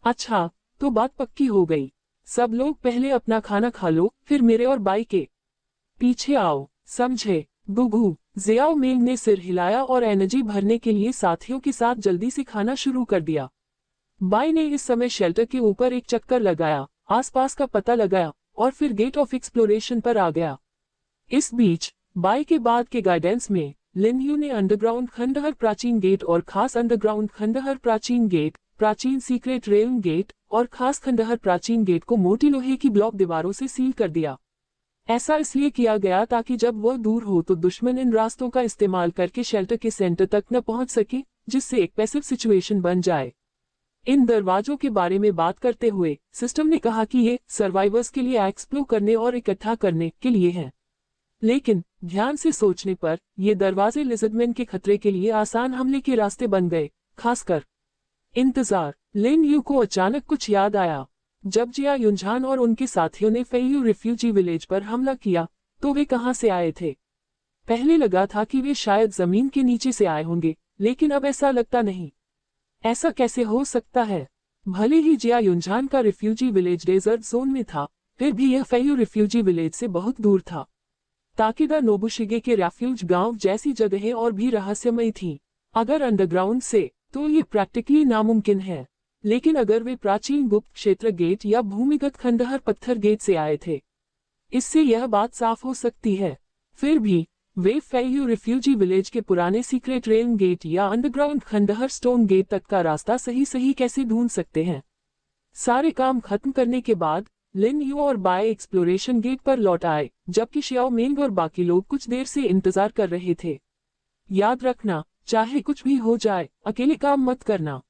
S1: अच्छा, तो बात पक्की हो गई। सब लोग पहले अपना खाना खा लो, फिर मेरे और बाई के पीछे आओ, समझे? गुगू। जियाओ मेंग ने सिर हिलाया और एनर्जी भरने के लिए साथियों के साथ जल्दी से खाना शुरू कर दिया। बाई ने इस समय शेल्टर के ऊपर एक चक्कर लगाया, आसपास का पता लगाया और फिर गेट ऑफ एक्सप्लोरेशन पर आ गया। इस बीच बाई के बाद के गाइडेंस में लिन यू ने अंडरग्राउंड खंडहर प्राचीन गेट और खास अंडरग्राउंड खंडहर प्राचीन गेट, प्राचीन सीक्रेट रेल गेट और खास खंडहर प्राचीन गेट को मोटी लोहे की ब्लॉक दीवारों से सील कर दिया। ऐसा इसलिए किया गया ताकि जब वह दूर हो तो दुश्मन इन रास्तों का इस्तेमाल करके शेल्टर के सेंटर तक न पहुंच सके, जिससे एक पैसिव सिचुएशन बन जाए। इन दरवाजों के बारे में बात करते हुए सिस्टम ने कहा कि ये सर्वाइवर्स के लिए एक्सप्लोर करने और इकट्ठा करने के लिए हैं। लेकिन ध्यान से सोचने पर ये दरवाजे लिजर्डमैन के खतरे के लिए आसान हमले के रास्ते बन गए, खासकर इंतजार। लिन यू को अचानक कुछ याद आया। जब जिया युनझान और उनके साथियों ने फेयू रिफ्यूजी विलेज पर हमला किया, तो वे कहां से आए थे? पहले लगा था कि वे शायद जमीन के नीचे से आए होंगे, लेकिन अब ऐसा लगता नहीं। ऐसा कैसे हो सकता है? भले ही जिया युनझान का रिफ्यूजी विलेज डेजर्ट जोन में था, फिर भी यह फेयू रिफ्यूजी विलेज से बहुत दूर था। ताकेदा नोबुशिगे के रेफ्यूज गांव जैसी जगहें और भी रहस्यमय थीं। अगर अंडरग्राउंड से, तो ये प्रैक्टिकली नामुमकिन है। लेकिन अगर वे प्राचीन गुप्त क्षेत्र गेट या भूमिगत खंडहर पत्थर गेट से आए थे, इससे यह बात साफ हो सकती है। फिर भी वे फेयू रिफ्यूजी विलेज के पुराने सीक्रेट रेल गेट या अंडरग्राउंड खंडहर स्टोन गेट तक का रास्ता सही कैसे ढूंढ सकते हैं? सारे काम खत्म करने के बाद लिन यू और बाय एक्सप्लोरेशन गेट पर लौट आए, जबकि शियाओ मेंग और बाकी लोग कुछ देर से इंतजार कर रहे थे। याद रखना, चाहे कुछ भी हो जाए, अकेले काम मत करना।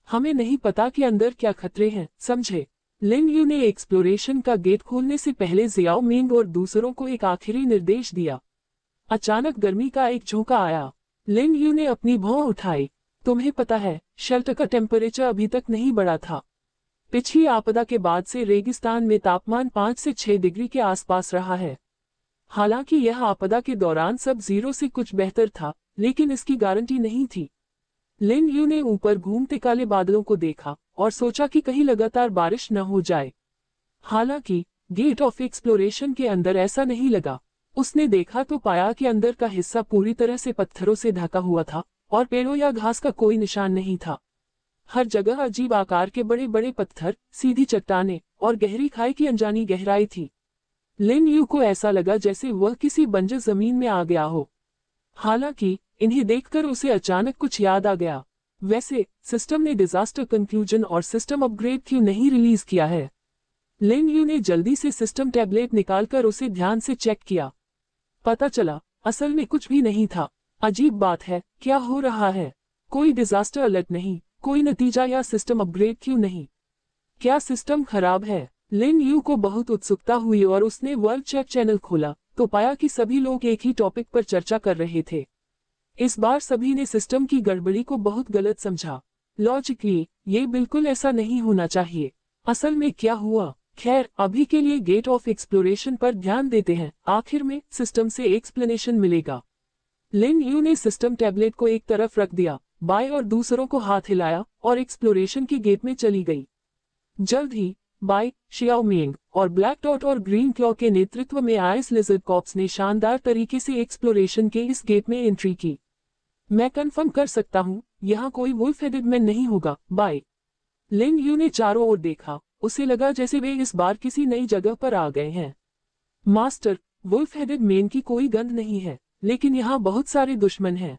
S1: हमें नहीं पता कि अंदर क्या खतरे हैं, समझे? लिन यू ने एक्सप्लोरेशन का गेट खोलने से पहले जियाओ मेंग और दूसरों को एक आखिरी निर्देश दिया। अचानक गर्मी का एक झोंका आया। लिन यू ने अपनी भौं उठाई। तुम्हें पता है, शेल्टर का टेम्परेचर अभी तक नहीं बढ़ा था। पिछली आपदा के बाद से रेगिस्तान में तापमान 5 से 6 डिग्री के आसपास रहा है। हालांकि यह आपदा के दौरान सब जीरो से कुछ बेहतर था, लेकिन इसकी गारंटी नहीं थी। लिन यू ने ऊपर घूमते काले बादलों को देखा और सोचा कि कहीं लगातार बारिश न हो जाए। हालांकि गेट ऑफ एक्सप्लोरेशन के अंदर ऐसा नहीं लगा। उसने देखा तो पाया कि अंदर का हिस्सा पूरी तरह से पत्थरों से ढका हुआ था और पेड़ों या घास का कोई निशान नहीं था। हर जगह अजीब आकार के बड़े बड़े पत्थर, सीधी चट्टानें और गहरी खाई की अनजानी गहराई थी। लिन यू को ऐसा लगा जैसे वह किसी बंजर जमीन में आ गया हो। हालांकि इन्हें देखकर उसे अचानक कुछ याद आ गया। वैसे सिस्टम ने डिजास्टर कंक्लूजन और सिस्टम अपग्रेड क्यों नहीं रिलीज किया है? लिन यू ने जल्दी से सिस्टम टैबलेट निकालकर उसे ध्यान से चेक किया। पता चला, असल में कुछ भी नहीं था। अजीब बात है, क्या हो रहा है? कोई डिजास्टर अलर्ट नहीं, कोई नतीजा या सिस्टम अपग्रेड क्यों नहीं? क्या सिस्टम खराब है? लिन यू को बहुत उत्सुकता हुई और उसने वर्ल्ड चेक चैनल खोला, तो पाया कि सभी लोग एक ही टॉपिक पर चर्चा कर रहे थे। इस बार सभी ने सिस्टम की गड़बड़ी को बहुत गलत समझा। लॉजिकली ये बिल्कुल ऐसा नहीं होना चाहिए। असल में क्या हुआ? खैर, अभी के लिए गेट ऑफ एक्सप्लोरेशन पर ध्यान देते हैं, आखिर में सिस्टम से एक्सप्लेनेशन मिलेगा। लिन यू ने सिस्टम टैबलेट को एक तरफ रख दिया, बाय और दूसरों को हाथ हिलाया और एक्सप्लोरेशन के गेट में चली गई। जल्द ही बाय, शियाओमिंग और ब्लैक डॉट और ग्रीन क्लॉ के नेतृत्व में आइस लिजर्ड कॉर्प्स ने शानदार तरीके से एक्सप्लोरेशन के इस गेट में एंट्री की। मैं कंफर्म कर सकता हूँ, यहाँ कोई वुल्फ हेडेड मैन नहीं होगा, बाय। लिन यू ने चारों ओर देखा, उसे लगा जैसे वे इस बार किसी नई जगह पर आ गए हैं। मास्टर, वुल्फ हेडेड मैन की कोई गंध नहीं है, लेकिन यहाँ बहुत सारे दुश्मन हैं।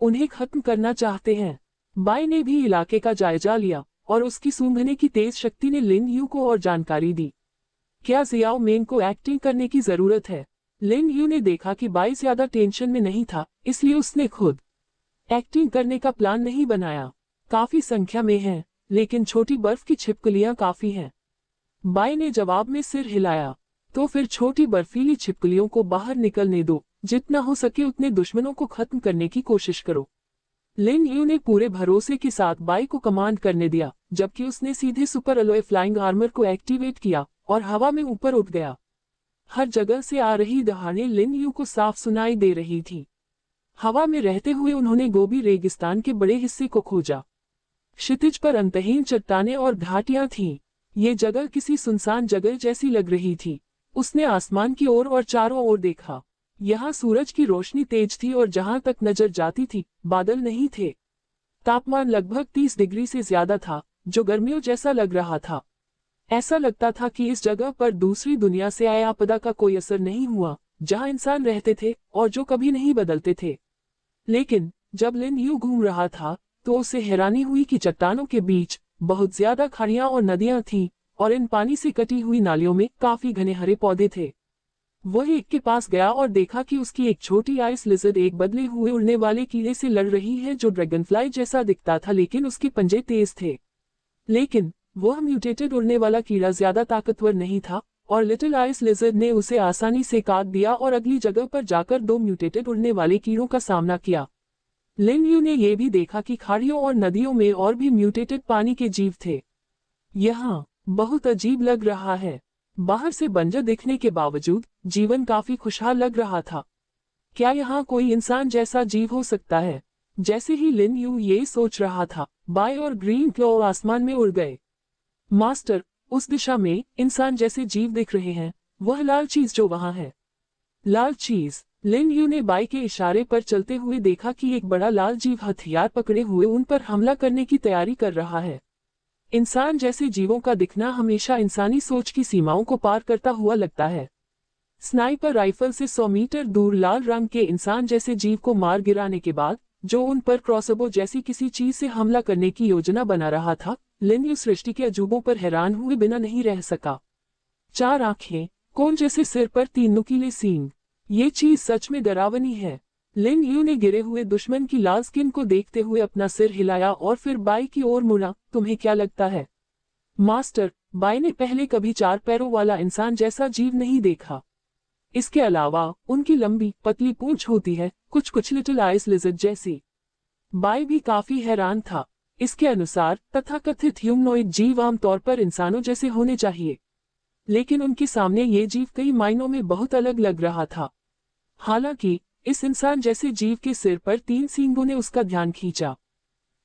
S1: उन्हें खत्म करना चाहते हैं। बाय ने भी इलाके का जायजा लिया और उसकी सूंघने की तेज शक्ति ने लिन यू को और जानकारी दी। क्या जियाओ मेन को एक्टिंग करने की जरूरत है? लिन यू ने देखा कि बाय ज्यादा टेंशन में नहीं था, इसलिए उसने खुद एक्टिंग करने का प्लान नहीं बनाया। काफी संख्या में हैं, लेकिन छोटी बर्फ की छिपकलियां काफी हैं। बाय ने जवाब में सिर हिलाया। तो फिर छोटी बर्फीली छिपकलियों को बाहर निकलने दो, जितना हो सके उतने दुश्मनों को खत्म करने की कोशिश करो। लिन यू ने पूरे भरोसे के साथ बाय को कमांड करने दिया, जबकि उसने सीधे सुपर अलॉय फ्लाइंग आर्मर को एक्टिवेट किया और हवा में ऊपर उठ गया। हर जगह से आ रही दहाड़ें लिन यू को साफ सुनाई दे रही थी। हवा में रहते हुए उन्होंने गोबी रेगिस्तान के बड़े हिस्से को खोजा। क्षितिज पर अंतहीन चट्टानें और घाटियां थीं। ये जगह किसी सुनसान जगह जैसी लग रही थी। उसने आसमान की ओर और चारों ओर देखा। यहाँ सूरज की रोशनी तेज थी और जहां तक नजर जाती थी, बादल नहीं थे। तापमान लगभग 30 डिग्री से ज्यादा था, जो गर्मियों जैसा लग रहा था। ऐसा लगता था कि इस जगह पर दूसरी दुनिया से आए आपदा का कोई असर नहीं हुआ, जहां इंसान रहते थे और जो कभी नहीं बदलते थे। लेकिन जब लिन यू घूम रहा था, तो उसे हैरानी हुई कि चट्टानों के बीच बहुत ज्यादा खाड़ियां और नदियां थीं, और इन पानी से कटी हुई नालियों में काफी घने हरे पौधे थे। वह एक के पास गया और देखा कि उसकी एक छोटी आइस लिजर्ड एक बदले हुए उड़ने वाले कीड़े से लड़ रही है, जो ड्रैगनफ्लाई जैसा दिखता था, लेकिन उसके पंजे तेज थे। लेकिन वह म्यूटेटेड उड़ने वाला कीड़ा ज्यादा ताकतवर नहीं था, और लिटिल आइस लिजर्ड ने उसे आसानी से काट दिया और अगली जगह पर जाकर 2 म्यूटेटेड उड़ने वाले कीड़ों का सामना किया। लिन यू ने यह भी देखा कि खाड़ियों और नदियों में और भी म्यूटेटेड पानी के जीव थे। यहाँ बहुत अजीब लग रहा है। बाहर से बंजर दिखने के बावजूद जीवन काफी खुशहाल लग रहा था। क्या यहाँ कोई इंसान जैसा जीव हो सकता है? जैसे ही लिन यू ये सोच रहा था, बाय और ग्रीन क्लॉ आसमान में उड़ गए। मास्टर, उस दिशा में इंसान जैसे जीव दिख रहे हैं, वह लाल चीज जो वहां है। लाल चीज? लिन यू ने बाय के इशारे पर चलते हुए देखा कि एक बड़ा लाल जीव हथियार पकड़े हुए उन पर हमला करने की तैयारी कर रहा है। इंसान जैसे जीवों का दिखना हमेशा इंसानी सोच की सीमाओं को पार करता हुआ लगता है। स्नाइपर राइफल से 100 मीटर दूर लाल रंग के इंसान जैसे जीव को मार गिराने के बाद, जो उन पर क्रॉसबो जैसी किसी चीज से हमला करने की योजना बना रहा था, लिन यू सृष्टि के अजूबों पर हैरान हुए बिना नहीं रह सका। 4 आंखें, कोन जैसे सिर पर 3 नुकीले सींग। ये चीज सच में डरावनी है। लिन यू ने गिरे हुए दुश्मन की लाल स्किन को देखते हुए अपना सिर हिलाया और फिर बाय की ओर मुड़ा। तुम्हें क्या लगता है? मास्टर, बाय ने पहले कभी 4 पैरों वाला इंसान जैसा जीव नहीं देखा। इसके अलावा उनकी लंबी पतली पूंछ होती है, कुछ लिटिल आइस लिजर्ड जैसी। बाय भी काफी हैरान था। इसके अनुसार तथाकथित ह्यूमनॉइड जीव आमतौर पर इंसानों जैसे होने चाहिए, लेकिन उनके सामने ये जीव कई मायनों में बहुत अलग लग रहा था। हालांकि इस इंसान जैसे जीव के सिर पर 3 सींगों ने उसका ध्यान खींचा।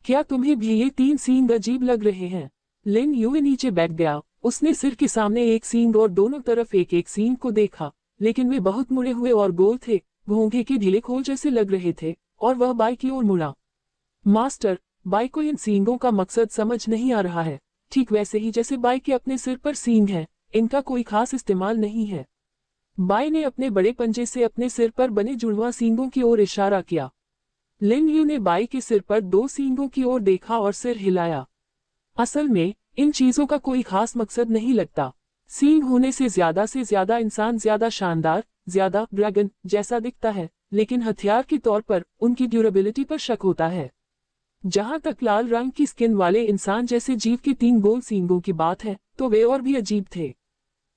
S1: क्या तुम्हें भी ये 3 सींग अजीब लग रहे हैं? लिन यू नीचे बैठ गया। उसने सिर के सामने एक सींग और दोनों तरफ एक सींग को देखा, लेकिन वे बहुत मुड़े हुए और गोल थे, घोंघे के ढीले खोल जैसे लग रहे थे, और वह बाय की ओर मुड़ा। मास्टर, बाय को इन सींगों का मकसद समझ नहीं आ रहा है। ठीक वैसे ही जैसे बाय के अपने सिर पर सींग हैं, इनका कोई खास इस्तेमाल नहीं है। बाय ने अपने बड़े पंजे से अपने सिर पर बने जुड़वा सींगों की ओर इशारा किया। लिन यू ने बाय के सिर पर 2 सींगों की ओर देखा और सिर हिलाया। असल में इन चीजों का कोई खास मकसद नहीं लगता। सींग होने से ज्यादा इंसान ज्यादा शानदार, ज्यादा ड्रैगन जैसा दिखता है, लेकिन हथियार के तौर पर उनकी ड्यूरेबिलिटी पर शक होता है। जहां तक लाल रंग की स्किन वाले इंसान जैसे जीव के 3 गोल सींगों की बात है, तो वे और भी अजीब थे।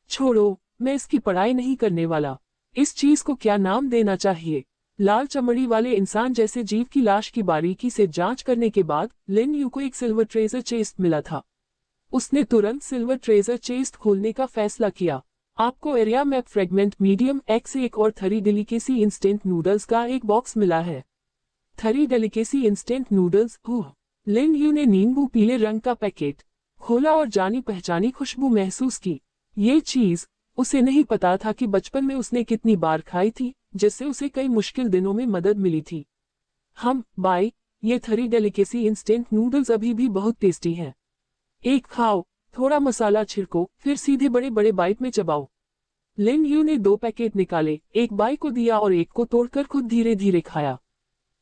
S1: छोड़ो, मैं इसकी पढ़ाई नहीं करने वाला। इस चीज को क्या नाम देना चाहिए? लाल चमड़ी वाले इंसान जैसे जीव की लाश की बारीकी से जांच करने के बाद लिन यू को एक सिल्वर ट्रेजर चेस्ट मिला था। उसने तुरंत सिल्वर ट्रेजर चेस्ट खोलने का फैसला किया। आपको area map fragment medium X1 और 3 डेलिकेसी इंस्टेंट नूडल्स का एक बॉक्स मिला है। 3 delicacy instant noodles. Lin Yu ने नींबू पीले रंग का पैकेट खोला और जानी पहचानी खुशबू महसूस की। ये चीज उसे नहीं पता था कि बचपन में उसने कितनी बार खाई थी, जिससे उसे कई मुश्किल दिनों में मदद मिली थी। बाई, ये 3 डेलिकेसी इंस्टेंट नूडल्स अभी भी बहुत टेस्टी हैं। एक खाओ, थोड़ा मसाला छिड़को, फिर सीधे बड़े बड़े बाइट में चबाओ। लिन यू ने 2 पैकेट निकाले, एक बाई को दिया और एक को तोड़कर खुद धीरे धीरे खाया।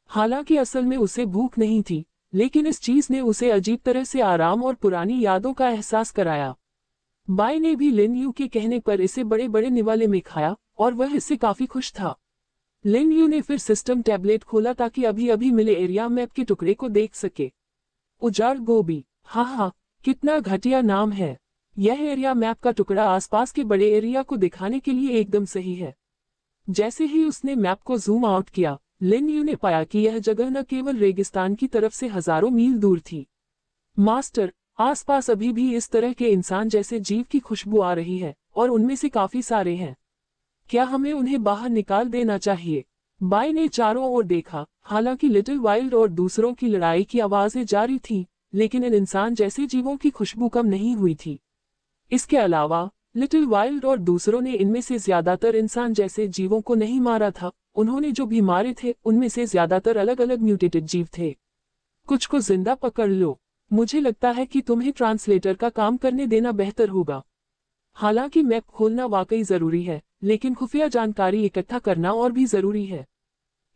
S1: हालांकि असल में उसे भूख नहीं थी, लेकिन इस चीज ने उसे अजीब तरह से आराम और पुरानी यादों का एहसास कराया। बाई ने भी लिन यू के कहने पर इसे बड़े बड़े निवाले में खाया और वह इससे काफी खुश था। लिन यू ने फिर सिस्टम टैबलेट खोला ताकि अभी अभी मिले एरिया मैप के टुकड़े को देख सके। उजाड़ गोभी, हाँ, कितना घटिया नाम है। यह एरिया मैप का टुकड़ा आसपास के बड़े एरिया को दिखाने के लिए एकदम सही है। जैसे ही उसने मैप को जूम आउट किया, लिन यू ने पाया कि यह जगह न केवल रेगिस्तान की तरफ से हजारों मील दूर थी। मास्टर, आसपास अभी भी इस तरह के इंसान जैसे जीव की खुशबू आ रही है और उनमें से काफी सारे हैं। क्या हमें उन्हें बाहर निकाल देना चाहिए? बाई ने चारों ओर देखा। हालांकि लिटिल वाइल्ड और दूसरों की लड़ाई की आवाजें जारी थीं, लेकिन इन इंसान जैसे जीवों की खुशबू कम नहीं हुई थी। इसके अलावा लिटिल वाइल्ड और दूसरों ने इनमें से ज्यादातर इंसान जैसे जीवों को नहीं मारा था। उन्होंने जो भी मारे थे उनमें से ज्यादातर अलग अलग म्यूटेटेड जीव थे। कुछ को जिंदा पकड़ लो। मुझे लगता है कि तुम्हें ट्रांसलेटर का काम करने देना बेहतर होगा। हालांकि मैप खोलना वाकई जरूरी है, लेकिन खुफिया जानकारी इकट्ठा करना और भी जरूरी है।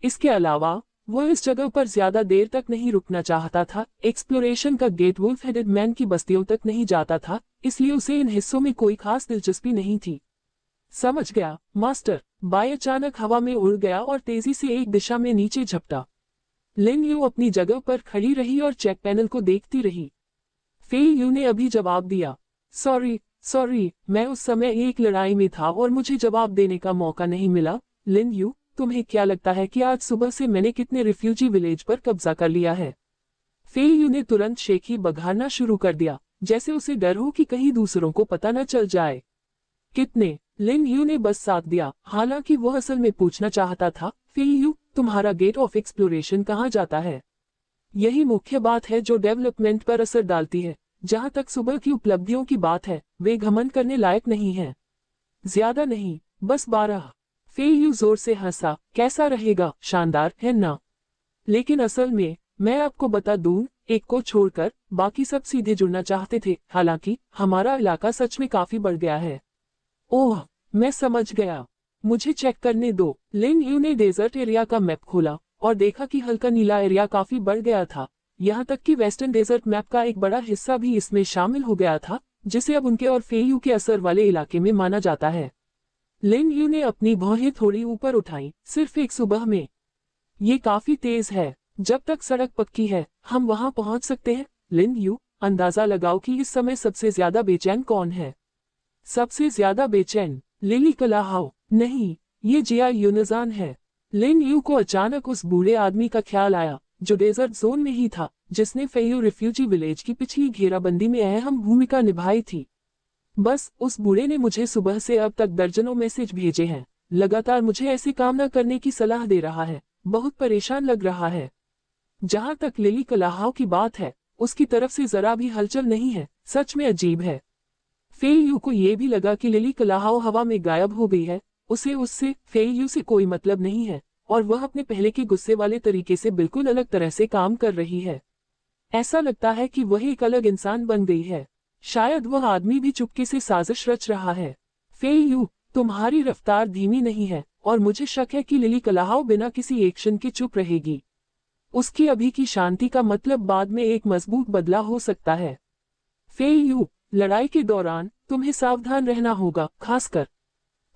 S1: इसके अलावा वह इस जगह पर ज्यादा देर तक नहीं रुकना चाहता था। एक्सप्लोरेशन का गेट वुल्फ हेडेड मैन की बस्तियों तक नहीं जाता था, इसलिए उसे इन हिस्सों में कोई खास दिलचस्पी नहीं थी। समझ गया मास्टर। बाई अचानक हवा में उड़ गया और तेजी से एक दिशा में नीचे झपटा। लिन यू अपनी जगह पर खड़ी रही और चेक पैनल को देखती रही। फेई यू ने अभी जवाब दिया, सॉरी, मैं उस समय एक लड़ाई में था और मुझे जवाब देने का मौका नहीं मिला। लिन यू, तुम्हें क्या लगता है कि आज सुबह से मैंने कितने रिफ्यूजी विलेज पर कब्जा कर लिया है? फेई यू ने तुरंत शेखी बघारना शुरू कर दिया, जैसे उसे डर हो कि कहीं दूसरों को पता न चल जाए। कितने? लिन यू ने बस साथ दिया। हालांकि वह असल में पूछना चाहता था, फेई यू, तुम्हारा गेट ऑफ एक्सप्लोरेशन कहाँ जाता है? यही मुख्य बात है जो डेवलपमेंट पर असर डालती है। जहां तक सुबह की उपलब्धियों की बात है, वे घमंड करने लायक नहीं हैं। ज्यादा नहीं, बस 12। फेई यू जोर से हंसा। कैसा रहेगा? शानदार है ना? लेकिन असल में मैं आपको बता दूं, एक को छोड़कर बाकी सब सीधे जुड़ना चाहते थे। हालांकि हमारा इलाका सच में काफी बढ़ गया है। ओह, मैं समझ गया। मुझे चेक करने दो। लिन यू ने डेजर्ट एरिया का मैप खोला और देखा कि हल्का नीला एरिया काफी बढ़ गया था। यहाँ तक कि वेस्टर्न डेजर्ट मैप का एक बड़ा हिस्सा भी इसमें शामिल हो गया था, जिसे अब उनके और फेई यू के असर वाले इलाके में माना जाता है। लिन यू ने अपनी भौहें थोड़ी ऊपर उठाई। सिर्फ एक सुबह में? ये काफी तेज है। जब तक सड़क पक्की है, हम वहां पहुंच सकते हैं। लिन यू, अंदाजा लगाओ कि इस समय सबसे ज्यादा बेचैन कौन है? सबसे ज्यादा बेचैन? लिली कलाहाउ? नहीं, ये जिया यूनजान है। लिन यू को अचानक उस बूढ़े आदमी का ख्याल आया, जो डेजर्ट जोन में ही था, जिसने फेयू रिफ्यूजी विलेज की पिछली घेराबंदी में अहम भूमिका निभाई थी। बस उस बूढ़े ने मुझे सुबह से अब तक दर्जनों मैसेज भेजे हैं। लगातार मुझे ऐसे काम न करने की सलाह दे रहा है। बहुत परेशान लग रहा है। जहां तक लिली कलाहाउ की बात है, उसकी तरफ से जरा भी हलचल नहीं है। सच में अजीब है। फेई यू को यह भी लगा कि लिली कलाहाउ हवा में गायब हो गई है। उससे फेई यू से कोई मतलब नहीं है और वह अपने पहले के गुस्से वाले तरीके से बिल्कुल अलग तरह से काम कर रही है। ऐसा लगता है कि वह एक अलग इंसान बन गई है। शायद वह आदमी भी चुपके से साजिश रच रहा है। फेई यू, तुम्हारी रफ्तार धीमी नहीं है और मुझे शक है कि लिली कलाहाउ बिना किसी एक्शन के चुप रहेगी। उसकी अभी की शांति का मतलब बाद में एक मजबूत बदला हो सकता है। फेई यू, लड़ाई के दौरान तुम्हें सावधान रहना होगा। खासकर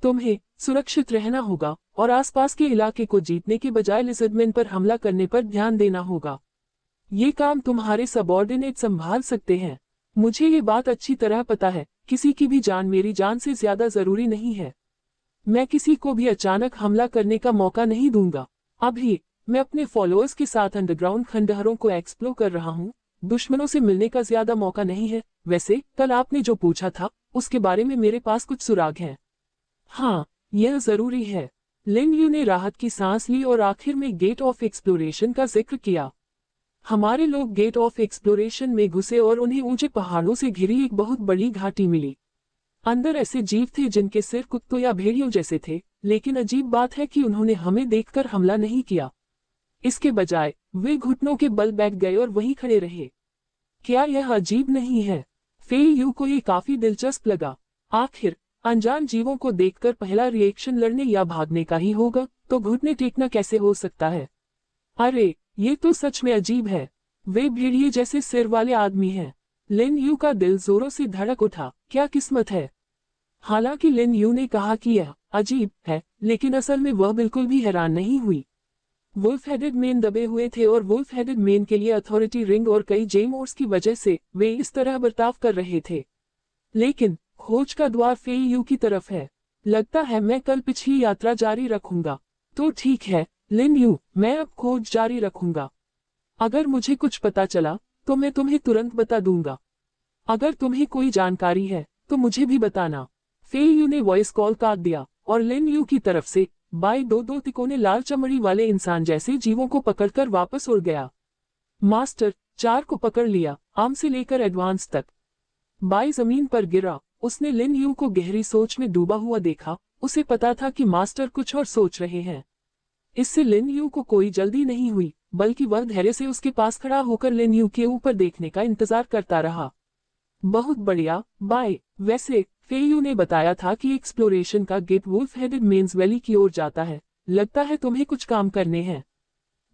S1: तुम्हें सुरक्षित रहना होगा और आसपास के इलाके को जीतने के बजाय लिजर्डमैन पर हमला करने पर ध्यान देना होगा। ये काम तुम्हारे सबऑर्डिनेट संभाल सकते हैं। मुझे ये बात अच्छी तरह पता है, किसी की भी जान मेरी जान से ज्यादा जरूरी नहीं है। मैं किसी को भी अचानक हमला करने का मौका नहीं दूंगा। अभी मैं अपने फॉलोअर्स के साथ अंडरग्राउंड खंडहरों को एक्सप्लोर कर रहा हूँ। दुश्मनों से मिलने का ज्यादा मौका नहीं है। वैसे कल आपने जो पूछा था उसके बारे में मेरे पास कुछ सुराग हैं। हाँ, यह जरूरी है। लिन यू ने राहत की सांस ली और आखिर में गेट ऑफ एक्सप्लोरेशन का जिक्र किया। हमारे लोग गेट ऑफ एक्सप्लोरेशन में घुसे और उन्हें ऊंचे पहाड़ों से घिरी एक बहुत बड़ी घाटी मिली। अंदर ऐसे जीव थे जिनके सिर कुत्तों या भेड़ियों जैसे थे, लेकिन अजीब बात है कि उन्होंने हमें देखकर हमला नहीं किया। इसके बजाय वे घुटनों के बल बैठ गए और वहीं खड़े रहे। क्या यह अजीब नहीं है? फेई यू को ये काफी दिलचस्प लगा। आखिर अनजान जीवों को देखकर पहला रिएक्शन लड़ने या भागने का ही होगा, तो घुटने टेकना कैसे हो सकता है? अरे, ये तो सच में अजीब है। वे भेड़िए जैसे सिर वाले आदमी हैं। लिन यू का दिल जोरों से धड़क उठा। क्या किस्मत है। हालांकि लिन यू ने कहा कि यह अजीब है, लेकिन असल में वह बिल्कुल भी हैरान नहीं हुई। वुल्फ हेडेड मेन दबे हुए थे और वुल्फ हेडेड मेन के लिए अथॉरिटी रिंग और कई जेमोर्स की वजह से वे इस तरह बर्ताव कर रहे थे। लेकिन खोज का द्वार फेई यू की तरफ है। लगता है मैं कल पिछली यात्रा जारी रखूंगा। तो ठीक है लिन यू, मैं अब खोज जारी रखूंगा। अगर मुझे कुछ पता चला तो मैं तुम्हें तुरंत बता दूंगा। अगर तुम्हें कोई जानकारी है तो मुझे भी बताना। फेई यू ने वॉइस कॉल काट दिया और लिन यू की तरफ से बाई दो तिकोने लाल चमड़ी वाले इंसान जैसे जीवों को पकड़कर वापस उड़ गया। मास्टर 4 को पकड़ लिया, आम से लेकर एडवांस तक। बाई जमीन पर गिरा। उसने लिन यू को गहरी सोच में डूबा हुआ देखा। उसे पता था कि मास्टर कुछ और सोच रहे हैं। इससे लिन यू को कोई जल्दी नहीं हुई, बल्कि वह धैर्य से उसके पास खड़ा होकर लिन यू के ऊपर देखने का इंतजार करता रहा। बहुत बढ़िया बाय। वैसे फेई यू ने बताया था कि एक्सप्लोरेशन का gate wolf headed men's valley की ओर जाता है। लगता है तुम्हें कुछ काम करने हैं।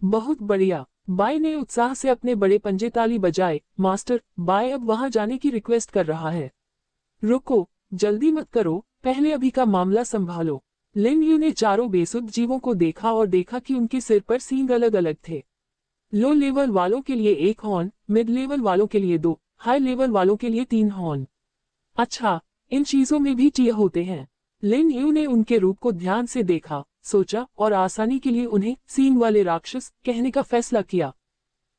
S1: बहुत बढ़िया। बाय ने उत्साह से अपने बड़े पंजे ताली बजाए। मास्टर, बाय अब वहां जाने की रिक्वेस्ट कर रहा है। रुको, जल्दी मत करो, पहले अभी का मामला संभालो। लिन यू ने चारों बेसुध जीवों को देखा और देखा कि उनके सिर पर सींग अलग अलग थे। लो लेवल वालों के लिए 1 हॉर्न, मिड लेवल वालों के लिए 2, हाई लेवल वालों के लिए 3 हॉर्न। अच्छा, इन चीजों में भी टीयर होते हैं। लिन यू ने उनके रूप को ध्यान से देखा, सोचा और आसानी के लिए उन्हें सींग वाले राक्षस कहने का फैसला किया।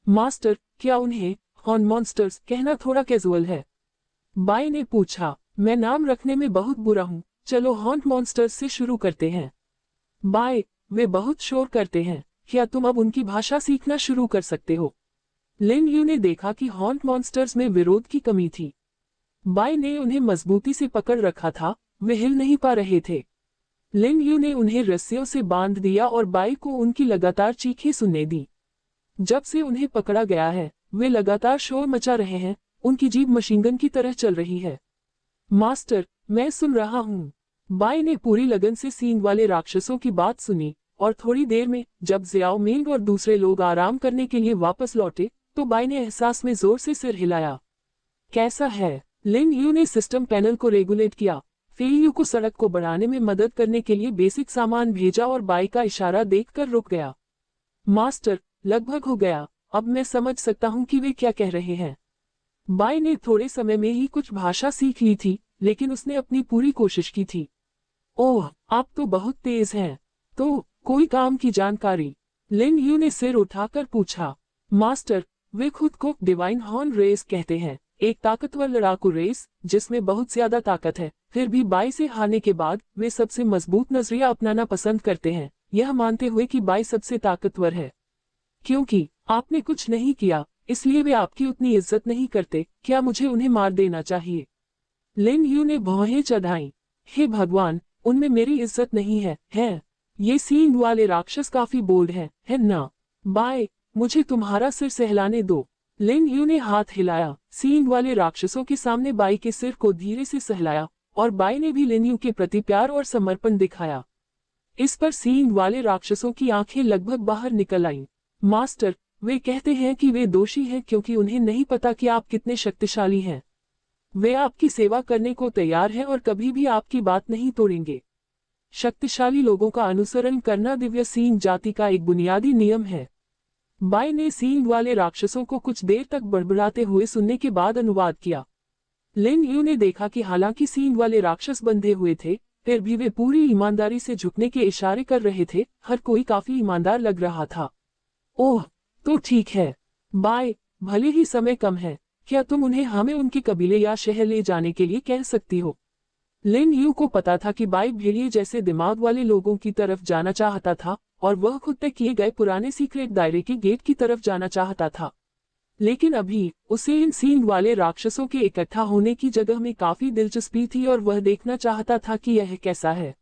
S1: मास्टर, क्या उन्हें हॉर्न मॉन्स्टर्स कहना थोड़ा कैजुअल है? बाई ने पूछा। मैं नाम रखने में बहुत बुरा हूँ। चलो हॉर्न मॉन्स्टर्स से शुरू करते हैं। बाय, वे बहुत शोर करते हैं। क्या तुम अब उनकी भाषा सीखना शुरू कर सकते हो? लिन यू ने देखा कि हॉर्न मॉन्स्टर्स में विरोध की कमी थी। बाय ने उन्हें मजबूती से पकड़ रखा था, वे हिल नहीं पा रहे थे। लिन यू ने उन्हें रस्सियों से बांध दिया और बाय को उनकी लगातार चीखें सुनने दी। जब से उन्हें पकड़ा गया है, वे लगातार शोर मचा रहे हैं। उनकी जीभ मशीनगन की तरह चल रही है। मास्टर, मैं सुन रहा हूँ। बाय ने पूरी लगन से सींग वाले राक्षसों की बात सुनी और थोड़ी देर में जब जियाओ मेंग और दूसरे लोग आराम करने के लिए वापस लौटे तो बाय ने एहसास में जोर से सिर हिलाया। कैसा है? लिन यू ने सिस्टम पैनल को रेगुलेट किया। फेई यू को सड़क को बढ़ाने में मदद करने के लिए बेसिक सामान भेजा और बाय का इशारा देखकर रुक गया। मास्टर, लगभग हो गया। अब मैं समझ सकता हूँ कि वे क्या कह रहे हैं। बाय ने थोड़े समय में ही कुछ भाषा सीख ली थी, लेकिन उसने अपनी पूरी कोशिश की थी। ओह, आप तो बहुत तेज हैं। तो कोई काम की जानकारी? लिन यू ने सिर उठाकर पूछा। मास्टर, वे खुद को डिवाइन हॉर्न रेस कहते हैं, एक ताकतवर लड़ाकू रेस जिसमें बहुत ज्यादा ताकत है। फिर भी बाय से हारने के बाद वे सबसे मजबूत नजरिया अपनाना पसंद करते हैं, यह मानते हुए कि बाय सबसे ताकतवर है। क्योंकि आपने कुछ नहीं किया, इसलिए वे आपकी उतनी इज्जत नहीं करते। क्या मुझे उन्हें मार देना चाहिए? लिन यू ने भौहें चढ़ाई। हे भगवान, उनमें मेरी इज्जत नहीं है, है? ये सींग वाले राक्षस काफी बोल्ड है ना? बाय, मुझे तुम्हारा सिर सहलाने दो। लिन यू ने हाथ हिलाया, सींग वाले राक्षसों के सामने बाई के सिर को धीरे से सहलाया और बाई ने भी लिन यू के प्रति प्यार और समर्पण दिखाया। इस पर सींग वाले राक्षसों की आंखें लगभग बाहर निकल आईं। मास्टर, वे कहते हैं कि वे दोषी हैं क्योंकि उन्हें नहीं पता कि आप कितने शक्तिशाली हैं। वे आपकी सेवा करने को तैयार हैं और कभी भी आपकी बात नहीं तोड़ेंगे। शक्तिशाली लोगों का अनुसरण करना दिव्य सींग जाति का एक बुनियादी नियम है। बाय ने सींग वाले राक्षसों को कुछ देर तक बड़बड़ाते हुए सुनने के बाद अनुवाद किया। लिन यू ने देखा कि हालांकि सींग वाले राक्षस बंधे हुए थे, फिर भी वे पूरी ईमानदारी से झुकने के इशारे कर रहे थे। हर कोई काफी ईमानदार लग रहा था। ओह, तो ठीक है बाय, भले ही समय कम है, क्या तुम उन्हें हमें उनके कबीले या शहर ले जाने के लिए कह सकती हो? लिन यू को पता था कि बाई भेड़िए जैसे दिमाग वाले लोगों की तरफ जाना चाहता था और वह खुद तय किए गए पुराने सीक्रेट दायरे के गेट की तरफ जाना चाहता था। लेकिन अभी उसे इन सींग वाले राक्षसों के इकट्ठा होने की जगह में काफी दिलचस्पी थी और वह देखना चाहता था कि यह कैसा है।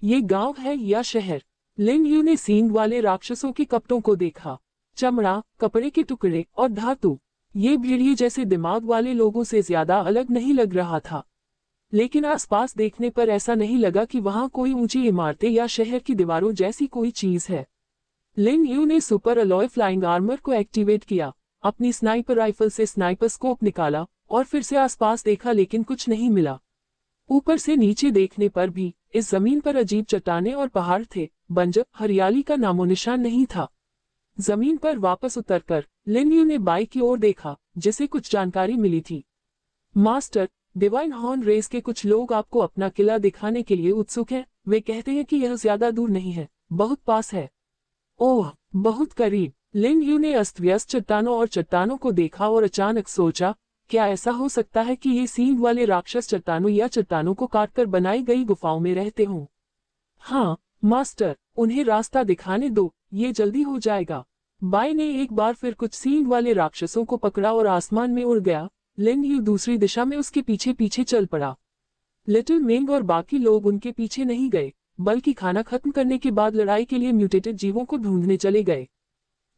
S1: ये गांव है या शहर? लिन यू ने सींग वाले राक्षसों के कपटों को देखा। चमड़ा, कपड़े के टुकड़े और धातु। ये भेड़िए जैसे दिमाग वाले लोगों से ज्यादा अलग नहीं लग रहा था। लेकिन आसपास देखने पर ऐसा नहीं लगा कि वहां कोई ऊंची इमारतें या शहर की दीवारों जैसी कोई चीज है। लिन यू ने सुपर अलॉय फ्लाइंग आर्मर को एक्टिवेट किया, अपनी स्नाइपर राइफल से स्नाइपर स्कोप निकाला और फिर से आसपास देखा, लेकिन कुछ नहीं मिला। ऊपर से नीचे देखने पर भी इस जमीन पर अजीब चट्टानें और पहाड़ थे, बंजर हरियाली का नामोनिशान नहीं था। जमीन पर वापस उतरकर लिन यू ने बाई की ओर देखा, जिसे कुछ जानकारी मिली थी। मास्टर, डिवाइन हॉर्न रेस के कुछ लोग आपको अपना किला दिखाने के लिए उत्सुक हैं। वे कहते हैं कि यह ज्यादा दूर नहीं है, बहुत पास है। ओह, बहुत करीब। लिन यू ने अस्त व्यस्त चट्टानों और चट्टानों को देखा और अचानक सोचा, क्या ऐसा हो सकता है कि ये सींग वाले राक्षस चट्टानों या चट्टानों को काटकर बनाई गई गुफाओं में रहते हों? हाँ मास्टर, उन्हें रास्ता दिखाने दो, ये जल्दी हो जाएगा। बाई ने एक बार फिर कुछ सींग वाले राक्षसों को पकड़ा और आसमान में उड़ गया। लिन यू दूसरी दिशा में उसके पीछे पीछे चल पड़ा। लिटिल मेंग और बाकी लोग उनके पीछे नहीं गए, बल्कि खाना खत्म करने के बाद लड़ाई के लिए म्यूटेटेड जीवों को ढूंढने चले गए।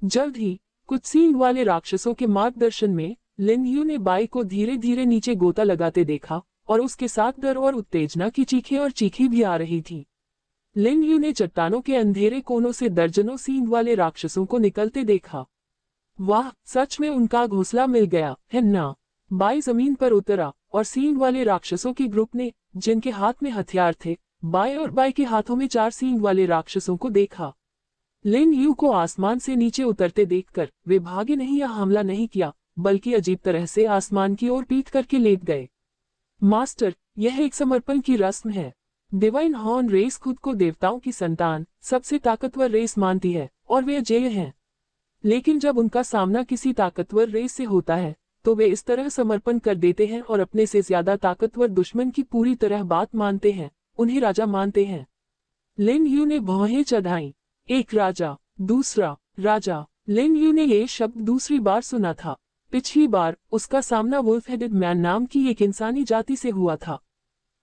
S1: जल्द ही कुछ सींग वाले राक्षसों के मार्गदर्शन में लिन यू ने बाई को धीरे धीरे नीचे गोता लगाते देखा और उसके साथ डर और उत्तेजना की चीखें और चीखें भी आ रही थी। लिन यू ने चट्टानों के अंधेरे कोनों से दर्जनों सींग वाले राक्षसों को निकलते देखा। वाह, सच में उनका घोंसला मिल गया है ना? बाई जमीन पर उतरा और सींग वाले राक्षसों के ग्रुप ने, जिनके हाथ में हथियार थे, बाई और बाई के हाथों में 4 सींग वाले राक्षसों को देखा। लिन यू को आसमान से नीचे उतरते देखकर वे भागे नहीं या हमला नहीं किया, बल्कि अजीब तरह से आसमान की ओर पीठ करके लेट गए। मास्टर, यह एक समर्पण की रस्म है। डिवाइन हॉर्न रेस खुद को देवताओं की संतान, सबसे ताकतवर रेस मानती है और वे अजेय हैं। लेकिन जब उनका सामना किसी ताकतवर रेस से होता है तो वे इस तरह समर्पण कर देते हैं और अपने से ज्यादा ताकतवर दुश्मन की पूरी तरह बात मानते हैं, उन्हें राजा मानते हैं। लिन यू ने भौहें चढ़ाई। एक राजा, दूसरा राजा। लिन यू ने ये शब्द दूसरी बार सुना था। पिछली बार उसका सामना वुल्फ हेडेड मैन नाम की एक इंसानी जाति से हुआ था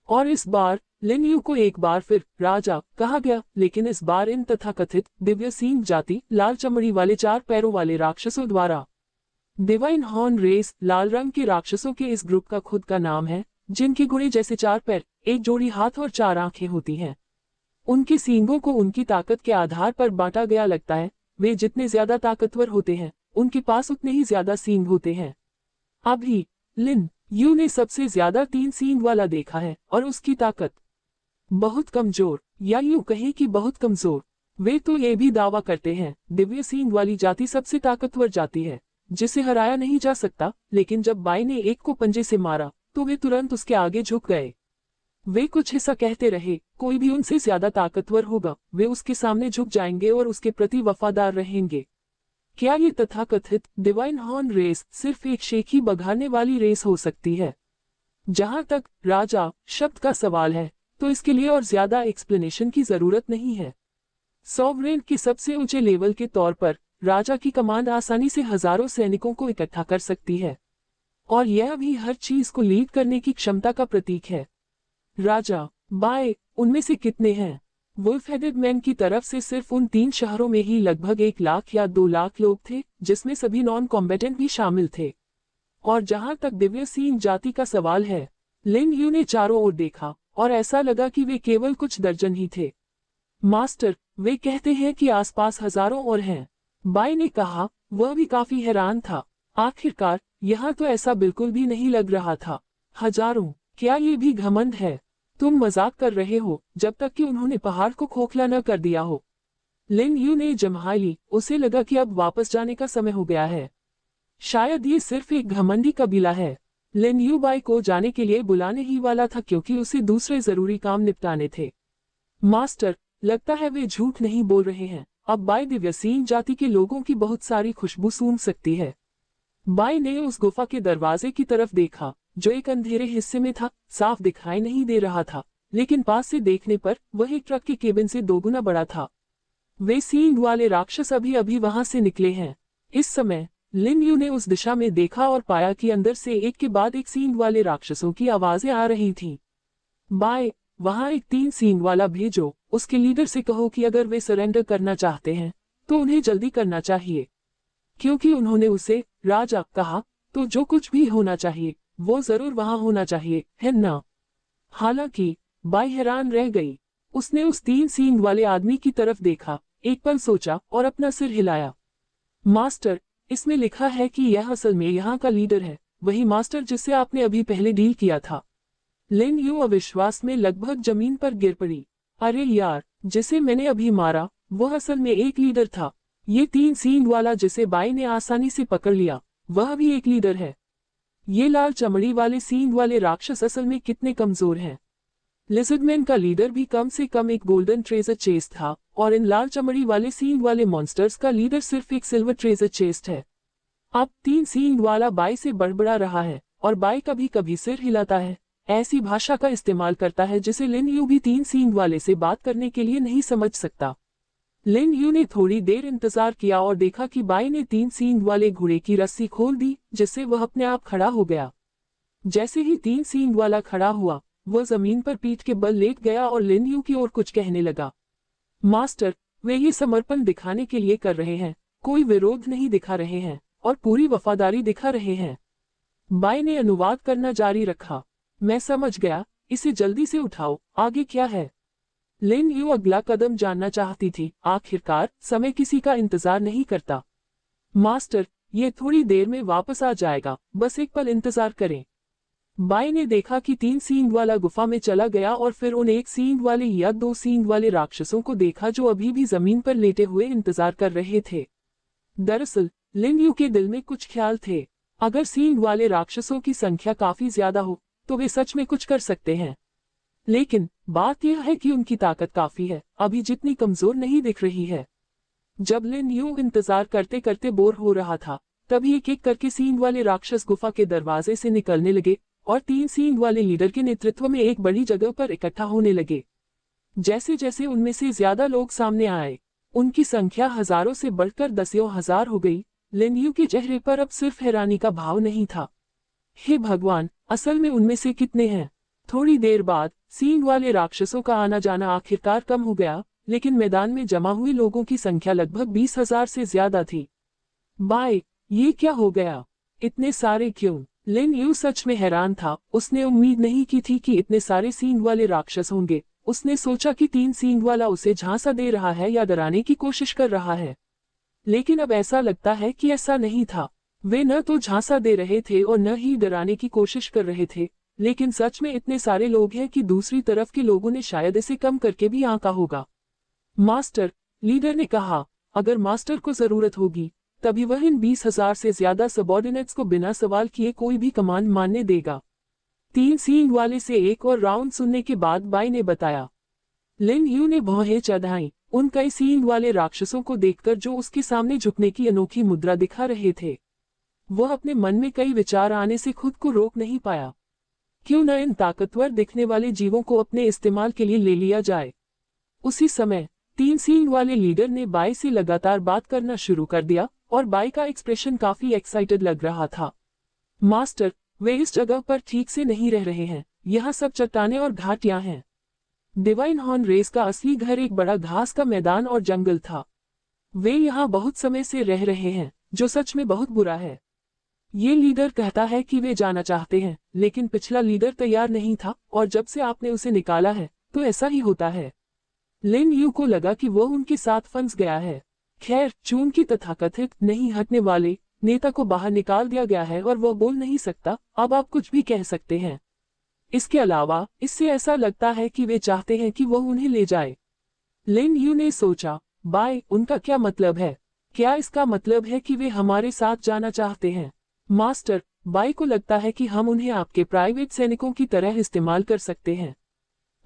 S1: और इस बार लिन यू को एक बार फिर राजा कहा गया, लेकिन इस बार इन तथाकथित दिव्य सींग जाति, लाल चमड़ी वाले 4 पैरों वाले राक्षसों द्वारा। डिवाइन हॉर्न रेस लाल रंग के राक्षसों के इस ग्रुप का खुद का नाम है, जिनके घोड़े जैसे 4 पैर, एक जोड़ी हाथ और 4 आंखें होती हैं। उनके सींगों को उनकी ताकत के आधार पर बांटा गया लगता है। वे जितने ज्यादा ताकतवर होते हैं, उनके पास उतने ही ज्यादा सींग होते हैं। अभी लिन यू ने सबसे ज्यादा 3 सींग वाला देखा है और उसकी ताकत बहुत कमजोर, या यूं कहें कि बहुत कमजोर। वे तो ये भी दावा करते हैं दिव्य सींग वाली जाति सबसे ताकतवर जाति है, जिसे हराया नहीं जा सकता। लेकिन जब बाई ने एक को पंजे से मारा तो वे तुरंत उसके आगे झुक गए। वे कुछ ऐसा कहते रहे, कोई भी उनसे ज्यादा ताकतवर होगा, वे उसके सामने झुक जाएंगे और उसके प्रति वफादार रहेंगे। क्या ये तथाकथित डिवाइन हॉर्न रेस सिर्फ एक शेखी बघाने वाली रेस हो सकती है? जहां तक राजा शब्द का सवाल है, तो इसके लिए और ज्यादा एक्सप्लेनेशन की जरूरत नहीं है। सॉवरेन के सबसे ऊंचे लेवल के तौर पर राजा की कमांड आसानी से हजारों सैनिकों को इकट्ठा कर सकती है और यह भी हर चीज को लीड करने की क्षमता का प्रतीक है। राजा बाय, उनमें से कितने हैं? वुल्फ हेडेड मैन की तरफ से सिर्फ उन 3 शहरों में ही लगभग 1 लाख या 2 लाख लोग थे, जिसमें सभी नॉन कॉम्बेटेंट भी शामिल थे। और जहां तक दिव्य सींग जाति का सवाल है, लिन यू ने चारों ओर देखा और ऐसा लगा कि वे केवल कुछ दर्जन ही थे। मास्टर, वे कहते हैं कि आसपास हजारों और हैं। बाई ने कहा। वह भी काफी हैरान था। आखिरकार यहाँ तो ऐसा बिल्कुल भी नहीं लग रहा था। हजारों, क्या ये भी घमंड है? तुम मजाक कर रहे हो, जब तक कि उन्होंने पहाड़ को खोखला न कर दिया हो। लिन यू ने जम्हाई ली, उसे लगा कि अब वापस जाने का समय हो गया है। शायद ये सिर्फ एक घमंडी कबीला है। लिन यू बाई को जाने के लिए बुलाने ही वाला था क्योंकि उसे दूसरे जरूरी काम निपटाने थे। मास्टर, लगता है वे झूठ नहीं बोल रहे हैं। अब बाई दिव्यसीन जाति के लोगों की बहुत सारी खुशबू सूंघ सकती है। बाई ने उस गुफा के दरवाजे की तरफ देखा, जो एक अंधेरे हिस्से में था, साफ दिखाई नहीं दे रहा था, लेकिन पास से देखने पर वह एक ट्रक के केबिन से दोगुना बड़ा था। वे सींग वाले राक्षस अभी अभी वहां से निकले हैं। इस समय लिन यू ने उस दिशा में देखा और पाया कि अंदर से एक के बाद एक सींग वाले राक्षसों की आवाजें आ रही थीं। बाय, वहां एक 3 सींग वाला भेजो, उसके लीडर से कहो कि अगर वे सरेंडर करना चाहते हैं तो उन्हें जल्दी करना चाहिए, क्योंकि उन्होंने उसे राजा कहा, तो जो कुछ भी होना चाहिए वो जरूर वहां होना चाहिए, है ना? हालांकि बाई हैरान रह गई। उसने उस 3 सींग वाले आदमी की तरफ देखा, एक पल सोचा और अपना सिर हिलाया। मास्टर, इसमें लिखा है कि यह असल में यहाँ का लीडर है, वही मास्टर जिससे आपने अभी पहले डील किया था। लिन यू अविश्वास में लगभग जमीन पर गिर पड़ी। अरे यार, जिसे मैंने अभी मारा वह असल में एक लीडर था। ये 3 सींग वाला जिसे बाई ने आसानी से पकड़ लिया, वह भी एक लीडर है। ये लाल चमड़ी वाले सींग वाले राक्षस असल में कितने कमजोर हैं। लिजर्डमैन का लीडर भी कम से कम एक गोल्डन ट्रेजर चेस्ट था, और इन लाल चमड़ी वाले सींग वाले मॉन्स्टर्स का लीडर सिर्फ एक सिल्वर ट्रेजर चेस्ट है। अब 3 सींग वाला बाई से बड़बड़ा रहा है, और बाई कभी कभी सिर हिलाता है, ऐसी भाषा का इस्तेमाल करता है जिसे लिन यू भी 3 सींग वाले से बात करने के लिए नहीं समझ सकता। लिन यू ने थोड़ी देर इंतजार किया और देखा कि बाई ने 3 सींग वाले घोड़े की रस्सी खोल दी, जिससे वह अपने आप खड़ा हो गया। जैसे ही 3 सींग वाला खड़ा हुआ, वह जमीन पर पीठ के बल लेट गया और लिन यू की ओर कुछ कहने लगा। मास्टर, वे ये समर्पण दिखाने के लिए कर रहे हैं, कोई विरोध नहीं दिखा रहे हैं, और पूरी वफादारी दिखा रहे हैं। बाई ने अनुवाद करना जारी रखा। मैं समझ गया, इसे जल्दी से उठाओ, आगे क्या है? लिन यू अगला कदम जानना चाहती थी। आखिरकार समय किसी का इंतजार नहीं करता। मास्टर, ये थोड़ी देर में वापस आ जाएगा, बस एक पल इंतजार करें। बाई ने देखा कि 3 सींग वाला गुफा में चला गया और फिर उन 1 सींग वाले या 2 सींग वाले राक्षसों को देखा जो अभी भी जमीन पर लेटे हुए इंतजार कर रहे थे। दरअसल लिन यू के दिल में कुछ ख्याल थे। अगर सींग वाले राक्षसों की संख्या काफी ज्यादा हो तो वे सच में कुछ कर सकते हैं, लेकिन बात यह है कि उनकी ताकत काफी है, अभी जितनी कमजोर नहीं दिख रही है। जब लिन यू इंतजार करते करते बोर हो रहा था, तभी एक एक करके सींग वाले राक्षस गुफा के दरवाजे से निकलने लगे और 3 सींग वाले लीडर के नेतृत्व में एक बड़ी जगह पर इकट्ठा होने लगे। जैसे जैसे उनमें से ज्यादा लोग सामने आए, उनकी संख्या हजारों से बढ़कर 10,000 हो गई। लिन यू के चेहरे पर अब सिर्फ हैरानी का भाव नहीं था। हे भगवान, असल में उनमें से कितने हैं? थोड़ी देर बाद सींग वाले राक्षसों का आना जाना आखिरकार कम हो गया, लेकिन मैदान में जमा हुए लोगों की संख्या लगभग 20,000 से ज्यादा थी। बाय, ये क्या हो गया? इतने सारे क्यों? लिन यू सच में हैरान था। उसने उम्मीद नहीं की थी कि इतने सारे सींग वाले राक्षस होंगे। उसने सोचा कि 3 सींग वाला उसे झांसा दे रहा है या डराने की कोशिश कर रहा है, लेकिन अब ऐसा लगता है कि ऐसा नहीं था। वे न तो झांसा दे रहे थे और न ही डराने की कोशिश कर रहे थे, लेकिन सच में इतने सारे लोग हैं कि दूसरी तरफ के लोगों ने शायद इसे कम करके भी आंका होगा। मास्टर, लीडर ने कहा, अगर मास्टर को जरूरत होगी तभी वह इन 20,000 से ज्यादा सबॉर्डिनेट्स को बिना सवाल किए कोई भी कमांड मानने देगा। 3 सींग वाले से एक और राउंड सुनने के बाद बाई ने बताया। लिन यू ने भौहें चढ़ाई उन कई सींग वाले राक्षसों को देखकर जो उसके सामने झुकने की अनोखी मुद्रा दिखा रहे थे। वह अपने मन में कई विचार आने से खुद को रोक नहीं पाया। क्यों न इन ताकतवर दिखने वाले जीवों को अपने इस्तेमाल के लिए ले लिया जाए। उसी समय 3 सींग वाले लीडर ने बाई से लगातार बात करना शुरू कर दिया और बाई का एक्सप्रेशन काफी एक्साइटेड लग रहा था। मास्टर, वे इस जगह पर ठीक से नहीं रह रहे हैं, यहाँ सब चट्टानें और घाटियां हैं। डिवाइन हॉर्न रेस का असली घर एक बड़ा घास का मैदान और जंगल था। वे यहाँ बहुत समय से रह रहे हैं, जो सच में बहुत बुरा है। ये लीडर कहता है कि वे जाना चाहते हैं, लेकिन पिछला लीडर तैयार नहीं था और जब से आपने उसे निकाला है तो ऐसा ही होता है। लिन यू को लगा कि वह उनके साथ फंस गया है। खैर, चून की तथाकथित नहीं हटने वाले नेता को बाहर निकाल दिया गया है और वह बोल नहीं सकता, अब आप कुछ भी कह सकते हैं। इसके अलावा इससे ऐसा लगता है कि वे चाहते हैं कि वह उन्हें ले जाए। लिन यू ने सोचा, बाय, उनका क्या मतलब है? क्या इसका मतलब है कि वे हमारे साथ जाना चाहते हैं? मास्टर, बाई को लगता है कि हम उन्हें आपके प्राइवेट सैनिकों की तरह इस्तेमाल कर सकते हैं।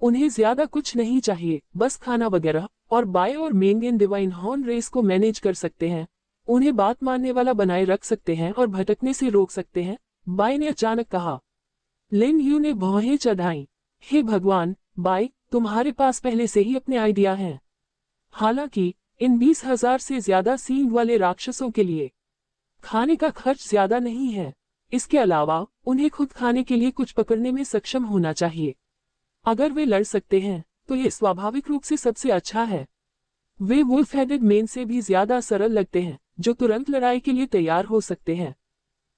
S1: उन्हें ज्यादा कुछ नहीं चाहिए, बस खाना वगैरह, और बाई और मेंग इन डिवाइन हॉर्न रेस को मैनेज कर सकते हैं, उन्हें बात मानने वाला बनाए रख सकते हैं और भटकने से रोक सकते हैं, बाई ने अचानक कहा। लिन यू ने भौहें चढ़ाई। हे भगवान, बाई, तुम्हारे पास पहले से ही अपने आइडिया हैं। हालांकि इन 20,000 से ज्यादा सींग वाले राक्षसों के लिए खाने का खर्च ज्यादा नहीं है। इसके अलावा उन्हें खुद खाने के लिए कुछ पकड़ने में सक्षम होना चाहिए। अगर वे लड़ सकते हैं तो ये स्वाभाविक रूप से सबसे अच्छा है। वे वुल्फ हेडेड मेन से भी ज्यादा सरल लगते हैं, जो तुरंत लड़ाई के लिए तैयार हो सकते हैं।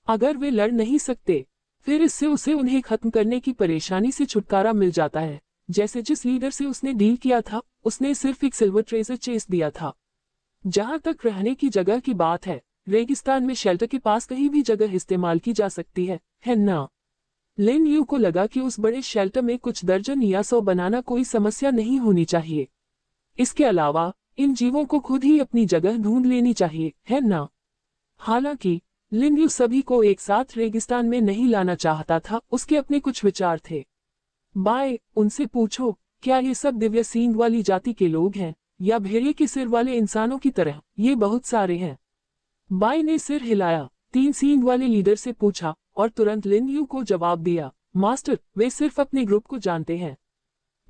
S1: अगर वे लड़ नहीं सकते, फिर इससे उसे उन्हें खत्म करने की परेशानी से छुटकारा मिल जाता है। जैसे जिस लीडर से उसने डील किया था, उसने सिर्फ एक सिल्वर ट्रेजर चेस दिया था। जहां तक रहने की जगह की बात है, रेगिस्तान में शेल्टर के पास कहीं भी जगह इस्तेमाल की जा सकती है ना? लिन यू को लगा कि उस बड़े शेल्टर में कुछ दर्जन या 100 बनाना कोई समस्या नहीं होनी चाहिए। इसके अलावा इन जीवों को खुद ही अपनी जगह ढूंढ लेनी चाहिए, है ना? हालांकि लिन यू सभी को एक साथ रेगिस्तान में नहीं लाना चाहता था, उसके अपने कुछ विचार थे। बाय, उनसे पूछो, क्या ये सब दिव्य सींग वाली जाति के लोग हैं, या भेड़िए के सिर वाले इंसानों की तरह? ये बहुत सारे हैं। बाय ने सिर हिलाया। 3 सींग वाले लीडर से पूछा और तुरंत लिन यू को जवाब दिया, मास्टर, वे सिर्फ अपने ग्रुप को जानते हैं।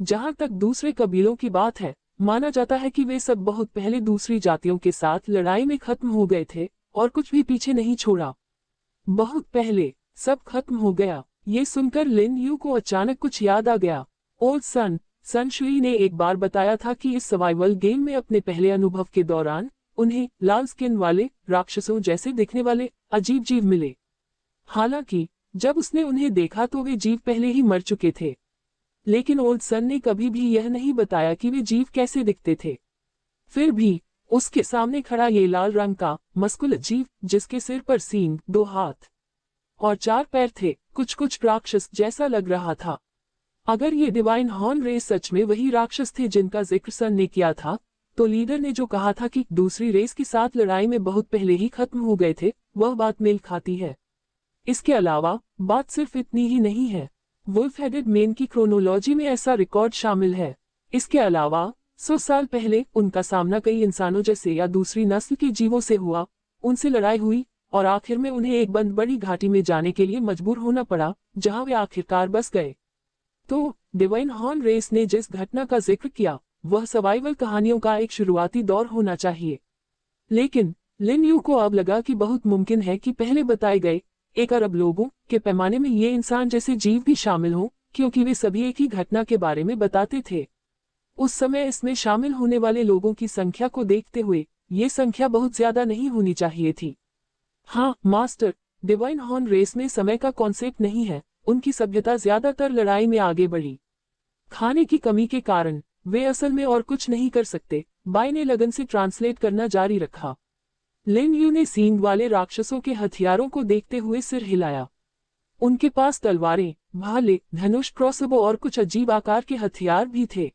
S1: जहां तक दूसरे कबीलों की बात है, माना जाता है कि वे सब बहुत पहले दूसरी जातियों के साथ लड़ाई में खत्म हो गए थे और कुछ भी पीछे नहीं छोड़ा। बहुत पहले सब खत्म हो गया। ये सुनकर लिन यू को अचानक कुछ याद आ गया। ओल्ड सन शुई ने एक बार बताया था कि इस सर्वाइवल गेम में अपने पहले अनुभव के दौरान उन्हें लाल स्किन वाले राक्षसों जैसे दिखने वाले अजीब जीव मिले। हालांकि जब उसने उन्हें देखा तो वे जीव पहले ही मर चुके थे, लेकिन ओल्ड सन ने कभी भी यह नहीं बताया कि वे जीव कैसे दिखते थे। फिर भी उसके सामने खड़ा ये लाल रंग का मस्कुलर जीव, जिसके सिर पर सींग, 2 हाथ और 4 पैर थे, कुछ राक्षस जैसा लग रहा था। अगर ये डिवाइन हॉर्न रेस सच में वही राक्षस थे जिनका जिक्र सन ने किया था, तो लीडर ने जो कहा था कि दूसरी रेस के साथ लड़ाई में बहुत पहले ही खत्म हो गए थे, वह बात मेल खाती है। इसके अलावा बात सिर्फ इतनी ही नहीं है, वुल्फ हेडेड मेन की क्रोनोलॉजी में ऐसा रिकॉर्ड शामिल है। इसके अलावा 100 साल पहले उनका सामना कई इंसानों जैसे या दूसरी नस्ल के जीवों से हुआ, उनसे लड़ाई हुई और आखिर में उन्हें एक बंद बड़ी घाटी में जाने के लिए मजबूर होना पड़ा, जहां वे आखिरकार बस गए। तो डिवाइन हॉर्न रेस ने जिस घटना का जिक्र किया, वह सर्वाइवल कहानियों का एक शुरुआती दौर होना चाहिए। लेकिन लिन यू को अब लगा कि बहुत मुमकिन है कि पहले बताए गए 1 अरब लोगों के पैमाने में ये इंसान जैसे जीव भी शामिल हों, क्योंकि वे सभी एक ही घटना के बारे में बताते थे। उस समय इसमें शामिल होने वाले लोगों की संख्या को देखते हुए ये संख्या बहुत ज्यादा नहीं होनी चाहिए थी। हाँ मास्टर, डिवाइन हॉर्न रेस में समय का कॉन्सेप्ट नहीं है। उनकी सभ्यता ज्यादातर लड़ाई में आगे बढ़ी। खाने की कमी के कारण वे असल में और कुछ नहीं कर सकते। बाई ने लगन से ट्रांसलेट करना जारी रखा। लिन यू ने सींग वाले राक्षसों के हथियारों को देखते हुए सिर हिलाया। उनके पास तलवारें, भाले, धनुष, क्रॉसबो और कुछ अजीब आकार के हथियार भी थे।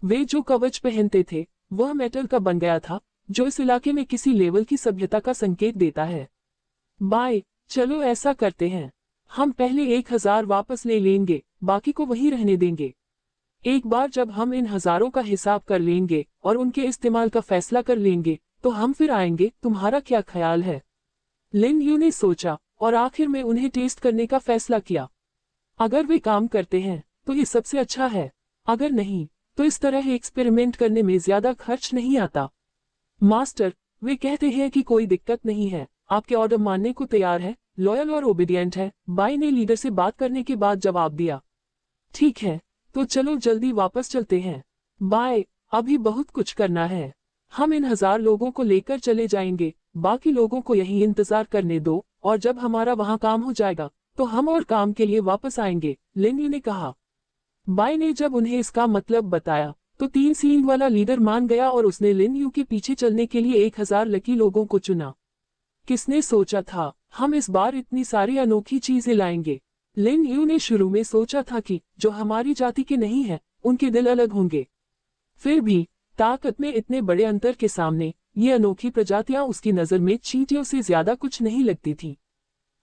S1: वे जो कवच पहनते थे वह मेटल का बन गया था, जो इस इलाके में किसी लेवल की सभ्यता का संकेत देता है। बाय, चलो ऐसा करते हैं, हम पहले 1000 वापस ले लेंगे, बाकी को वहीं रहने देंगे। एक बार जब हम इन हजारों का हिसाब कर लेंगे और उनके इस्तेमाल का फैसला कर लेंगे, तो हम फिर आएंगे। तुम्हारा क्या ख्याल है? लिन यू ने सोचा और आखिर में उन्हें टेस्ट करने का फैसला किया। अगर वे काम करते हैं तो ये सबसे अच्छा है, अगर नहीं तो इस तरह एक्सपेरिमेंट करने में ज्यादा खर्च नहीं आता। मास्टर, वे कहते हैं कि कोई दिक्कत नहीं है, आपके ऑर्डर मानने को तैयार है, लॉयल और ओबीडियंट है। बाई ने लीडर से बात करने के बाद जवाब दिया। ठीक है, तो चलो जल्दी वापस चलते हैं। बाय, अभी बहुत कुछ करना है। हम इन 1000 लोगों को लेकर चले जाएंगे, बाकी लोगों को यहीं इंतजार करने दो, और जब हमारा वहां काम हो जाएगा तो हम और काम के लिए वापस आएंगे, लिन यू ने कहा। बाई ने जब उन्हें इसका मतलब बताया तो 3 सींग वाला लीडर मान गया और उसने लिन यू के पीछे चलने के लिए 1000 लकी लोगों को चुना। किसने सोचा था हम इस बार इतनी सारी अनोखी चीजें लाएंगे? लिन यू ने शुरू में सोचा था कि जो हमारी जाति के नहीं है उनके दिल अलग होंगे। फिर भी ताकत में इतने बड़े अंतर के सामने ये अनोखी प्रजातियां उसकी नजर में चींटियों से ज्यादा कुछ नहीं लगती थी।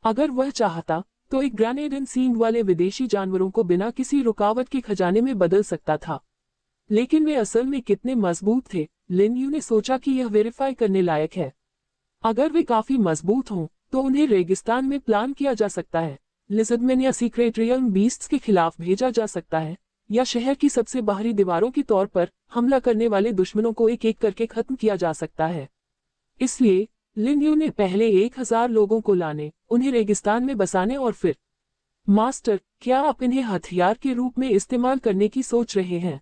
S1: अगर वह चाहता तो एक ग्रेनेड सींग वाले विदेशी जानवरों को बिना किसी रुकावट के खजाने में बदल सकता था। लेकिन वे असल में कितने मजबूत थे, लिन यू ने सोचा कि यह वेरीफाई करने लायक है। अगर वे काफी मजबूत हों तो उन्हें रेगिस्तान में प्लान किया जा सकता है, लिजर्डमैन या सीक्रेट रियल्म बीस्ट्स के खिलाफ भेजा जा सकता है, या शहर की सबसे बाहरी दीवारों के तौर पर हमला करने वाले दुश्मनों को एक एक करके खत्म किया जा सकता है। इसलिए लिन यू ने पहले 1000 लोगों को लाने, उन्हें रेगिस्तान में बसाने और फिर मास्टर, क्या आप इन्हें हथियार के रूप में इस्तेमाल करने की सोच रहे हैं?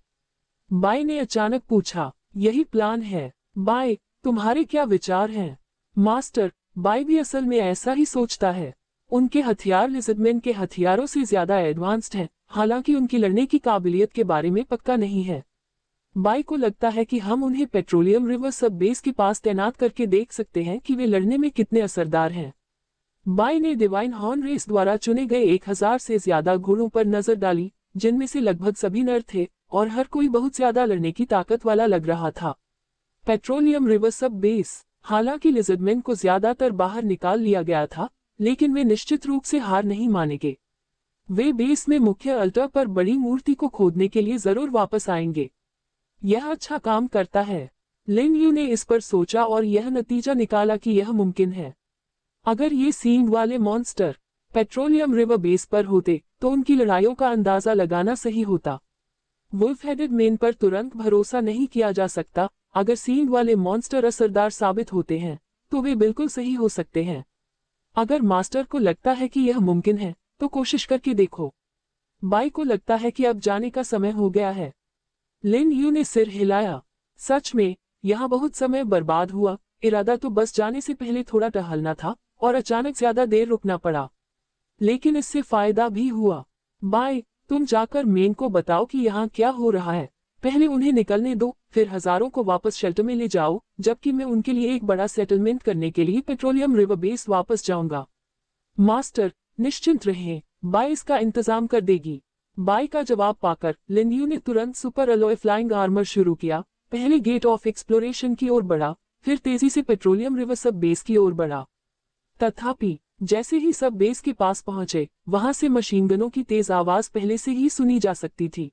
S1: बाय ने अचानक पूछा। यही प्लान है। बाय, तुम्हारे क्या विचार हैं? मास्टर, बाय भी असल में ऐसा ही सोचता है। उनके हथियार लिजर्डमैन के हथियारों से ज्यादा एडवांस्ड हैं, हालांकि उनकी लड़ने की काबिलियत के बारे में पक्का नहीं है। बाय को लगता है कि हम उन्हें पेट्रोलियम रिवर सब बेस के पास तैनात करके देख सकते हैं कि वे लड़ने में कितने असरदार हैं। बाय ने डिवाइन हॉर्न रेस द्वारा चुने गए 1000 से ज्यादा घोड़ों पर नजर डाली, जिनमें से लगभग सभी नर थे और हर कोई बहुत ज्यादा लड़ने की ताकत वाला लग रहा था। पेट्रोलियम रिवर सब बेस, हालांकि लिजर्डमैन को ज्यादातर बाहर निकाल लिया गया था, लेकिन वे निश्चित रूप से हार नहीं मानेंगे। वे बेस में मुख्य अल्टर पर बड़ी मूर्ति को खोदने के लिए जरूर वापस आएंगे। यह अच्छा काम करता है। लिन यू ने इस पर सोचा और यह नतीजा निकाला कि यह मुमकिन है। अगर ये सींग वाले मॉन्स्टर पेट्रोलियम रिवर बेस पर होते तो उनकी लड़ाइयों का अंदाजा लगाना सही होता। वुल्फ हेडेड मेन पर तुरंत भरोसा नहीं किया जा सकता। अगर सींग वाले मॉन्स्टर असरदार साबित होते हैं तो वे बिल्कुल सही हो सकते हैं। अगर मास्टर को लगता है कि यह मुमकिन है तो कोशिश करके देखो। बाय को लगता है कि अब जाने का समय हो गया है। लिन यू ने सिर हिलाया। सच में, यहाँ बहुत समय बर्बाद हुआ। इरादा तो बस जाने से पहले थोड़ा टहलना था और अचानक ज्यादा देर रुकना पड़ा। लेकिन इससे फायदा भी हुआ। बाय, तुम जाकर मेन को बताओ कि यहाँ क्या हो रहा है। पहले उन्हें निकलने दो, फिर हजारों को वापस शेल्टर में ले जाओ, जबकि मैं उनके लिए एक बड़ा सेटलमेंट करने के लिए पेट्रोलियम रिवर बेस वापस जाऊंगा। मास्टर, निश्चिंत रहें, बाय इसका इंतजाम कर देगी। बाय का जवाब पाकर लिन यू ने तुरंत सुपर अलॉय फ्लाइंग आर्मर शुरू किया। पहले गेट ऑफ एक्सप्लोरेशन की ओर बढ़ा, फिर तेजी से पेट्रोलियम रिवर सब बेस की ओर बढ़ा। तथापि जैसे ही सब बेस के पास पहुंचे, वहां से मशीन गनों की तेज आवाज पहले से ही सुनी जा सकती थी।